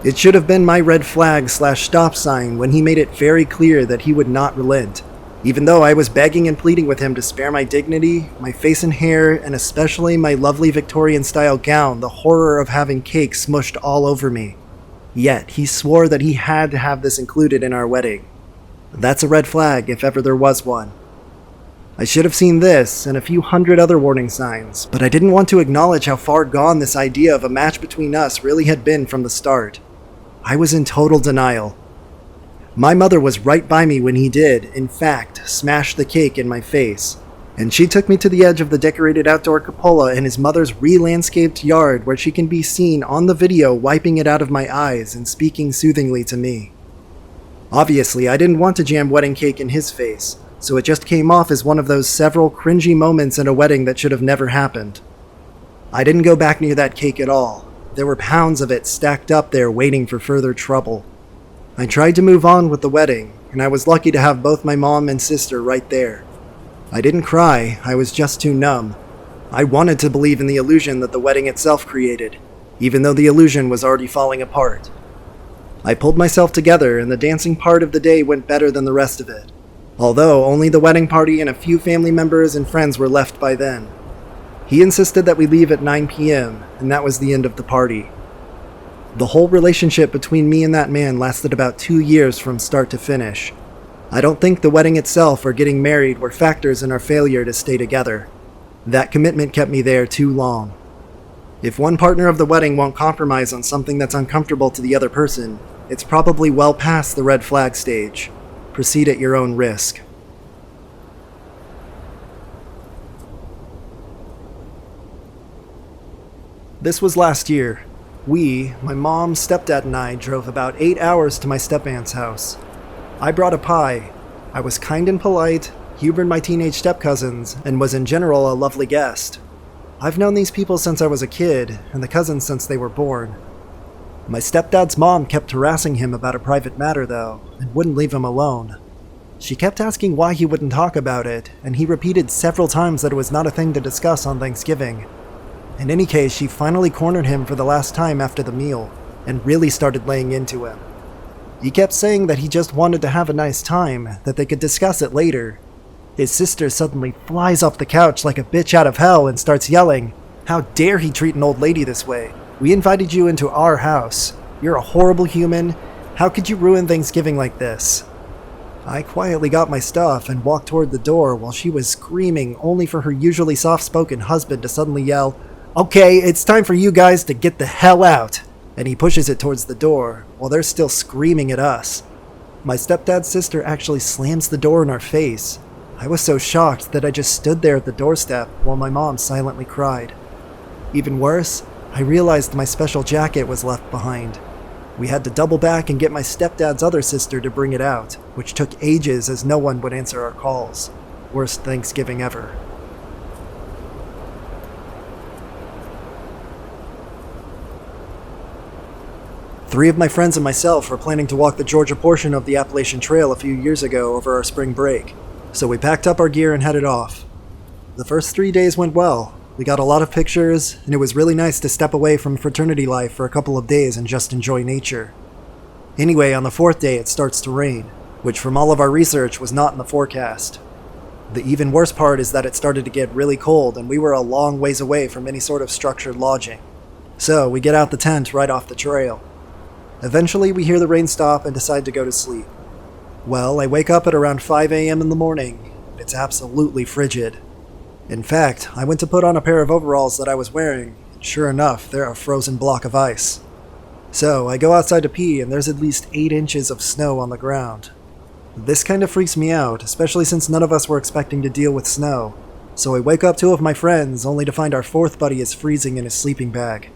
It should have been my red flag/stop sign when he made it very clear that he would not relent. Even though I was begging and pleading with him to spare my dignity, my face and hair, and especially my lovely Victorian-style gown, the horror of having cake smushed all over me. Yet, he swore that he had to have this included in our wedding. That's a red flag if ever there was one. I should have seen this and a few hundred other warning signs, but I didn't want to acknowledge how far gone this idea of a match between us really had been from the start. I was in total denial. My mother was right by me when he did, in fact, smash the cake in my face, and she took me to the edge of the decorated outdoor cupola in his mother's re-landscaped yard where she can be seen on the video wiping it out of my eyes and speaking soothingly to me. Obviously, I didn't want to jam wedding cake in his face, so it just came off as one of those several cringy moments in a wedding that should have never happened. I didn't go back near that cake at all. There were pounds of it stacked up there waiting for further trouble. I tried to move on with the wedding, and I was lucky to have both my mom and sister right there. I didn't cry, I was just too numb. I wanted to believe in the illusion that the wedding itself created, even though the illusion was already falling apart. I pulled myself together, and the dancing part of the day went better than the rest of it, although only the wedding party and a few family members and friends were left by then. He insisted that we leave at 9 p.m., and that was the end of the party. The whole relationship between me and that man lasted about 2 years from start to finish. I don't think the wedding itself or getting married were factors in our failure to stay together. That commitment kept me there too long. If one partner of the wedding won't compromise on something that's uncomfortable to the other person, it's probably well past the red flag stage. Proceed at your own risk. This was last year. We, my mom, stepdad, and I drove about 8 hours to my step-aunt's house. I brought a pie. I was kind and polite, humored my teenage step-cousins, and was in general a lovely guest. I've known these people since I was a kid, and the cousins since they were born. My stepdad's mom kept harassing him about a private matter, though, and wouldn't leave him alone. She kept asking why he wouldn't talk about it, and he repeated several times that it was not a thing to discuss on Thanksgiving. In any case, she finally cornered him for the last time after the meal, and really started laying into him. He kept saying that he just wanted to have a nice time, that they could discuss it later. His sister suddenly flies off the couch like a bitch out of hell and starts yelling, "How dare he treat an old lady this way? We invited you into our house. You're a horrible human. How could you ruin Thanksgiving like this?" I quietly got my stuff and walked toward the door while she was screaming, only for her usually soft-spoken husband to suddenly yell, "Okay, it's time for you guys to get the hell out," and he pushes it towards the door, while they're still screaming at us. My stepdad's sister actually slams the door in our face. I was so shocked that I just stood there at the doorstep while my mom silently cried. Even worse, I realized my special jacket was left behind. We had to double back and get my stepdad's other sister to bring it out, which took ages as no one would answer our calls. Worst Thanksgiving ever. Three of my friends and myself were planning to walk the Georgia portion of the Appalachian Trail a few years ago over our spring break, so we packed up our gear and headed off. The first 3 days went well. We got a lot of pictures, and it was really nice to step away from fraternity life for a couple of days and just enjoy nature. Anyway, on the 4th day it starts to rain, which from all of our research was not in the forecast. The even worse part is that it started to get really cold and we were a long ways away from any sort of structured lodging. So we get out the tent right off the trail. Eventually we hear the rain stop and decide to go to sleep. Well, I wake up at around 5 a.m. in the morning. It's absolutely frigid. In fact, I went to put on a pair of overalls that I was wearing, and sure enough, they're a frozen block of ice. So I go outside to pee and there's at least 8 inches of snow on the ground. This kind of freaks me out, especially since none of us were expecting to deal with snow. So I wake up 2 of my friends, only to find our 4th buddy is freezing in his sleeping bag.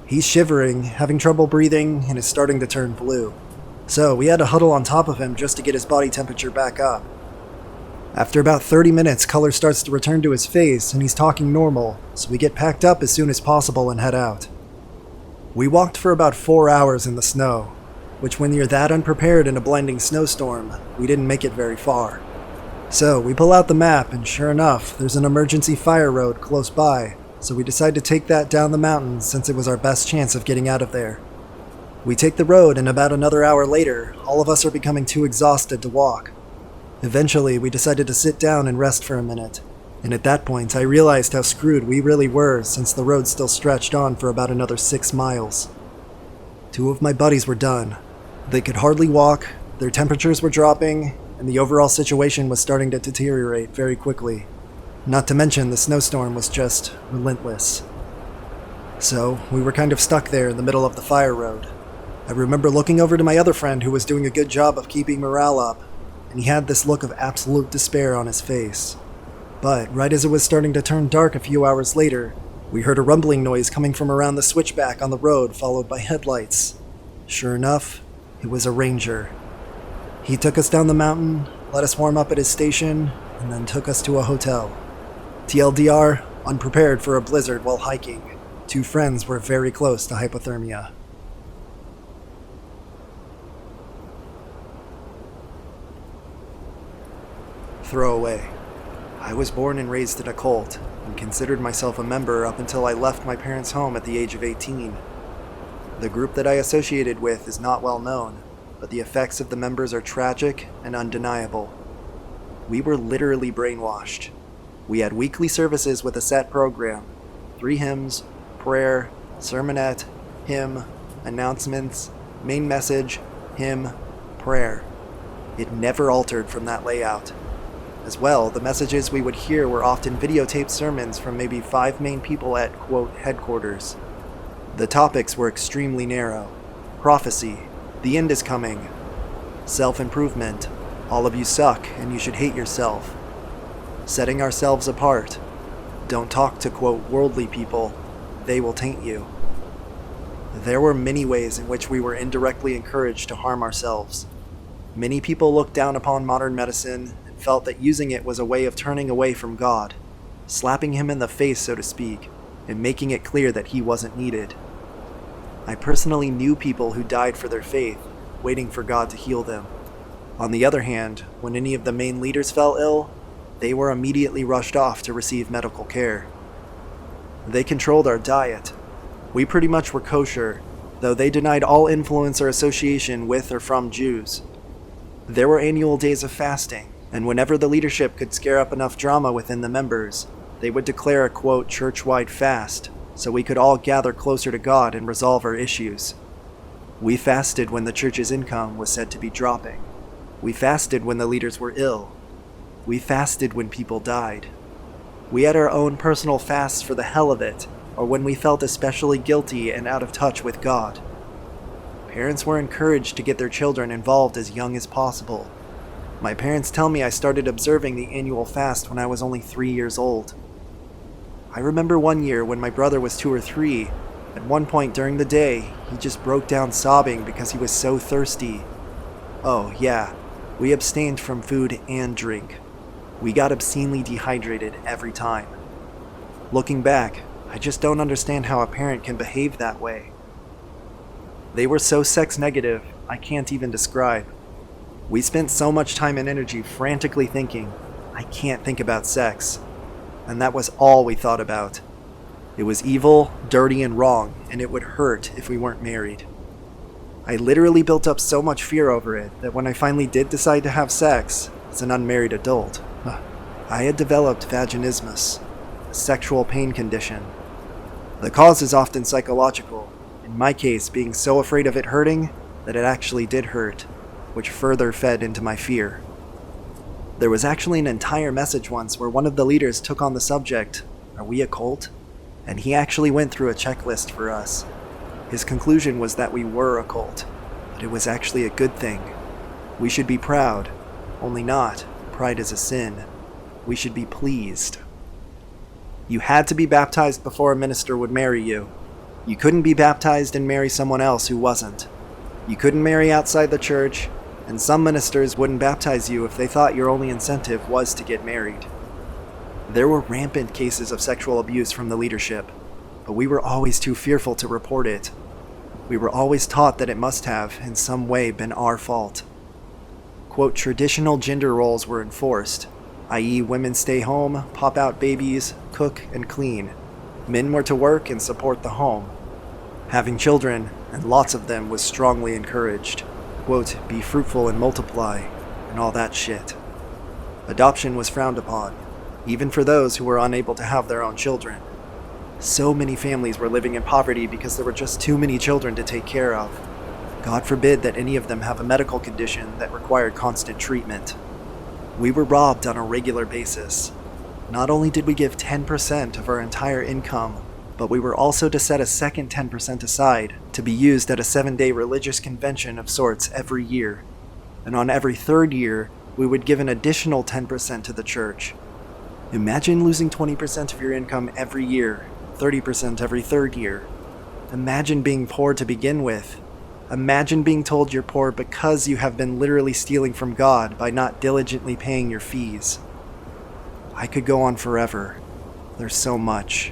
He's shivering, having trouble breathing, and is starting to turn blue. So we had to huddle on top of him just to get his body temperature back up. After about 30 minutes, color starts to return to his face and he's talking normal, so we get packed up as soon as possible and head out. We walked for about 4 hours in the snow, which when you're that unprepared in a blinding snowstorm, we didn't make it very far. So we pull out the map and sure enough, there's an emergency fire road close by, so we decide to take that down the mountain since it was our best chance of getting out of there. We take the road and about another hour later, all of us are becoming too exhausted to walk. Eventually, we decided to sit down and rest for a minute, and at that point I realized how screwed we really were since the road still stretched on for about another 6 miles. 2 of my buddies were done. They could hardly walk, their temperatures were dropping, and the overall situation was starting to deteriorate very quickly. Not to mention the snowstorm was just relentless. So, we were kind of stuck there in the middle of the fire road. I remember looking over to my other friend who was doing a good job of keeping morale up, and he had this look of absolute despair on his face. But right as it was starting to turn dark a few hours later, we heard a rumbling noise coming from around the switchback on the road, followed by headlights. Sure enough, it was a ranger. He took us down the mountain, let us warm up at his station, and then took us to a hotel. TLDR, unprepared for a blizzard while hiking. 2 friends were very close to hypothermia. Throwaway. I was born and raised in a cult, and considered myself a member up until I left my parents' home at the age of 18. The group that I associated with is not well known, but the effects of the members are tragic and undeniable. We were literally brainwashed. We had weekly services with a set program: 3 hymns, prayer, sermonette, hymn, announcements, main message, hymn, prayer. It never altered from that layout. As well, the messages we would hear were often videotaped sermons from maybe 5 main people at, quote, headquarters. The topics were extremely narrow: prophecy, the end is coming, self-improvement, all of you suck and you should hate yourself, setting ourselves apart, don't talk to, quote, worldly people, they will taint you. There were many ways in which we were indirectly encouraged to harm ourselves. Many people looked down upon modern medicine and felt that using it was a way of turning away from God, slapping him in the face, so to speak, and making it clear that he wasn't needed. I personally knew people who died for their faith, waiting for God to heal them. On the other hand, when any of the main leaders fell ill, they were immediately rushed off to receive medical care. They controlled our diet. We pretty much were kosher, though they denied all influence or association with or from Jews. There were annual days of fasting, and whenever the leadership could scare up enough drama within the members, they would declare a, quote, church-wide fast, so we could all gather closer to God and resolve our issues. We fasted when the church's income was said to be dropping. We fasted when the leaders were ill. We fasted when people died. We had our own personal fasts for the hell of it, or when we felt especially guilty and out of touch with God. Parents were encouraged to get their children involved as young as possible. My parents tell me I started observing the annual fast when I was only 3 years old. I remember one year when my brother was 2 or 3, at one point during the day, he just broke down sobbing because he was so thirsty. Oh yeah, we abstained from food and drink. We got obscenely dehydrated every time. Looking back, I just don't understand how a parent can behave that way. They were so sex negative, I can't even describe. We spent so much time and energy frantically thinking, I can't think about sex. And that was all we thought about. It was evil, dirty, and wrong, and it would hurt if we weren't married. I literally built up so much fear over it that when I finally did decide to have sex, as an unmarried adult, I had developed vaginismus, a sexual pain condition. The cause is often psychological, in my case being so afraid of it hurting that it actually did hurt, which further fed into my fear. There was actually an entire message once where one of the leaders took on the subject, "Are we a cult?" And he actually went through a checklist for us. His conclusion was that we were a cult, but it was actually a good thing. We should be proud, only not. Pride is a sin. We should be pleased. You had to be baptized before a minister would marry you. You couldn't be baptized and marry someone else who wasn't. You couldn't marry outside the church, and some ministers wouldn't baptize you if they thought your only incentive was to get married. There were rampant cases of sexual abuse from the leadership, but we were always too fearful to report it. We were always taught that it must have, in some way, been our fault. Quote, traditional gender roles were enforced, i.e. women stay home, pop out babies, cook, and clean. Men were to work and support the home. Having children, and lots of them, was strongly encouraged. Quote, be fruitful and multiply, and all that shit. Adoption was frowned upon, even for those who were unable to have their own children. So many families were living in poverty because there were just too many children to take care of. God forbid that any of them have a medical condition that required constant treatment. We were robbed on a regular basis. Not only did we give 10% of our entire income, but we were also to set a second 10% aside to be used at a 7-day religious convention of sorts every year. And on every third year, we would give an additional 10% to the church. Imagine losing 20% of your income every year, 30% every third year. Imagine being poor to begin with. Imagine being told you're poor because you have been literally stealing from God by not diligently paying your fees. I could go on forever. There's so much.